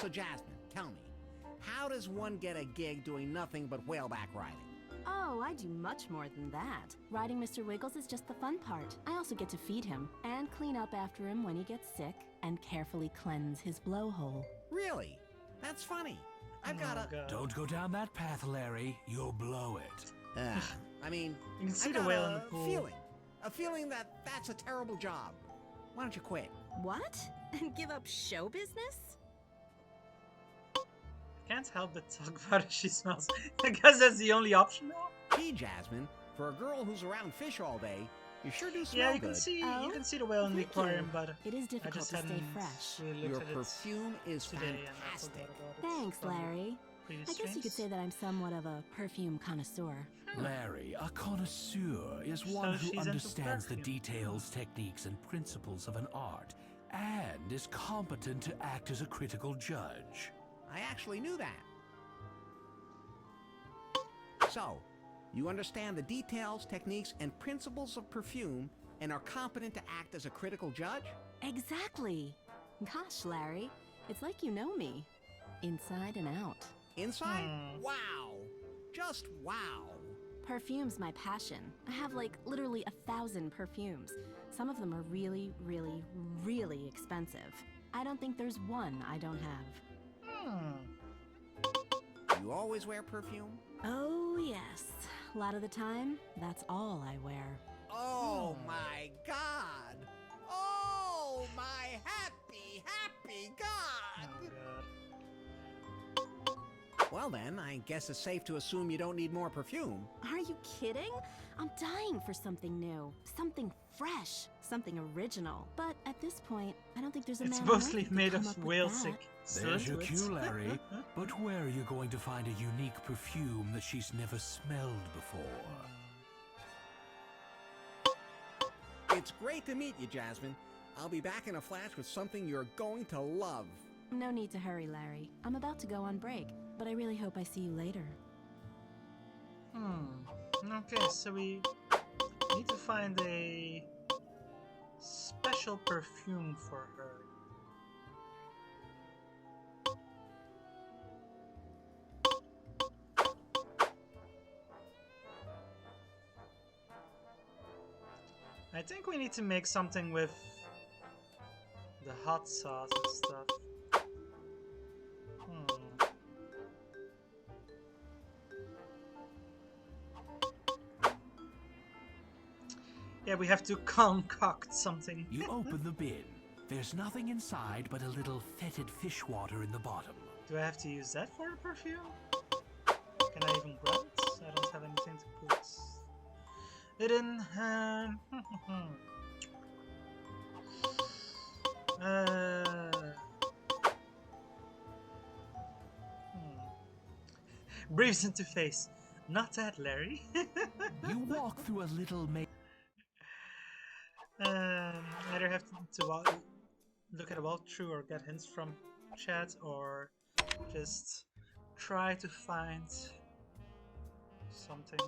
So, Jasmine, tell me, how does one get a gig doing nothing but whaleback riding? Oh, I do much more than that. Riding Mr. Wiggles is just the fun part. I also get to feed him, and clean up after him when he gets sick, and carefully cleanse his blowhole. Really? That's funny. I've got Oh, a... God. Don't go down that path, Larry. You'll blow it. I mean, You can see I the got whale in the pool. a feeling that that's a terrible job. Why don't you quit? What? And give up show business? Can't help but talk about how she smells. I guess that's the only option now. Gee, Jasmine, for a girl who's around fish all day, you sure do smell Yeah, you good. can see the whale in the Thank you. aquarium, but It is I difficult just to stay hadn't fresh. really looked Your at it perfume is today, and I fantastic. forgot about it Thanks, from Larry. previous I guess you could streams. say that I'm somewhat of a perfume connoisseur. Larry, a connoisseur, is one So who she's into understands the perfume. details, techniques, and principles of an art, and is competent to act as a critical judge. I actually knew that. So, you understand the details, techniques, and principles of perfume and are competent to act as a critical judge? Exactly. Gosh, Larry, it's like you know me. Inside and out. Inside? Hmm. Wow. Just wow. Perfume's my passion. I have like literally 1,000 perfumes. Some of them are really, really, really expensive. I don't think there's one I don't have. You always wear perfume? Oh, yes. A lot of the time, that's all I wear. Oh my God! Oh my happy, happy God! Oh, God. Well then, I guess it's safe to assume you don't need more perfume. Are you kidding? I'm dying for something new. Something fresh. Something original. But at this point, I don't think there's a It's man on mostly Earth who made could of come up with whale that. sick. There's your Slits. cue, Larry. But where are you going to find a unique perfume that she's never smelled before? It's great to meet you, Jasmine. I'll be back in a flash with something you're going to love. No need to hurry, Larry. I'm about to go on break, but I really hope I see you later. Okay, so we need to find a special perfume for her. I think we need to make something with the hot sauce and stuff. Yeah, we have to concoct something. You open the bin. There's nothing inside but a little fetid fish water in the bottom. Do I have to use that for the perfume? Can I even grab it? I don't have anything to put it in. Breathes into face. Not that, Larry. You walk through a little Either have to look at a walkthrough or get hints from chat, or just try to find something.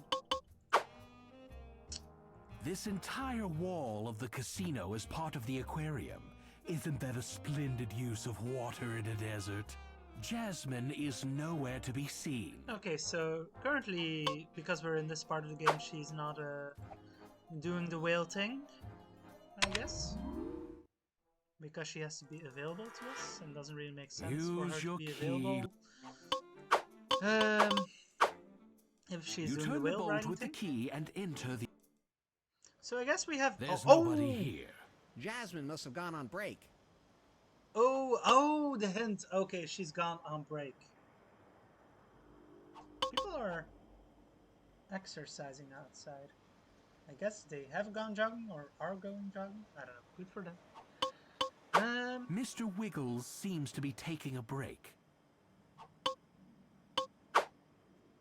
This entire wall of the casino is part of the aquarium. Isn't that a splendid use of water in a desert? Jasmine is nowhere to be seen. Okay, so currently, because we're in this part of the game, she's not doing the whale thing, I guess. Because she has to be available to us, and doesn't really make sense for her to be available. If she's doing the whale riding with thing. the key and enter the... So I guess we have... There's nobody here. Jasmine must have gone on break. Oh, the hint. Okay, she's gone on break. People are exercising outside. I guess they have gone jogging or are going jogging. I don't know. Good for them. Mr. Wiggles seems to be taking a break.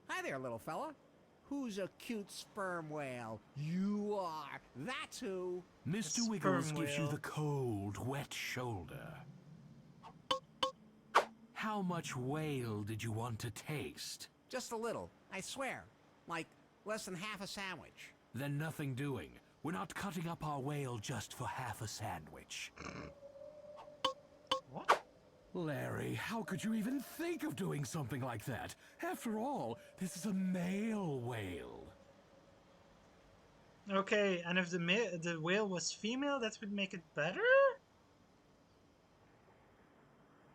Hi there, little fella. Who's a cute sperm whale? You are. That's who. Mr. Wiggles gives you the cold, wet shoulder. How much whale did you want to taste? Just a little, I swear. Like less than half a sandwich. Then nothing doing. We're not cutting up our whale just for half a sandwich. What? Larry, how could you even think of doing something like that? After all, this is a male whale. Okay, and if the whale was female, that would make it better?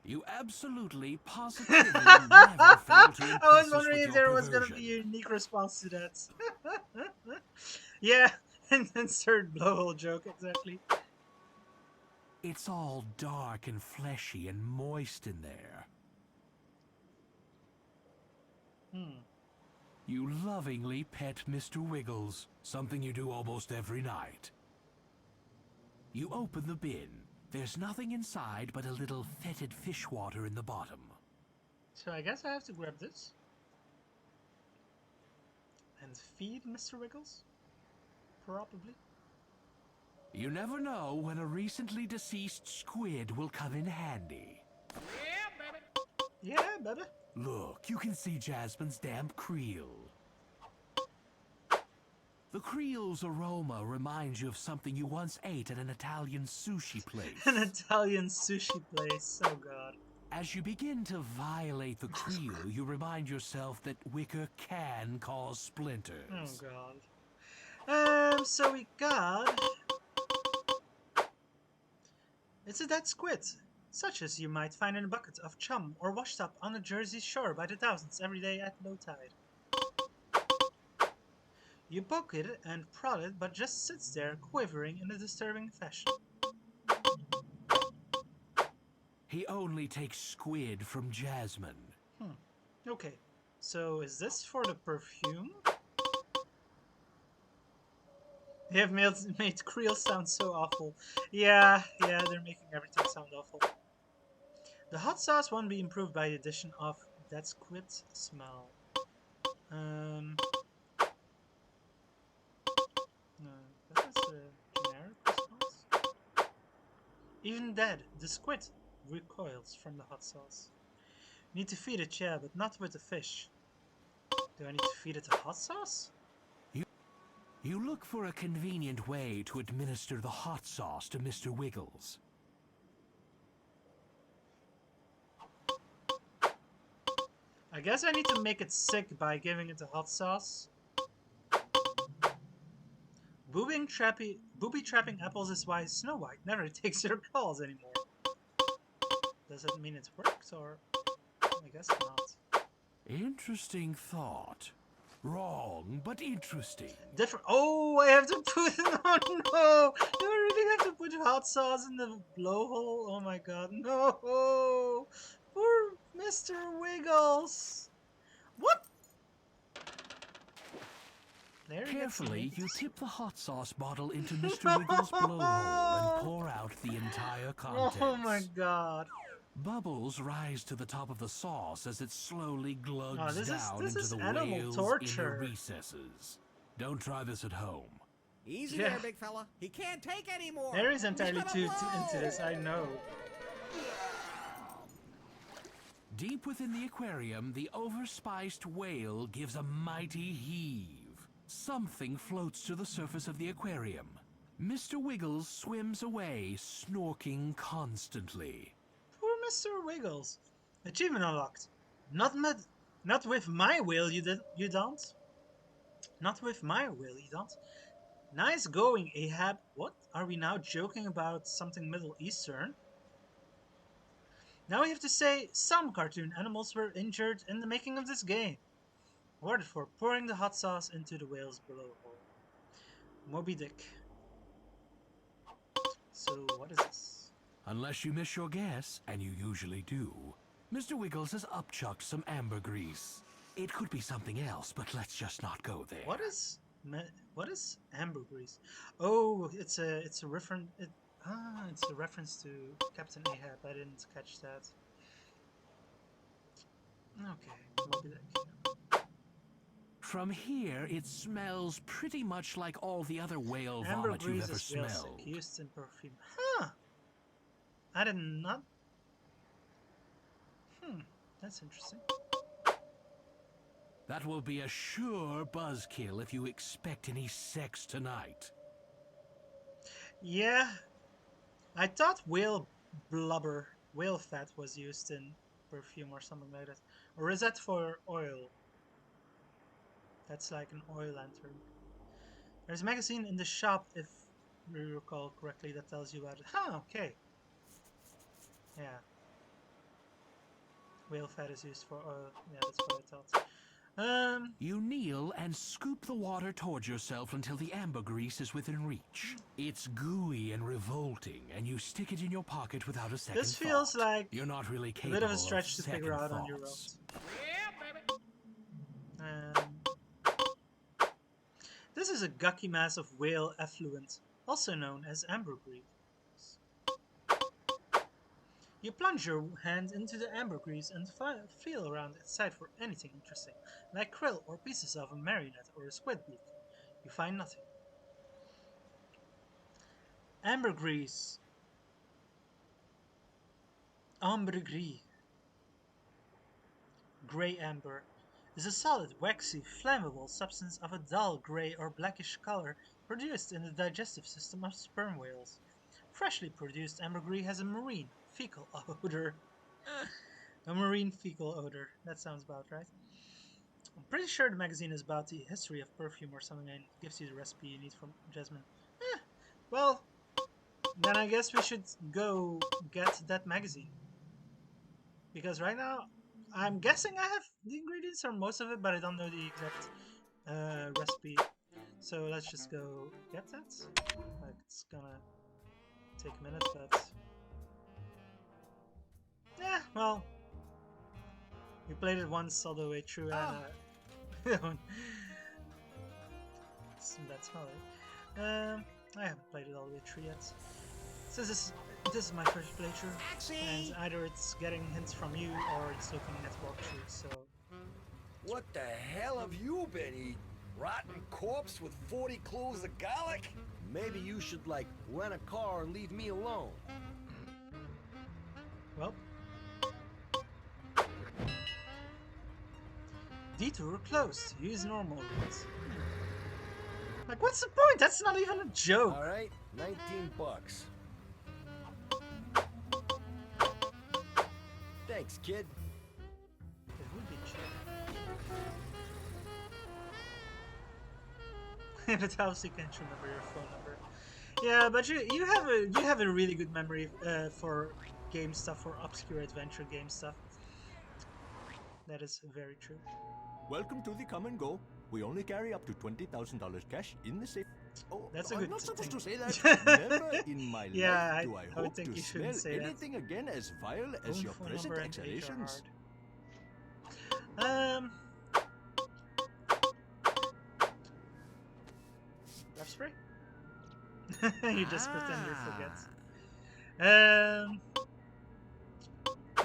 You absolutely, positively never fail to impress I was us wondering with if your there was gonna perversion. be a unique response to that. Yeah, and then third blowhole joke, exactly. It's all dark and fleshy and moist in there. You lovingly pet Mr. Wiggles, something you do almost every night. You open the bin. There's nothing inside but a little fetid fish water in the bottom. So I guess I have to grab this. And feed Mr. Wiggles? Probably. You never know when a recently deceased squid will come in handy. Yeah, baby. Look, you can see Jasmine's damp creel. The creel's aroma reminds you of something you once ate at an Italian sushi place. An Italian sushi place, oh god. As you begin to violate the creel, you remind yourself that wicker can cause splinters. Oh god. So we got... It's a dead squid, such as you might find in a bucket of chum or washed up on a Jersey shore by the thousands every day at low tide. You poke it and prod it, but just sits there, quivering in a disturbing fashion. He only takes squid from Jasmine. Okay, so is this for the perfume? They have made creel sound so awful. Yeah, they're making everything sound awful. The hot sauce won't be improved by the addition of that squid smell. No, that's a generic response. Even dead, the squid recoils from the hot sauce. Need to feed it, yeah, but not with the fish. Do I need to feed it the hot sauce? You look for a convenient way to administer the hot sauce to Mr. Wiggles. I guess I need to make it sick by giving it the hot sauce. Booby trapping apples is why Snow White never takes your calls anymore. Does that mean it works, or... I guess not. Interesting thought. Wrong, but interesting. Different. Oh, I have to put. Oh no! Do I really have to put hot sauce in the blowhole? Oh my god, no! Poor Mr. Wiggles. What? There he gets Carefully, linked. you tip the hot sauce bottle into Mr. Wiggles' blowhole and pour out the entire contents. Oh my god. Bubbles rise to the top of the sauce as it slowly glugs this down is into the animal whale's torture. inner recesses. Don't try this at home. Easy Yeah. there, big fella. He can't take anymore. There is entirely He's too gonna into blow. this, I know. Deep within the aquarium, the overspiced whale gives a mighty heave. Something floats to the surface of the aquarium. Mr. Wiggles swims away, snorking constantly. Poor Mr. Wiggles. Achievement unlocked. Not with my will, you don't. Not with my will, you don't. Nice going, Ahab. What? Are we now joking about something Middle Eastern? Now we have to say some cartoon animals were injured in the making of this game. Awarded for pouring the hot sauce into the whale's blowhole. Moby Dick. So what is this? Unless you miss your guess, and you usually do, Mr. Wiggles has upchucked some ambergrease. It could be something else, but let's just not go there. What is ambergrease? Oh, it's a reference. It's a reference to Captain Ahab. I didn't catch that. Okay, Moby Dick. From here, it smells pretty much like all the other whale vomit you've Ambergrease ever is smelled. used in perfume. Huh. I did not. That's interesting. That will be a sure buzzkill if you expect any sex tonight. Yeah. I thought whale fat was used in perfume or something like that. Or is that for oil? That's like an oil lantern. There's a magazine in the shop, if you recall correctly, that tells you about it. Huh, okay. Yeah. Whale fat is used for oil. Yeah, that's what I thought. You kneel and scoop the water towards yourself until the ambergrease is within reach. It's gooey and revolting, and you stick it in your pocket without a second This feels thought. like You're not really a capable bit of a stretch to second figure out on your own. thoughts. This is a gucky mass of whale effluent, also known as ambergrease. You plunge your hand into the ambergrease and feel around inside for anything interesting, like krill or pieces of a marionette or a squid beak. You find nothing. Ambergrease. Ambergris. Grey amber is a solid, waxy, flammable substance of a dull grey or blackish color produced in the digestive system of sperm whales. Freshly produced ambergris has a marine fecal odor. A marine fecal odor. That sounds about right. I'm pretty sure the magazine is about the history of perfume or something and gives you the recipe you need from Jasmine. Well, then I guess we should go get that magazine. Because right now, I'm guessing I have the ingredients or most of it, but I don't know the exact recipe. So let's just go get that. Like, it's gonna take a minute, but yeah, well, we played it once all the way through, and that's solid. I haven't played it all the way through yet. Since this is my first playthrough, and either it's getting hints from you or it's looking at walkthroughs. So, What the hell have you been eating? Rotten corpse with 40 cloves of garlic? Maybe you should, like, rent a car and leave me alone. well, detour closed. Use normal routes. Like, what's the point? That's not even a joke. All right, 19 bucks. Thanks, kid. It would be cheap. It helps you can't remember your phone number. Yeah, but you have a really good memory for game stuff, for obscure adventure game stuff. That is very true. Welcome to the come and go. We only carry up to $20,000 cash in the safe. Oh, That's a I'm good not supposed to say thing. that. Never in my Yeah, life do I I would hope think to you shouldn't smell say that. anything again as vile as your Phone present number and age are exhalations. hard. Breath spray? You just pretend you forget.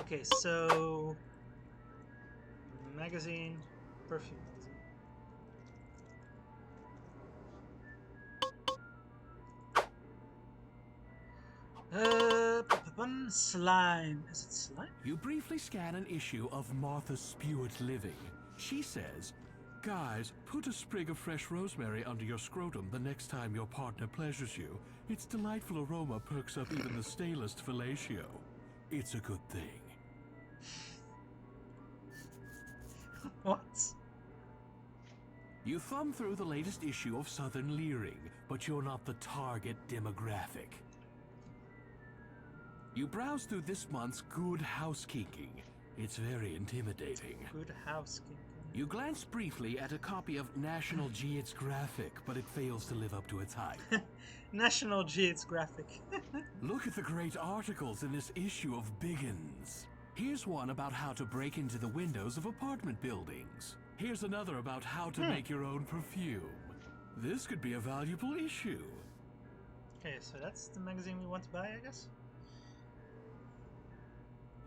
Okay, so magazine, perfume magazine. Slime. Is it slime? You briefly scan an issue of Martha Spewart Living. She says, guys, put a sprig of fresh rosemary under your scrotum the next time your partner pleasures you. Its delightful aroma perks up even the stalest fellatio. It's a good thing. What? You thumb through the latest issue of Southern Leering, but you're not the target demographic. You browse through this month's Good Housekeeping. It's very intimidating. Good housekeeping. You glance briefly at a copy of National Geographic, but it fails to live up to its hype. National Geographic. Look at the great articles in this issue of Biggins. Here's one about how to break into the windows of apartment buildings. Here's another about how to make your own perfume. This could be a valuable issue. Okay, so that's the magazine we want to buy, I guess?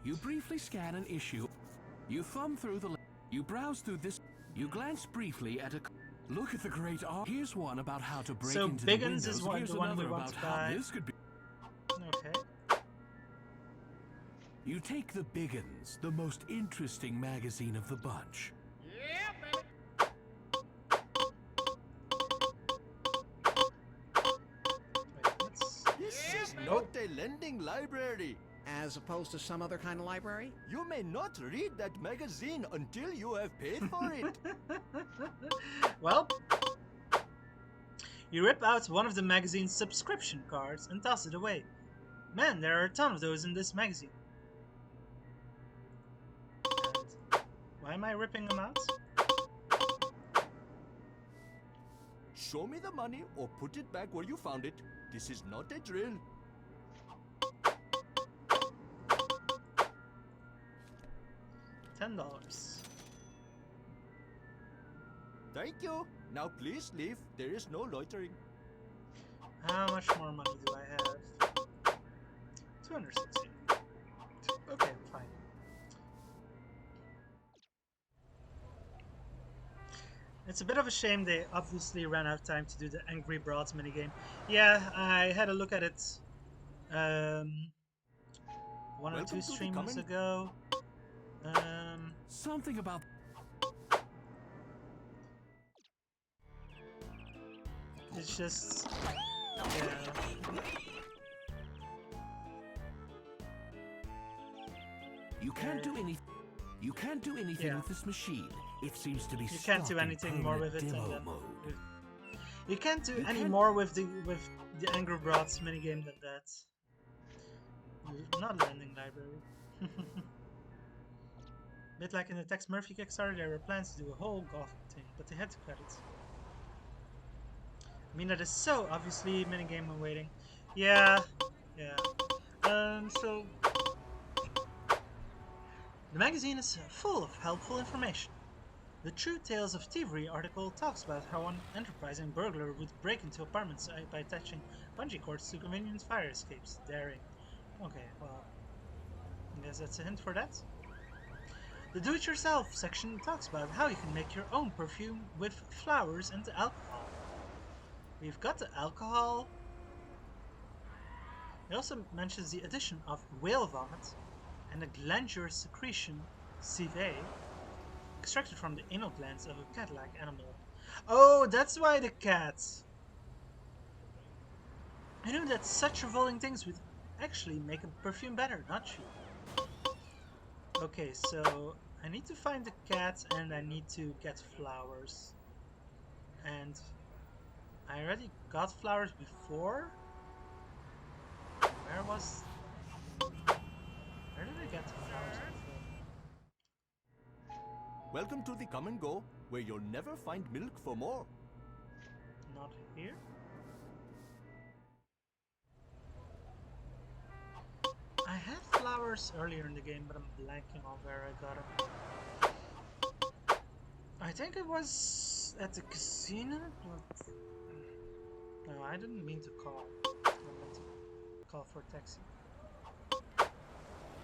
You briefly scan an issue. You thumb through the... You browse through this... You glance briefly at a... Look at the great art. Here's one about how to break into the windows. So Biggins is one, Here's the one we another want about to how buy. this could be... Okay. You take the Biggins, the most interesting magazine of the bunch. This is not a lending library. As opposed to some other kind of library? You may not read that magazine until you have paid for it. Well, you rip out one of the magazine's subscription cards and toss it away. Man, there are a ton of those in this magazine. And why am I ripping them out? Show me the money or put it back where you found it. This is not a drill. $10. Thank you. Now please leave. There is no loitering. How much more money do I have? 260. Okay, fine. It's a bit of a shame they obviously ran out of time to do the Angry Broads minigame. Yeah, I had a look at it one or two streams ago. Something about... It's just... yeah. You can't do anything. You can't do anything with this machine. It seems to be. You can't do stuck in anything more with it than demo that. mode. You can't do any more with the Angry Broads minigame than that. Not a lending library. Bit like in the Tex Murphy Kickstarter, there were plans to do a whole Gotham thing, but they had to cut it. I mean, that is so obviously minigame and waiting. Yeah, yeah. So the magazine is full of helpful information. The True Tales of Thievery article talks about how an enterprising burglar would break into apartments by attaching bungee cords to convenient fire escapes. Daring. Okay, well, I guess that's a hint for that. The Do-It-Yourself section talks about how you can make your own perfume with flowers and alcohol. We've got the alcohol. It also mentions the addition of whale vomit and a glandular secretion, civet, extracted from the anal glands of a cat-like animal. Oh, that's why the cats. I knew that such revolting things would actually make a perfume better, not cheap. Okay, so I need to find the cat and I need to get flowers. And I already got flowers before. Where did I get the flowers before? Welcome to the come and go, where you'll never find milk for more. Not here. I had flowers earlier in the game, but I'm blanking on where I got them. I think it was at the casino, but no, I didn't mean to call. I meant to call for a taxi.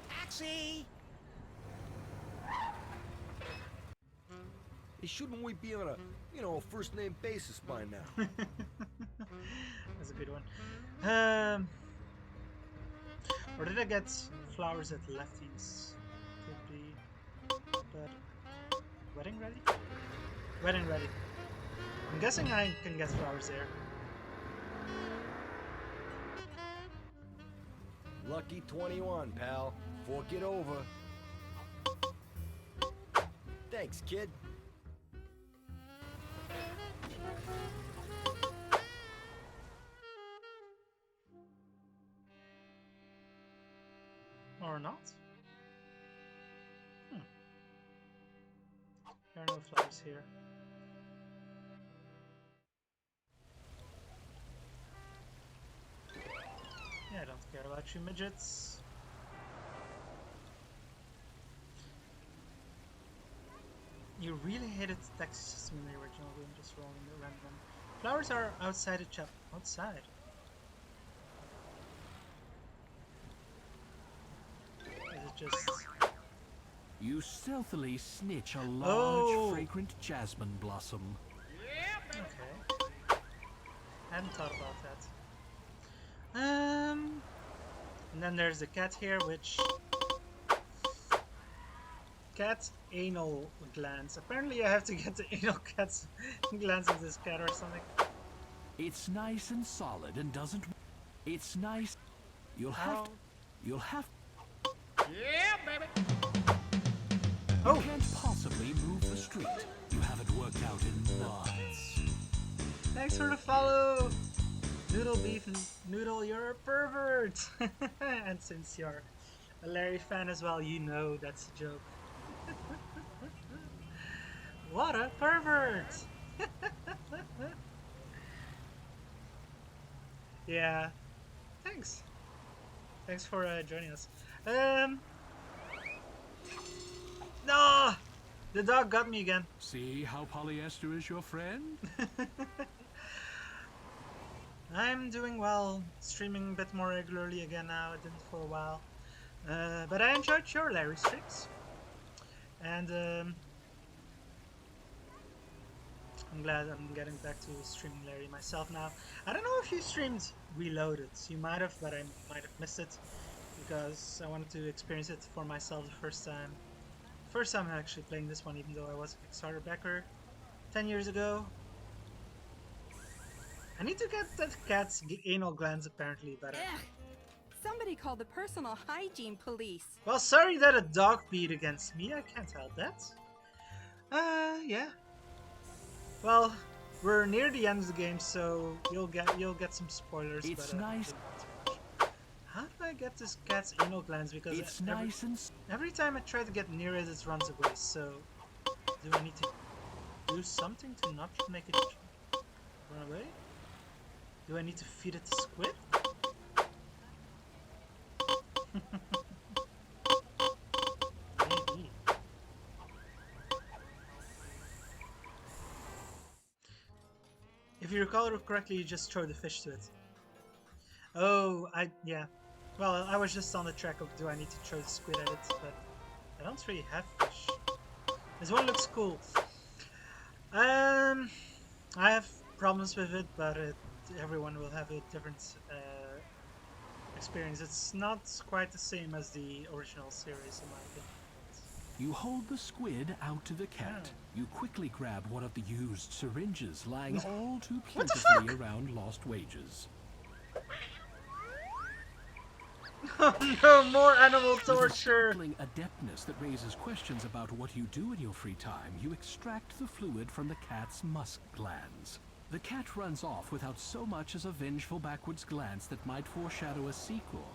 Taxi! Hey, shouldn't we be on a, first name basis by now? That's a good one. Or did I get flowers at Lefty's? Could be. But wedding ready? Wedding ready. I'm guessing I can get flowers there. Lucky 21, pal. Fork it over. Thanks, kid. Or not? There are no flowers here. Yeah, I don't care about you midgets. You really hated the taxi system in the original game, just rolling at random. Flowers are outside the chapel. Outside? Is it just... You stealthily snitch a large, fragrant jasmine blossom. Okay. Hadn't thought about that. And then there's the cat here, which... Cat anal glands. Apparently I have to get the anal cat's glands of this cat or something. It's nice and solid and doesn't... It's nice... You'll have... Yeah, baby! You can't possibly move the street. You have it worked out in months. Thanks for the follow! Noodle Beef Noodle, you're a pervert! And since you're a Larry fan as well, you know that's a joke. What a pervert! Yeah. Thanks. Thanks for joining us. No! The dog got me again. See how polyester is your friend? I'm doing well, streaming a bit more regularly again now. I didn't for a while. But I enjoyed your Larry streams. And I'm glad I'm getting back to streaming Larry myself now. I don't know if you streamed Reloaded. You might have, but I might have missed it. Because I wanted to experience it for myself the first time. First time actually playing this one, even though I was a Kickstarter backer 10 years ago. I need to get that cat's anal glands apparently better. Ugh. Somebody called the personal hygiene police. Well, sorry that a dog peed against me. I can't help that. Yeah. Well, we're near the end of the game, so you'll get some spoilers. It's but, nice. How do I get this cat's anal glands? Because It's nice and... every time I try to get near it, it runs away. So, do I need to do something to not make it run away? Do I need to feed it the squid? Maybe. If you recall it correctly, you just throw the fish to it. Oh, yeah. Well, I was just on the track of do I need to throw the squid at it, but I don't really have fish. This one looks cool. I have problems with it, but everyone will have a different experience. It's not quite the same as the original series, in my opinion. You hold the squid out to the cat. You quickly grab one of the used syringes lying all too plentifully around lost wages. Oh no, more animal torture! With a adeptness that raises questions about what you do in your free time, you extract the fluid from the cat's musk glands. The cat runs off without so much as a vengeful backwards glance that might foreshadow a sequel,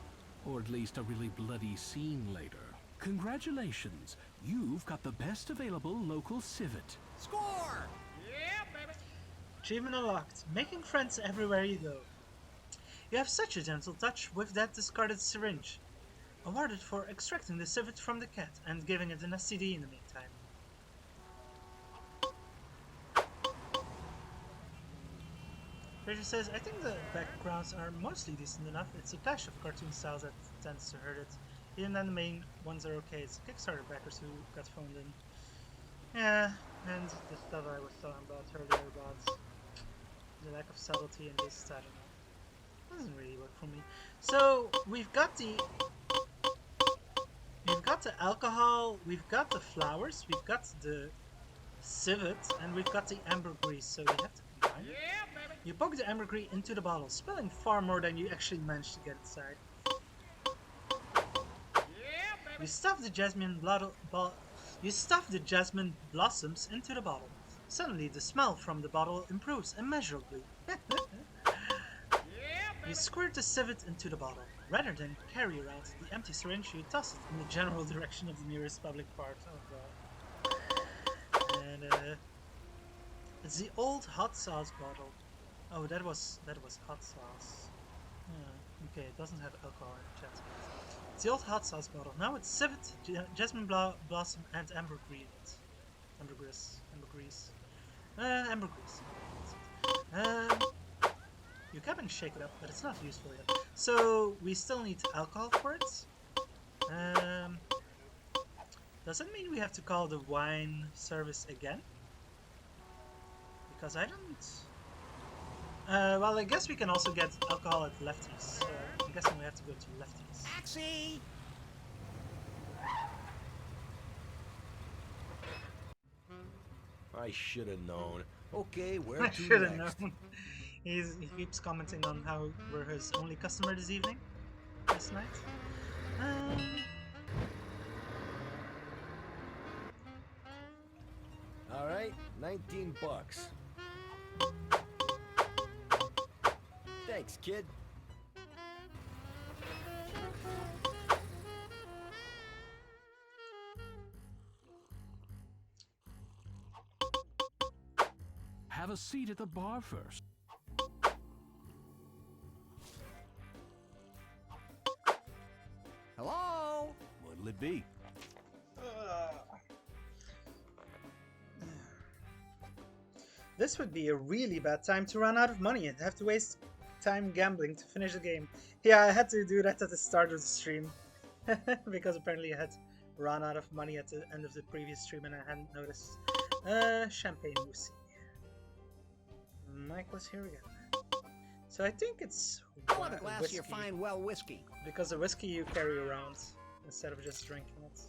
or at least a really bloody scene later. Congratulations! You've got the best available local civet. Score! Achievement unlocked. Making friends everywhere you go. You have such a gentle touch with that discarded syringe. Awarded for extracting the civet from the cat and giving it an STD in the meantime. Rachel says, I think the backgrounds are mostly decent enough. It's a clash of cartoon styles that tends to hurt it. Even then the main ones are okay. It's Kickstarter backers who got phoned in. Yeah, and the stuff I was talking about earlier about the lack of subtlety in this, I don't know. It doesn't really work for me. So, we've got the alcohol, we've got the flowers, we've got the civet, and we've got the ambergris, so we have to combine. You poke the ambergris into the bottle, spilling far more than you actually managed to get inside. You stuff the jasmine blossoms into the bottle. Suddenly, the smell from the bottle improves immeasurably. You squirt the civet into the bottle. Rather than carry around the empty syringe, you toss it in the general direction of the nearest public park. Oh god. And it's the old hot sauce bottle. Oh, that was hot sauce. Okay, it doesn't have alcohol in the chat. It's the old hot sauce bottle. Now it's civet, jasmine blossom, and ambergris. Ambergris. You can shake it up, but it's not useful yet. So we still need alcohol for it. Does that mean we have to call the wine service again? Because I don't. Well, I guess we can also get alcohol at Lefty's. So I'm guessing we have to go to Lefty's. Taxi! I should have known. Okay, where I to should have next? known. He keeps commenting on how we're his only customer this evening, this night. All right, $19. Thanks, kid. Have a seat at the bar first. Hello? What'll it be? This would be a really bad time to run out of money and have to waste time gambling to finish the game. Yeah, I had to do that at the start of the stream. Because apparently I had run out of money at the end of the previous stream and I hadn't noticed. Champagne whiskey. Michael's here again. So I think it's I want a glass of your fine well whiskey. Because the whiskey you carry around instead of just drinking it.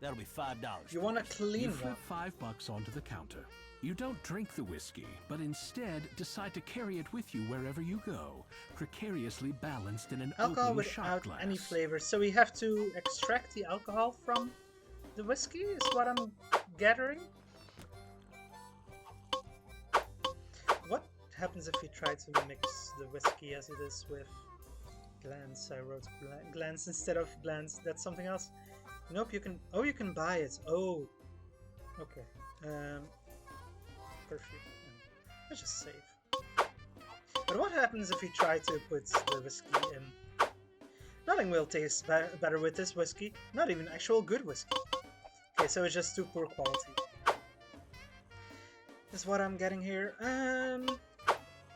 That'll be $5. You want a clean You one? flip $5 onto the counter. You don't drink the whiskey, but instead decide to carry it with you wherever you go, precariously balanced in an Alcohol open shot without glass. any flavor, so we have to extract the alcohol from the whiskey, is what I'm gathering. What happens if you try to mix the whiskey as it is with glands? I wrote glands instead of glands. That's something else. Nope, you can. Oh, you can buy it. Oh, okay. Perfume. Let's just save. But what happens if you try to put the whiskey in? Nothing will taste better with this whiskey. Not even actual good whiskey. Okay, so it's just too poor quality. Is what I'm getting here.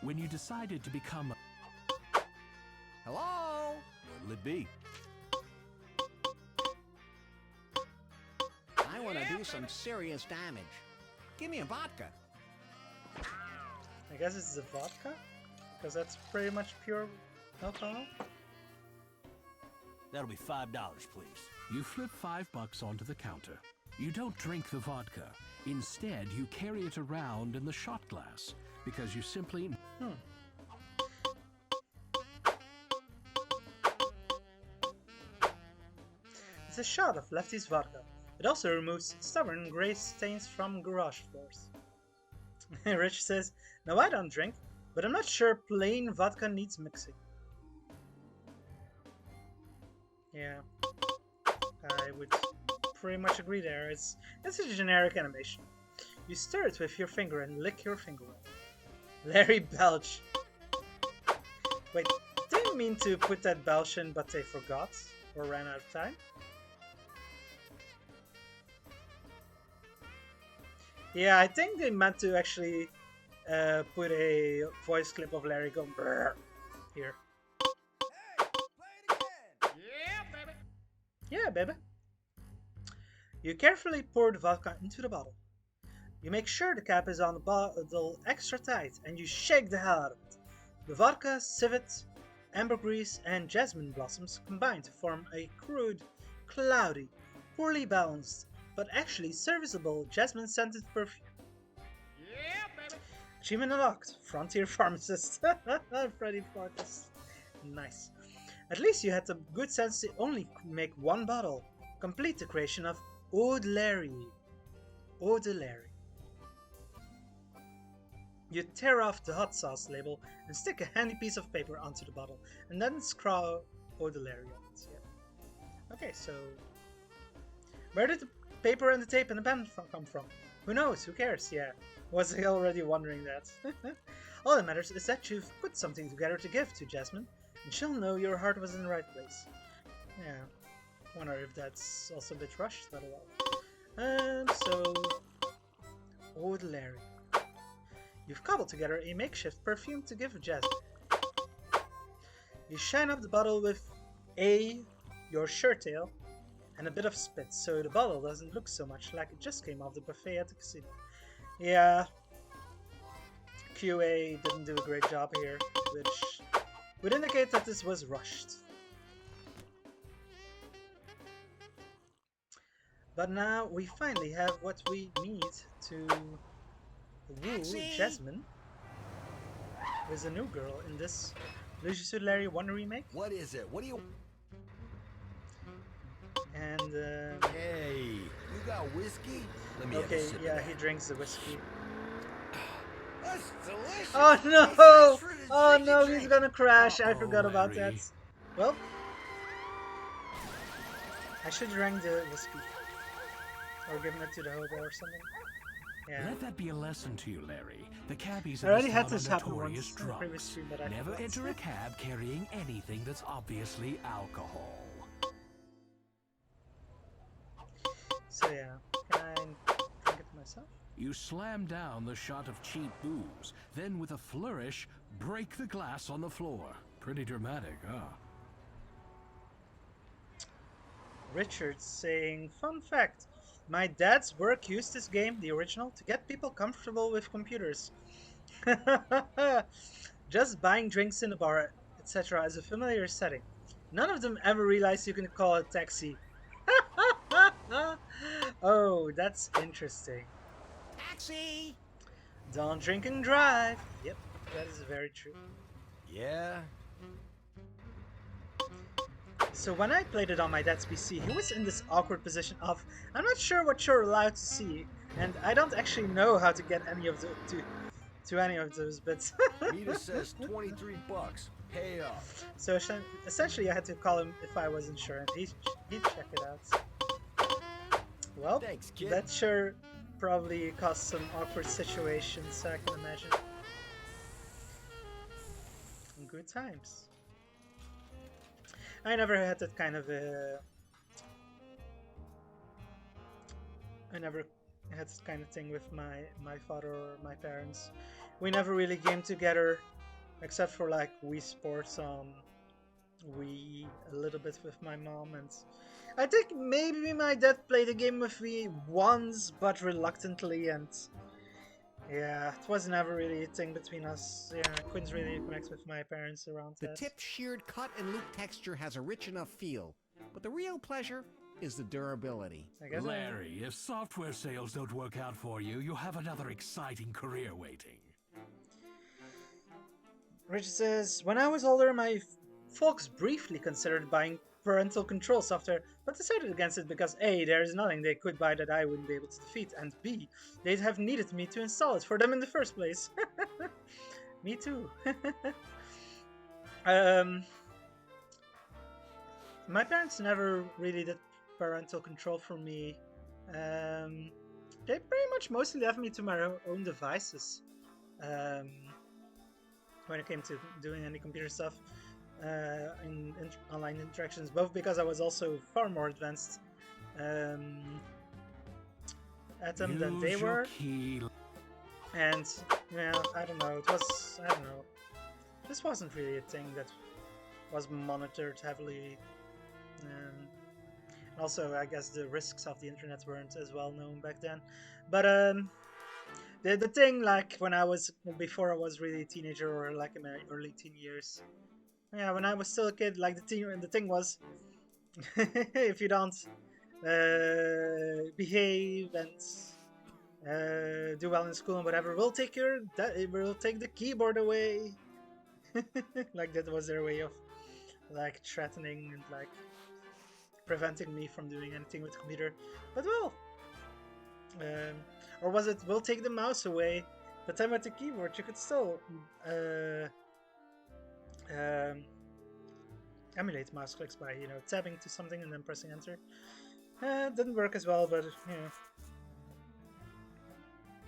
When you decided to become a... Hello? What'll it be? I want to do some serious damage. Give me a vodka. I guess it's the vodka? Because that's pretty much pure alcohol? That'll be $5, please. You flip $5 onto the counter. You don't drink the vodka. Instead, you carry it around in the shot glass, because you simply... It's a shot of Lefty's vodka. It also removes stubborn gray stains from garage floors. Rich says, now I don't drink, but I'm not sure plain vodka needs mixing. Yeah, I would pretty much agree there. It's a generic animation. You stir it with your finger and lick your finger. Larry Belch. Wait, they didn't mean to put that Belch in, but they forgot or ran out of time. Yeah, I think they meant to actually put a voice clip of Larry going brrr here. Hey, play it again. Yeah, baby. Yeah, baby. You carefully pour the vodka into the bottle. You make sure the cap is on the bottle extra tight, and you shake the hell out of it. The vodka, civet, ambergris, and jasmine blossoms combine to form a crude, cloudy, poorly balanced, but actually serviceable jasmine-scented perfume. Yeah, baby. Achievement unlocked. Frontier Pharmacist. Freddy Farkas. Nice. At least you had the good sense to only make one bottle. Complete the creation of Eau de Larry. Eau de Larry. You tear off the hot sauce label and stick a handy piece of paper onto the bottle, and then scrawl Eau de Larry on it. Yeah. Okay, so where did the paper and the tape and the pen come from? Who knows? Who cares? Yeah. Was I already wondering that? All that matters is that you've put something together to give to Jasmine, and she'll know your heart was in the right place. Yeah. Wonder if that's also a bit rushed, but well. So Eau de Larry. You've cobbled together a makeshift perfume to give Jasmine. You shine up the bottle with your shirt tail and a bit of spit, so the bottle doesn't look so much like it just came off the buffet at the casino. Yeah, QA didn't do a great job here, which would indicate that this was rushed. But now we finally have what we need to woo Jasmine with a new girl in this Lucius and Larry 1 remake. What is it? What do you... And, Hey, you got whiskey? Let me okay, have a sip yeah, of he that. drinks the whiskey. That's delicious. Oh Hey, no! thanks for the Oh drinky no, drink. he's gonna crash. I Uh-oh, forgot about Larry. that. Well, I should drink the whiskey. Or giving it to the hobo or something. Yeah. Let that be a lesson to you, Larry. The cabbies I of already this had town this are happen notorious once in the previous drunks. stream, but I Never forgot. enter a cab carrying anything that's obviously alcohol. So yeah, can I drink it myself? You slam down the shot of cheap booze, then with a flourish, break the glass on the floor. Pretty dramatic, huh? Richard saying, fun fact, my dad's work used this game, the original, to get people comfortable with computers. Just buying drinks in a bar, etc. is a familiar setting. None of them ever realized you can call a taxi. Oh, that's interesting. Taxi! Don't drink and drive. Yep, that is very true. Yeah? So when I played it on my dad's PC, he was in this awkward position of, I'm not sure what you're allowed to see, and I don't actually know how to get any of the to any of those bits. Meter says 23 bucks. Pay up. So essentially, I had to call him if I wasn't sure, and he'd check it out. Well, Thanks, kid. that sure probably caused some awkward situations, I can imagine. Good times. I never had that kind of I never had this kind of thing with my father or my parents. We never really gamed together, except for like Wii Sports on Wii, a little bit with my mom, and I think maybe my dad played a game with me once, but reluctantly, and yeah, it was never really a thing between us. Yeah, I couldn't really connect with my parents around The that. tipped, sheared, cut, and loop texture has a rich enough feel, but the real pleasure is the durability. I guess Larry, if software sales don't work out for you, you have another exciting career waiting. Richard says, when I was older, my folks briefly considered buying parental control software, but decided against it because A, there is nothing they could buy that I wouldn't be able to defeat, and B, they'd have needed me to install it for them in the first place. Me too. My parents never really did parental control for me. They pretty much mostly left me to my own devices um, when it came to doing any computer stuff in online interactions, both because I was also far more advanced at them than they were. And, I don't know, I don't know. This wasn't really a thing that was monitored heavily. Also, I guess the risks of the internet weren't as well known back then. But the thing, like before I was really a teenager or like in my early teen years, yeah, when I was still a kid, like the thing was, if you don't behave and do well in school and whatever, we'll take the keyboard away. Like that was their way of like threatening and like preventing me from doing anything with the computer. But well, or was it we'll take the mouse away? But then with the keyboard, you could still emulate mouse clicks by tabbing to something and then pressing enter. It didn't work as well, but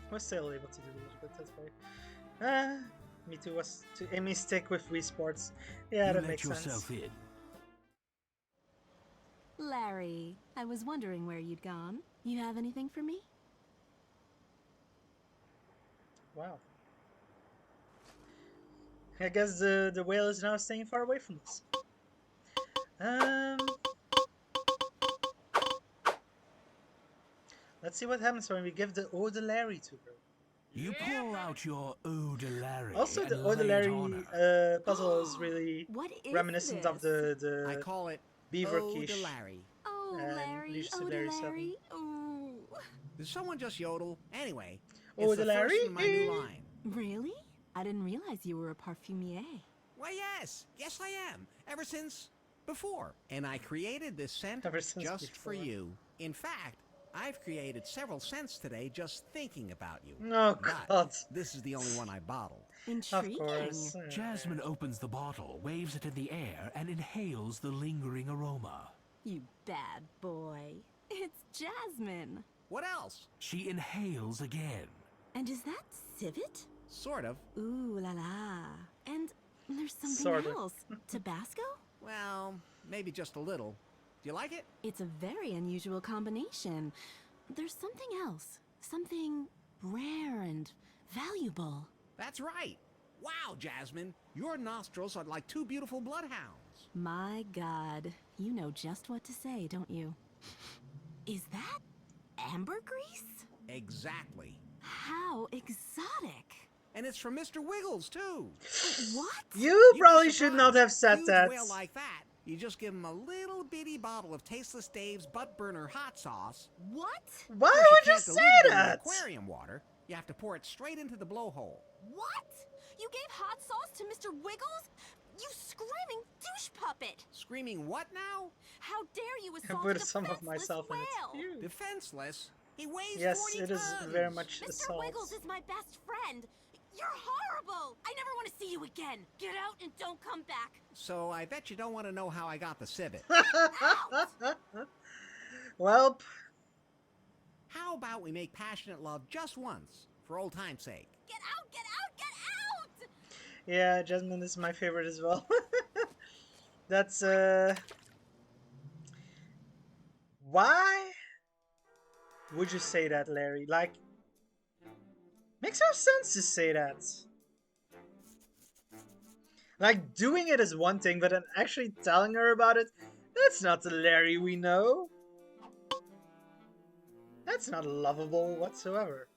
I was still able to do a little bit. That's why. Me too was to Amy stick with Wii Sports. Yeah, that makes sense. In. Larry, I was wondering where you'd gone. You have anything for me? Wow. I guess the whale is now staying far away from us. Let's see what happens when we give the Eau de Larry to her. You pull out your Eau de Larry. Also, the Eau de Larry puzzle is really reminiscent of the I call it Beaver Eau Quiche. de Larry. Oh, Larry, Eau de Larry. Oh. Did someone just yodel? Anyway, Eau it's de the first Larry? in my new line. Really? I didn't realize you were a parfumier. Why, yes. Yes, I am. Ever since before. And I created this scent just before. for you. In fact, I've created several scents today just thinking about you. Oh, but God. this is the only one I bottled. Intriguing. Of course. Jasmine opens the bottle, waves it in the air, and inhales the lingering aroma. You bad boy. It's Jasmine. What else? She inhales again. And is that civet? Sort of. Ooh la la. And there's something Sort of. else. Tabasco? Well, maybe just a little. Do you like it? It's a very unusual combination. There's something else. Something rare and valuable. That's right. Wow, Jasmine. Your nostrils are like two beautiful bloodhounds. My God. You know just what to say, don't you? Is that ambergris? Exactly. How exotic. And it's from Mr. Wiggles, too. What? You You'd probably be should not surprised. have said Huge that. whale like that, you just give him a little bitty bottle of Tasteless Dave's Butt Burner hot sauce. What? Why Of course, would you can't say dilute it in the that? aquarium water. You have to pour it straight into the blowhole. What? You gave hot sauce to Mr. Wiggles? You screaming douche puppet! Screaming what now? How dare you I assault put a some of defenseless myself in whale? it too. Defenseless? He weighs Yes, 40 it is tons. very much Mr. assault. Wiggles is my best friend. You're horrible! I never want to see you again. Get out and don't come back. So I bet you don't want to know how I got the civet. Welp. How about we make passionate love just once, for old time's sake? Get out, get out, get out! Yeah, Jasmine is my favorite as well. That's why would you say that, Larry? Like, makes no sense to say that. Like, doing it is one thing, but then actually telling her about it, that's not the Larry we know. That's not lovable whatsoever.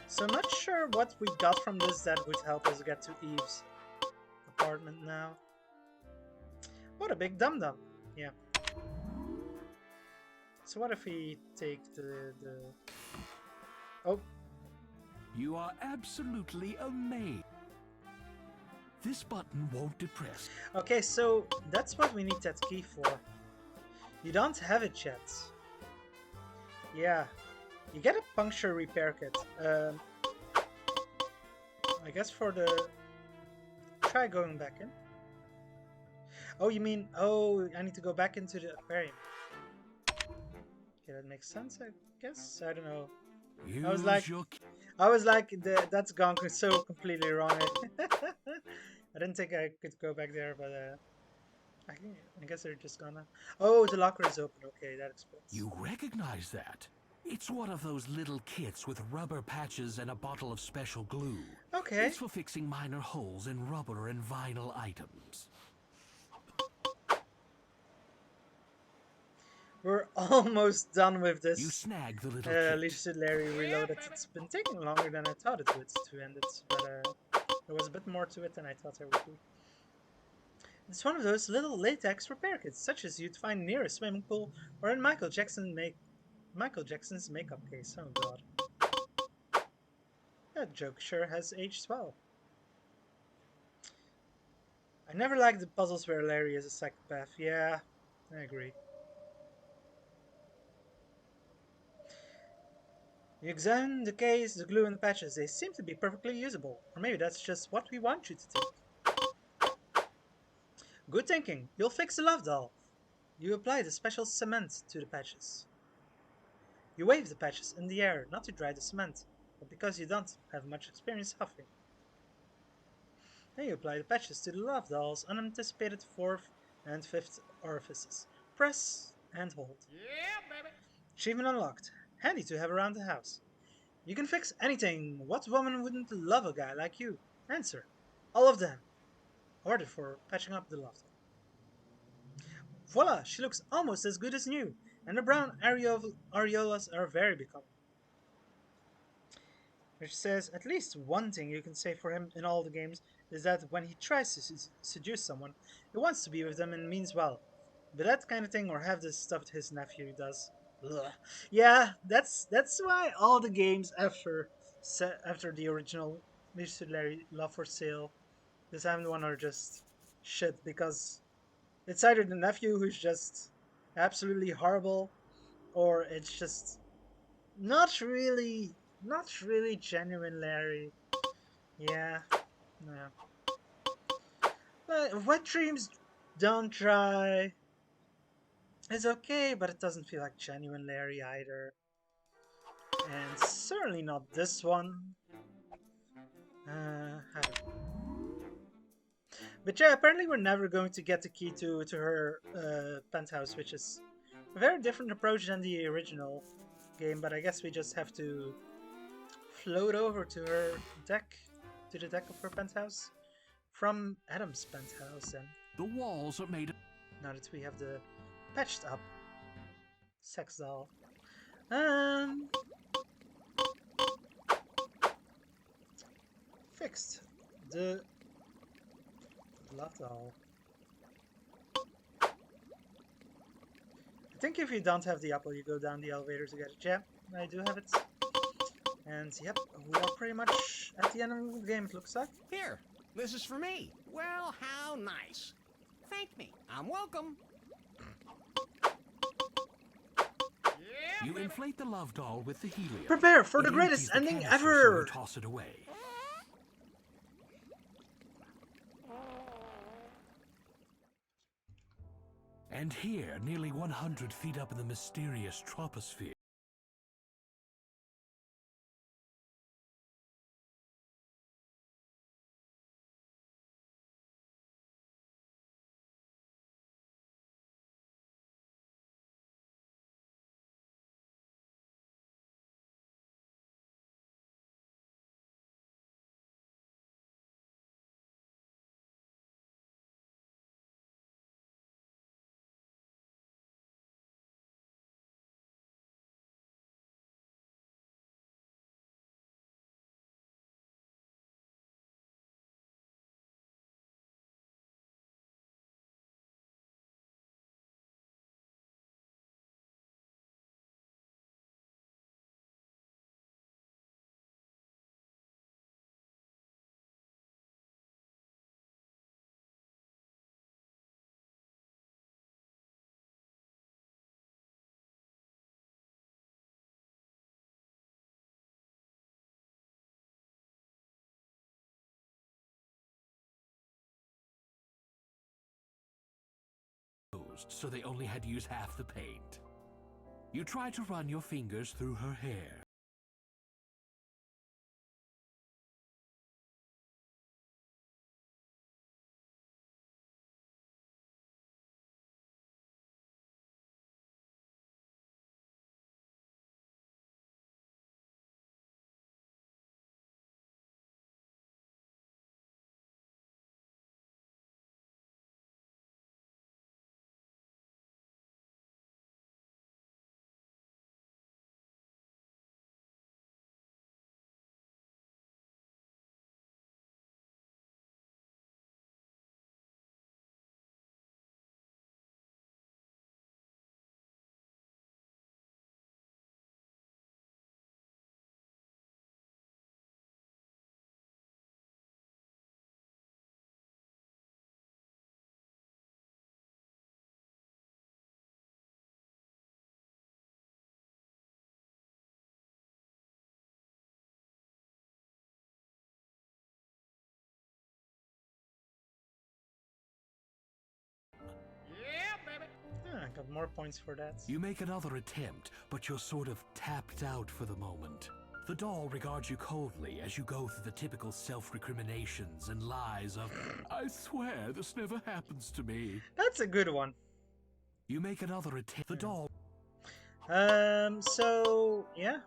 So I'm not sure what we got from this that would help us get to Eve's apartment now. What a big dum-dum. Yeah. So what if we take the... Oh. You are absolutely amazed. This button won't depress. Okay, so that's what we need that key for. You don't have it yet. Yeah. You get a puncture repair kit. I guess for the... Try going back in. Oh, you mean... Oh, I need to go back into the aquarium. Okay, that makes sense, I guess. I don't know. I was like... that's gone so completely wrong. I didn't think I could go back there, but... I guess they're just gonna... Oh, the locker is open. Okay, that explains. You recognize that? It's one of those little kits with rubber patches and a bottle of special glue. Okay. It's for fixing minor holes in rubber and vinyl items. We're almost done with this. You snag the little kit. Lisa Larry Reloaded. It's been taking longer than I thought it would to end it, but there was a bit more to it than I thought there would be. It's one of those little latex repair kits, such as you'd find near a swimming pool or in Michael Jackson's makeup case. Oh god. That joke sure has aged well. I never liked the puzzles where Larry is a psychopath. Yeah, I agree. You examine the case, the glue and the patches. They seem to be perfectly usable. Or maybe that's just what we want you to think. Good thinking. You'll fix the love doll. You apply the special cement to the patches. You wave the patches in the air, not to dry the cement, but because you don't have much experience huffing. Then you apply the patches to the love doll's unanticipated fourth and fifth orifices. Press and hold. Yeah, baby. Achievement unlocked. Handy to have around the house. You can fix anything. What woman wouldn't love a guy like you? Answer. All of them. Ordered for patching up the love doll. Voila! She looks almost as good as new, and the brown areolas are very becoming. Which says, at least one thing you can say for him in all the games is that when he tries to seduce someone, he wants to be with them and means well. But that kind of thing, or have this stuff his nephew does. Ugh. Yeah, that's why all the games after the original Mr. Larry Love for Sale, the 7th one are just shit, because it's either the nephew who's just absolutely horrible, or it's just not really genuine Larry. Yeah, no. But Wet Dreams Don't Try is okay, but it doesn't feel like genuine Larry either. And certainly not this one. I don't know. But yeah, apparently we're never going to get the key to her penthouse, which is a very different approach than the original game, but I guess we just have to float over to her deck, to the deck of her penthouse, from Adam's penthouse, and The walls are made of... now that we have the patched up sex doll. Fixed the love doll. I think if you don't have the apple, you go down the elevator to get it. Yeah, I do have it. And yep, we are pretty much at the end of the game, it looks like. Here, this is for me. Well, how nice. Thank me. I'm welcome. You inflate the love doll with the helium. Prepare for the It greatest empties the ending canister, so ever! you toss it away. And here, nearly 100 feet up in the mysterious troposphere, closed, so they only had to use half the paint. You try to run your fingers through her hair. I got more points for that. You make another attempt, but you're sort of tapped out for the moment. The doll regards you coldly as you go through the typical self-recriminations and lies of, I swear this never happens to me. That's a good one. You make another attempt. The doll... So, yeah.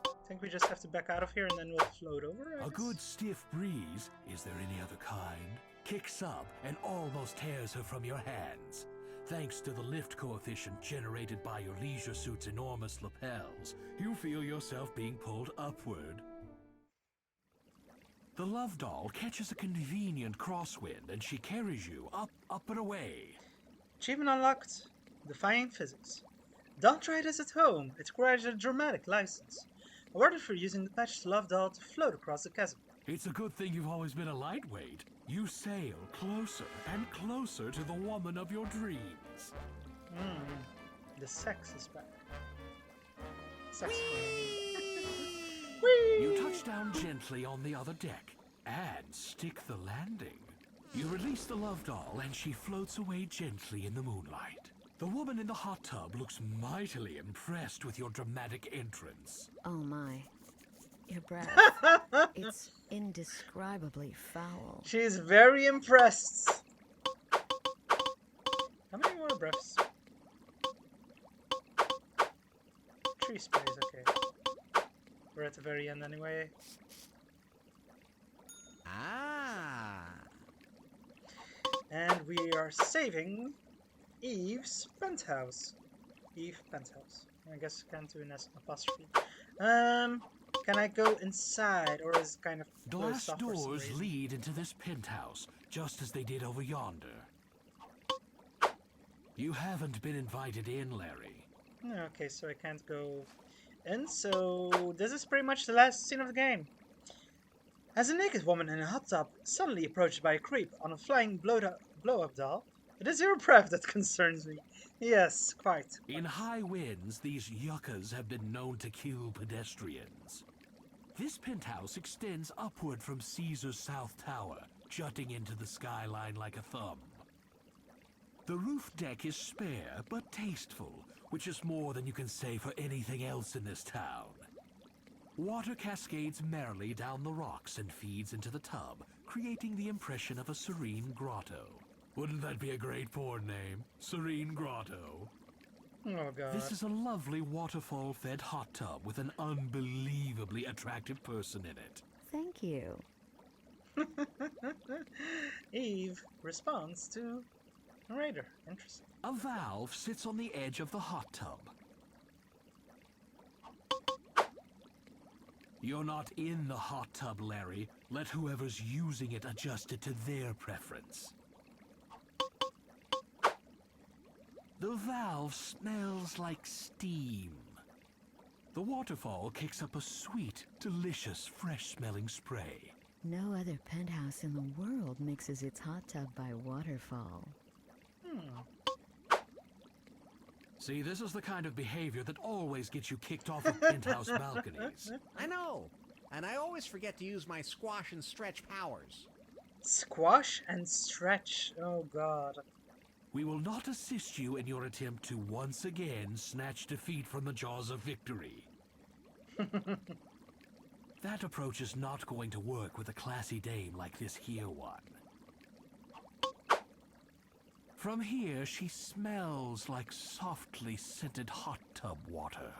I think we just have to back out of here and then we'll float over, I A guess. good stiff breeze, is there any other kind, kicks up and almost tears her from your hands. Thanks to the lift coefficient generated by your leisure suit's enormous lapels, you feel yourself being pulled upward. The love doll catches a convenient crosswind and she carries you up and away. Achievement unlocked. Defying physics. Don't try this at home. It requires a dramatic license. Awarded for using the patched love doll to float across the chasm. It's a good thing you've always been a lightweight. You sail closer and closer to the woman of your dreams. The sex is back. Sex You touch down gently on the other deck and stick the landing. You release the love doll and she floats away gently in the moonlight. The woman in the hot tub looks mightily impressed with your dramatic entrance. Oh my. Your breath. It's indescribably foul. She's very impressed. How many more breaths? 3 sprays, okay. We're at the very end anyway. Ah. And we are saving Eve's penthouse. Eve penthouse. I guess I can't do an apostrophe. Can I go inside, or is it kind of Glass closed off for some doors reason? lead into this penthouse, just as they did over yonder. You haven't been invited in, Larry. Okay, so I can't go in, so this is pretty much the last scene of the game. As a naked woman in a hot tub, suddenly approached by a creep on a flying blow-up doll, it is your breath that concerns me. Yes, quite. In high winds, these yuccas have been known to kill pedestrians. This penthouse extends upward from Caesar's South Tower, jutting into the skyline like a thumb. The roof deck is spare but tasteful, which is more than you can say for anything else in this town. Water cascades merrily down the rocks and feeds into the tub, creating the impression of a serene grotto. Wouldn't that be a great porn name? Serene Grotto. Oh god. This is a lovely waterfall-fed hot tub with an unbelievably attractive person in it. Thank you. Eve responds to narrator. Interesting. A valve sits on the edge of the hot tub. You're not in the hot tub, Larry. Let whoever's using it adjust it to their preference. The valve smells like steam. The waterfall kicks up a sweet, delicious, fresh-smelling spray. No other penthouse in the world mixes its hot tub by waterfall. See, this is the kind of behavior that always gets you kicked off of penthouse balconies. I know. And I always forget to use my squash and stretch powers. Squash and stretch. Oh god. We will not assist you in your attempt to once again snatch defeat from the jaws of victory. That approach is not going to work with a classy dame like this here one. From here, she smells like softly scented hot tub water.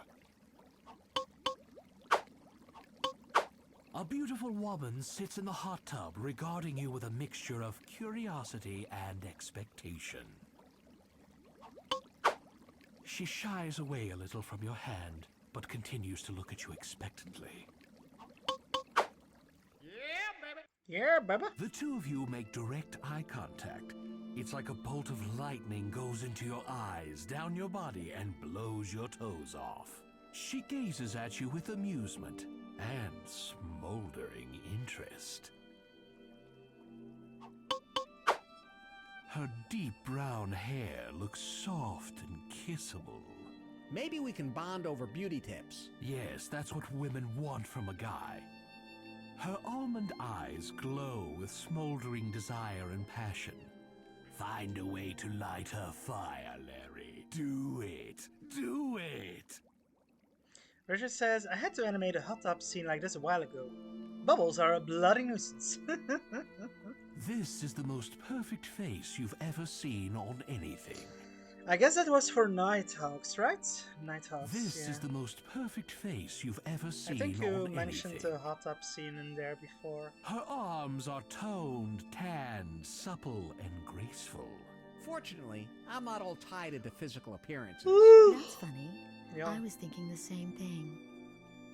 A beautiful woman sits in the hot tub regarding you with a mixture of curiosity and expectation. She shies away a little from your hand, but continues to look at you expectantly. Yeah, baby. The two of you make direct eye contact. It's like a bolt of lightning goes into your eyes, down your body, and blows your toes off. She gazes at you with amusement and smoldering interest. Her deep brown hair looks soft and kissable. Maybe we can bond over beauty tips. Yes, that's what women want from a guy. Her almond eyes glow with smoldering desire and passion. Find a way to light her fire, Larry. Do it. Do it. Richard says, I had to animate a hot tub scene like this a while ago. Bubbles are a bloody nuisance. This is the most perfect face you've ever seen on anything. I guess that was for Nighthawks, right? Nighthawks. This yeah. is the most perfect face you've ever seen I think you on mentioned anything. the hot tub scene in there before. Her arms are toned, tanned, supple, and graceful. Fortunately, I'm not all tied into physical appearances. That's funny. Yeah. I was thinking the same thing.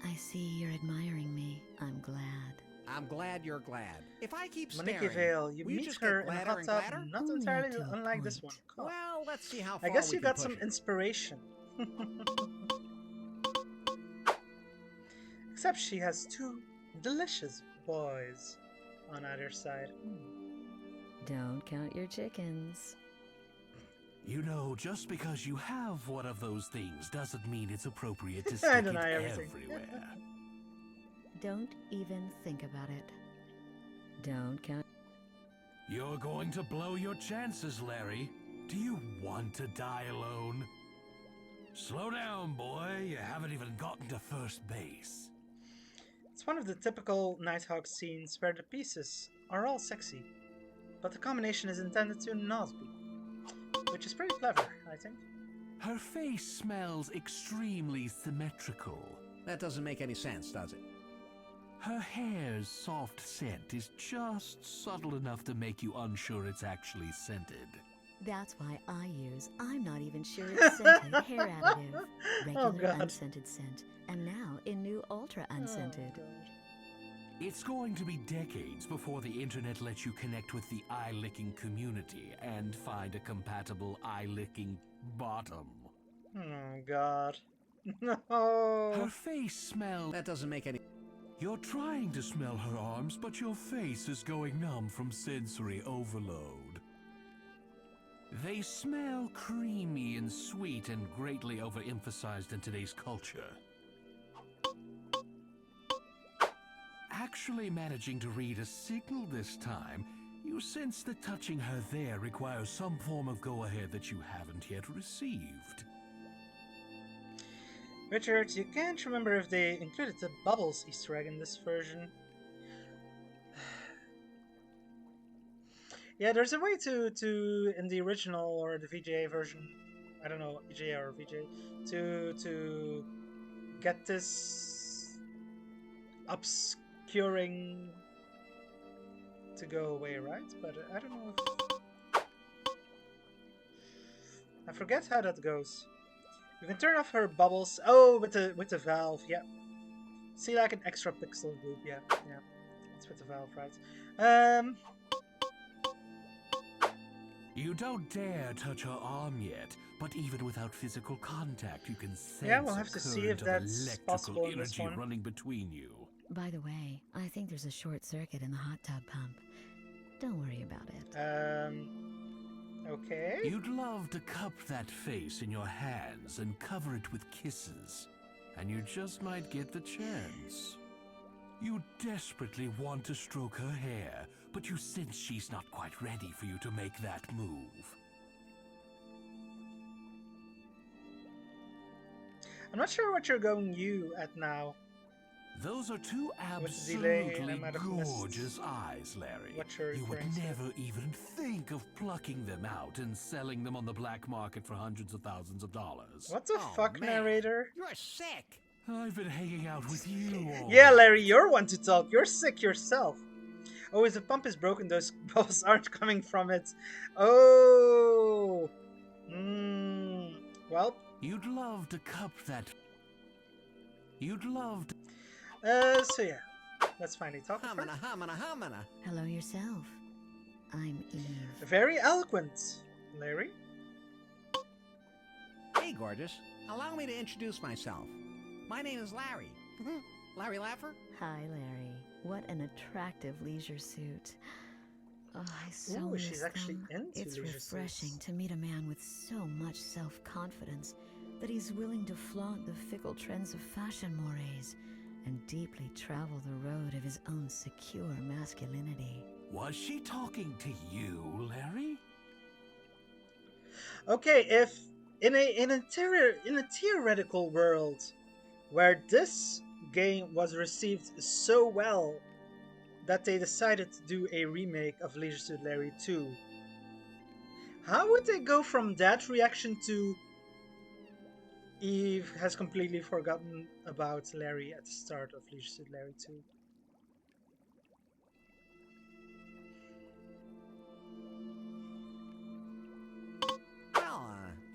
I see you're admiring me. I'm glad. I'm glad you're glad. If I keep Monique staring, Vale, you will you meet just her get in a gladder hot and tub, gladder? not Only entirely up to a unlike this one. point. Cool. Well, let's see how far I guess we you can got some push it. inspiration. Except she has two delicious boys on either side. Don't count your chickens. You know, just because you have one of those things doesn't mean it's appropriate to I stick it deny everything. everywhere. Don't even think about it. Don't count. You're going to blow your chances, Larry. Do you want to die alone? Slow down, boy. You haven't even gotten to first base. It's one of the typical Nighthawk scenes where the pieces are all sexy, but the combination is intended to not be. Which is pretty clever, I think. Her face smells extremely symmetrical. That doesn't make any sense, does it? Her hair's soft scent is just subtle enough to make you unsure it's actually scented. That's why I use I'm not even sure it's scented hair additive. Regular God. unscented scent. And now in new ultra unscented. Oh, God. It's going to be decades before the internet lets you connect with the eye-licking community and find a compatible eye-licking bottom. Oh, God. Her No. face smells... That doesn't make any... You're trying to smell her arms, but your face is going numb from sensory overload. They smell creamy and sweet and greatly overemphasized in today's culture. Actually managing to read a signal this time, you sense that touching her there requires some form of go-ahead that you haven't yet received. Richard, you can't remember if they included the Bubbles Easter egg in this version. Yeah, there's a way to in the original or the VGA version, I don't know, EGA or VGA, to get this obscuring to go away, right? But I don't know if... I forget how that goes. You can turn off her bubbles. Oh, with the valve, yeah. See, like an extra pixel group, yeah. It's with the valve, right? You don't dare touch her arm yet, but even without physical contact, you can sense Yeah, we'll a have to see current if that's of electrical possible in this energy one. running between you. By the way, I think there's a short circuit in the hot tub pump. Don't worry about it. Okay. You'd love to cup that face in your hands and cover it with kisses, and you just might get the chance. You desperately want to stroke her hair, but you sense she's not quite ready for you to make that move. I'm not sure what you're going you at now. Those are two With the delay, absolutely I might have missed gorgeous eyes, Larry. what you're You would referring to. never even think of plucking them out and selling them on the black market for hundreds of thousands of dollars. What the fuck, man. narrator? You're sick. I've been hanging out with you all Yeah, day. Larry, you're one to talk. You're sick yourself. Oh, if the pump is broken, those bubbles aren't coming from it. Oh. Well. You'd love to cup that. You'd love to. So yeah. Let's finally talk with her. Humana. Hello yourself. I'm Eve. Very eloquent, Larry. Hey, gorgeous. Allow me to introduce myself. My name is Larry. Larry Laffer? Hi, Larry. What an attractive leisure suit. Oh, I so Ooh, miss she's actually them. into It's leisure refreshing suits. to meet a man with so much self-confidence that he's willing to flaunt the fickle trends of fashion mores and deeply travel the road of his own secure masculinity. Was she talking to you, Larry? Okay, if in a theoretical world where this game was received so well that they decided to do a remake of Leisure Suit Larry 2, how would they go from that reaction to Eve has completely forgotten about Larry at the start of Leisure Suit Larry 2? Well,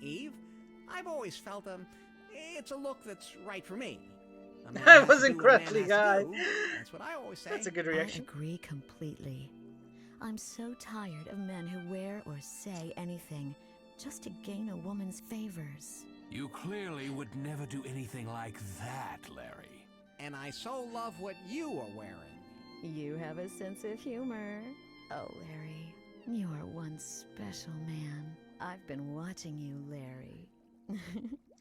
Eve, I've always felt it's a look that's right for me. A man I has to wasn't do what a man correctly, has to guy. do. That's what I always say. That's a good reaction. I agree completely. I'm so tired of men who wear or say anything just to gain a woman's favors. You clearly would never do anything like that, Larry. And I so love what you are wearing. You have a sense of humor. Oh, Larry, you are one special man. I've been watching you, Larry.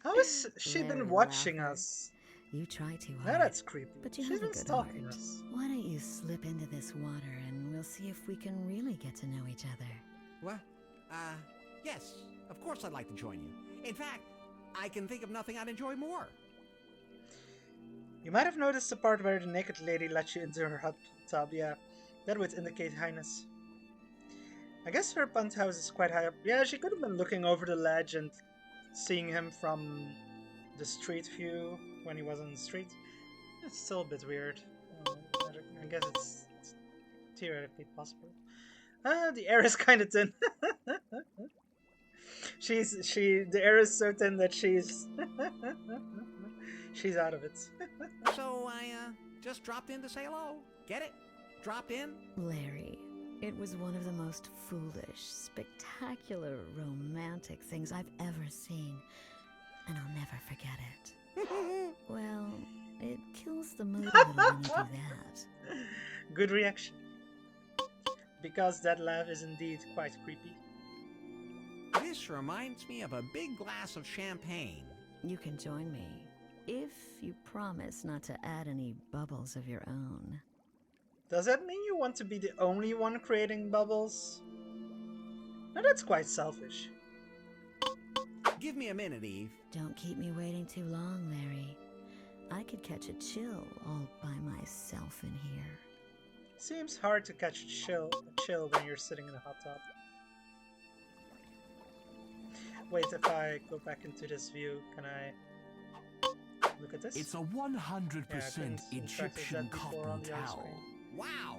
How has she Larry been watching Laffer. us? You try too Now hard. that's creepy. But you She's have a been good stalking heart. us. Why don't you slip into this water and we'll see if we can really get to know each other. What? Yes. Of course I'd like to join you. In fact, I can think of nothing I'd enjoy more. You might have noticed the part where the naked lady let you into her hot tub, yeah. That would indicate highness. I guess her penthouse is quite high up. Yeah, she could have been looking over the ledge and seeing him from the street view when he was on the street. It's still a bit weird. I guess it's theoretically possible. The air is kind of thin. The air is so thin that she's she's out of it. So I just dropped in to say hello. Get it? Dropped in? Larry, it was one of the most foolish, spectacular, romantic things I've ever seen, and I'll never forget it. Well, it kills the mood a little when you do that. Good reaction. Because that laugh is indeed quite creepy. This reminds me of a big glass of champagne. You can join me, if you promise not to add any bubbles of your own. Does that mean you want to be the only one creating bubbles? Now that's quite selfish. Give me a minute, Eve. Don't keep me waiting too long, Larry. I could catch a chill all by myself in here. Seems hard to catch a chill when you're sitting in a hot tub. Wait, if I go back into this view, can I look at this? It's a 100% Egyptian cotton towel. Wow!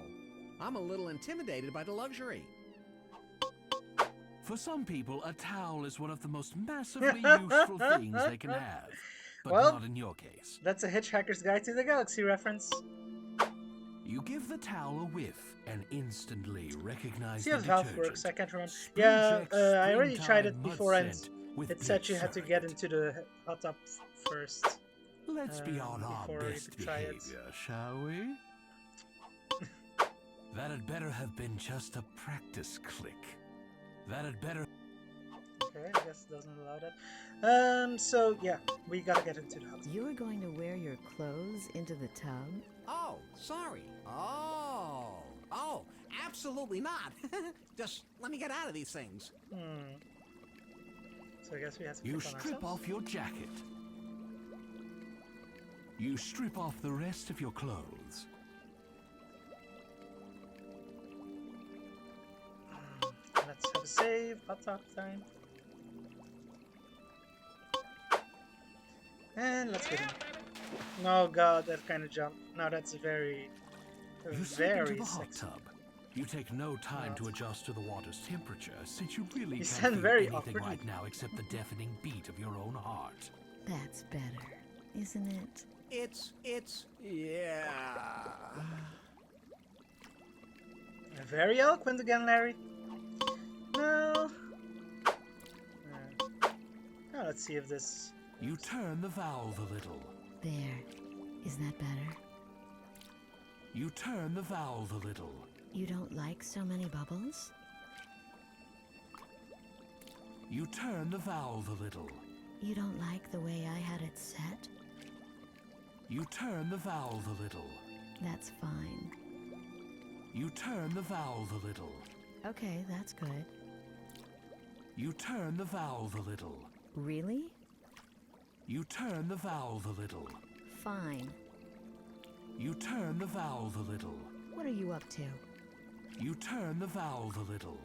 I'm a little intimidated by the luxury. For some people, a towel is one of the most massively useful things they can have. But well, not in your case. That's a Hitchhiker's Guide to the Galaxy reference. You give the towel a whiff and instantly recognize See the how Valve detergent. works, I can't remember. Spring Yeah, Check's I already tried it springtime before and mud scent with it said you had to get glycerin. into the hot tub first. Let's be on our before you best could try it. behavior, shall we? That had better have been just a practice click. That had better... Okay, I guess it doesn't allow that. So yeah, we gotta get into the hot tub. You are going to wear your clothes into the tub? Oh, sorry. Oh, absolutely not. Just let me get out of these things. So I guess we have to You click on strip ourselves. off your jacket. You strip off the rest of your clothes. Let's have a save. Hot tub time. And let's get in. Oh god, that kind of jump. Now that's very, You slip into very the hot sexy. tub. You take no time to adjust to the water's temperature, since you really You can't sound feel very anything awkwardly. right now except the deafening beat of your own heart. That's better, isn't it? Yeah. Very eloquent again, Larry. No. Now let's see if this. You turn the valve a little. There. Is that better? You turn the valve a little. You don't like so many bubbles? You turn the valve a little. You don't like the way I had it set? You turn the valve a little. That's fine. You turn the valve a little. Okay, that's good. You turn the valve a little. Really? You turn the valve a little. Fine. You turn the valve a little. What are you up to? You turn the valve a little.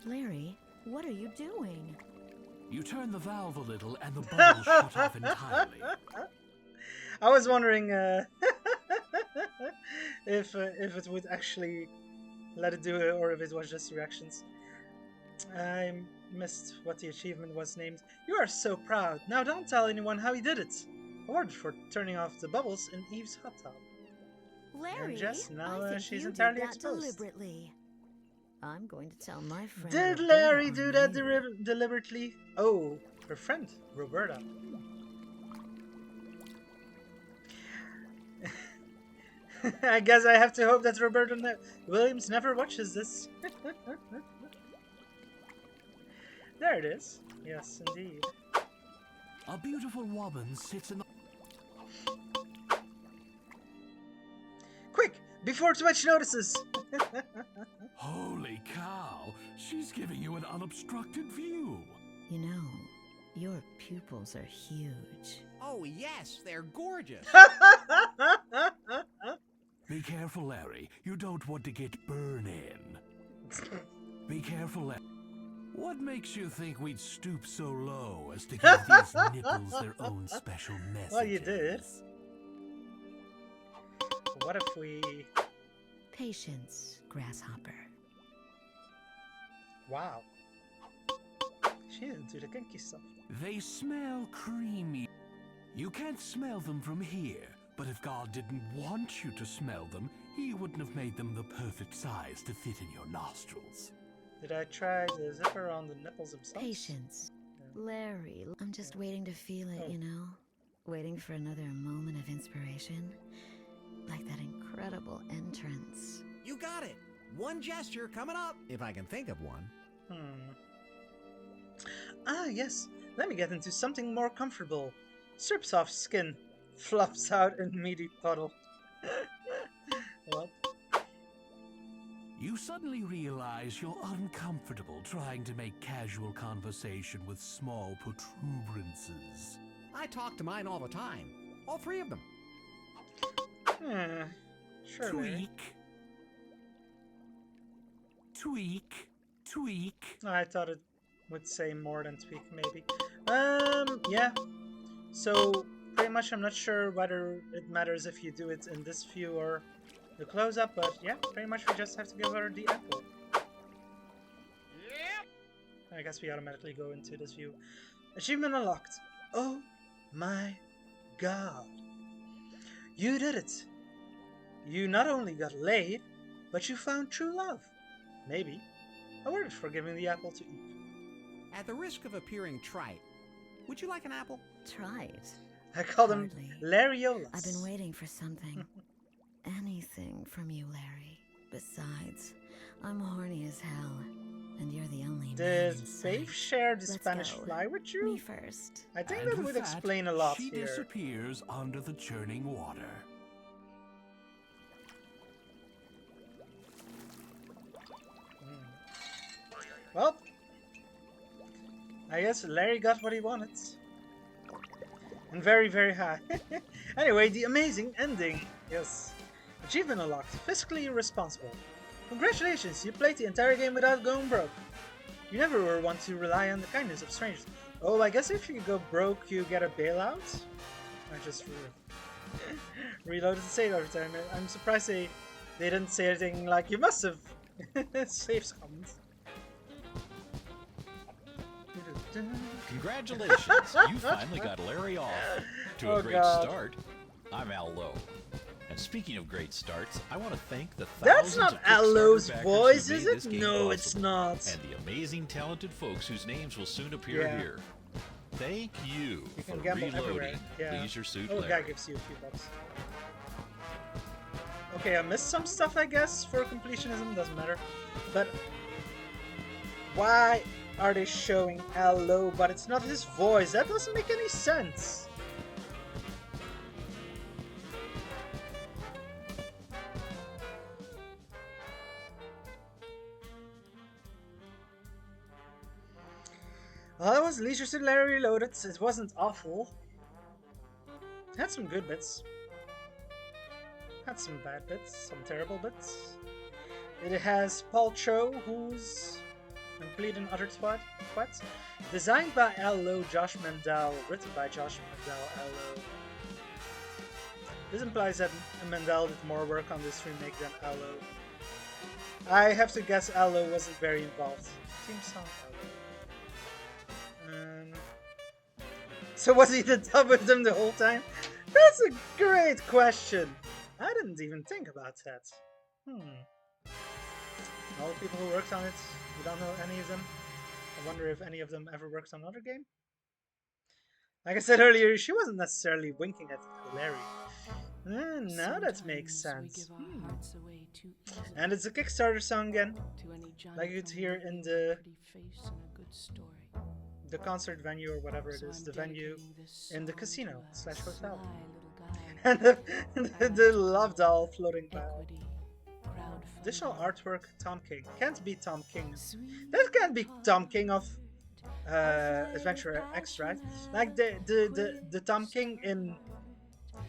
Larry, what are you doing? You turn the valve a little and the bubbles shut off entirely. I was wondering if it would actually let it do it or if it was just reactions. I missed what the achievement was named. You are so proud. Now don't tell anyone how you did it. Awarded for turning off the bubbles in Eve's hot tub. Larry, And Jess, now I think she's you entirely did that exposed. deliberately. I'm going to tell my friend. Did Roberta Larry on do that you. deliberately? Oh, her friend, Roberta. I guess I have to hope that Roberta Williams never watches this. There it is. Yes, indeed. A beautiful woman sits in the... Quick, before Twitch notices! Holy cow! She's giving you an unobstructed view. You know, your pupils are huge. Oh, yes, they're gorgeous. Be careful, Larry. You don't want to get burn-in. Be careful, Larry. What makes you think we'd stoop so low as to give these nipples their own special messages? Well, you did. What if we... Patience, grasshopper. Wow. She didn't do the kinky stuff. They smell creamy. You can't smell them from here, but if God didn't want you to smell them, he wouldn't have made them the perfect size to fit in your nostrils. Did I try the zipper on the nipples themselves? Patience. Larry, I'm just waiting to feel it, Oh. you know? Waiting for another moment of inspiration. Like that incredible entrance. You got it. One gesture coming up, if I can think of one. Ah, yes. Let me get into something more comfortable. Strips off skin. Flops out in meaty puddle. Well, You suddenly realize you're uncomfortable trying to make casual conversation with small protuberances. I talk to mine all the time. All three of them. Sure. Larry. Tweak. Tweak. I thought it would say more than tweak, maybe. Yeah. So, pretty much I'm not sure whether it matters if you do it in this view or the close-up, but yeah, pretty much we just have to give her the apple. I guess we automatically go into this view. Achievement unlocked. Oh my god. You did it. You not only got laid, but you found true love. Maybe. Awarded for giving the apple to Eve. At the risk of appearing trite, would you like an apple? Trite. I call them Hardly. Lariolas. I've been waiting for something. Anything from you, Larry. Besides, I'm horny as hell, and you're the only man Did in Faith sight. share the Let's Spanish go. fly with you? Me first. I think And that with would that, explain a lot she here. disappears under the churning water. Well, I guess Larry got what he wanted. And very, very high. Anyway, the amazing ending. Yes. Achievement unlocked. Fiscally responsible. Congratulations, you played the entire game without going broke. You never were one to rely on the kindness of strangers. Oh, I guess if you go broke, you get a bailout? I just reloaded the save every time. I'm surprised they didn't say anything like, you must have. Saves comments. Congratulations, you finally got Larry off. To a great start. I'm Al Lowe. And speaking of great starts, I want to thank the thousands That's not of Al Kickstarter Lowe's backers voice, who is made it? this game No, possible, it's not. And the amazing, talented folks whose names will soon appear here. Thank you for reloading Leisure Suit Larry. Guy gives you a few bucks. Okay, I missed some stuff, I guess, for completionism. Doesn't matter. But why are they showing Al Lowe, but it's not his voice? That doesn't make any sense. Well, that was Leisure Suit Larry Reloaded. It wasn't awful. It had some good bits. Had some bad bits, some terrible bits. It has Paul Cho, who's complete in other twats. Designed by Al Lowe, Josh Mandel, written by Josh Mandel, Al Lowe. This implies that Mandel did more work on this remake than Al Lowe. I have to guess Al Lowe wasn't very involved. Team song Al Lowe. So was he the top with them the whole time? That's a great question. I didn't even think about that. All the people who worked on it, we don't know any of them. I wonder if any of them ever worked on another game. Like I said earlier, she wasn't necessarily winking at Larry. Now that makes sense. And it's a Kickstarter song again. Like you could hear in the concert venue or whatever it is, the venue in the casino / hotel. And the love doll floating by. Additional artwork, Tom King. Can't be Tom King. That can't be Tom King of Adventure X, right? Like the Tom King in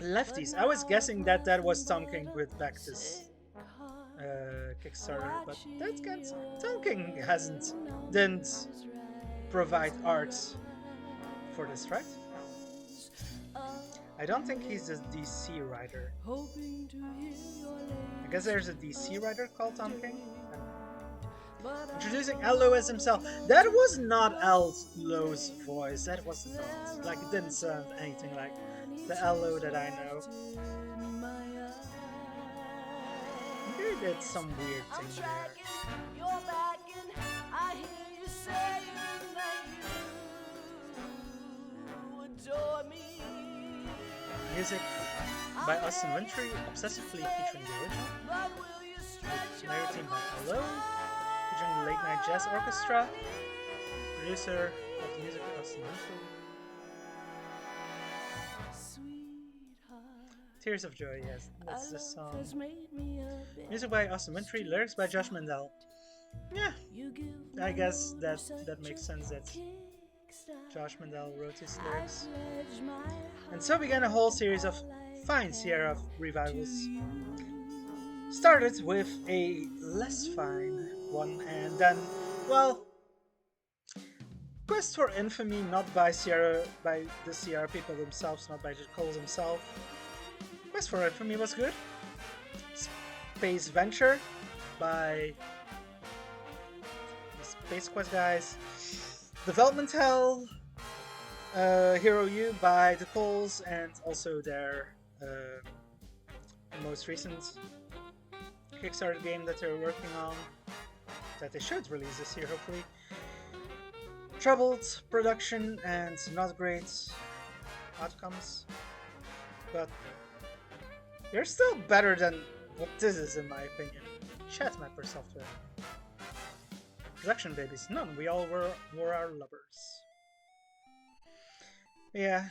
Lefties. I was guessing that was Tom King with Bactus Kickstarter, but that can't. Tom King didn't provide art for this, right? I don't think he's a DC writer. I guess there's a DC writer called Tom King. Introducing Al Lowe as himself. That was not Al Lowe's voice. That was not. Like, it didn't sound anything like the Al Lowe that I know. Maybe he did some weird thing there. Music by Austin Wintry, obsessively featuring the original. Narrating by Al Lowe, featuring the Late Night Jazz Orchestra. Producer of the music Austin Wintry. Tears of Joy, yes, that's the song. Music by Austin Wintry, lyrics by Josh Mandel. Yeah, I guess that makes sense that Josh Mandel wrote his lyrics. And so began a whole series of fine Sierra revivals. Started with a less fine one, and then, well, Quest for Infamy, not by the Sierra people themselves, not by the Coles himself. Quest for Infamy was good. Space Venture by the Space Quest guys. Development Hell, Hero U by the Coles, and also their most recent Kickstarter game that they're working on, that they should release this year, hopefully. Troubled production and not great outcomes, but they're still better than what this is, in my opinion. Chat Mapper Software. Production babies. None. We all were our lovers. Yeah.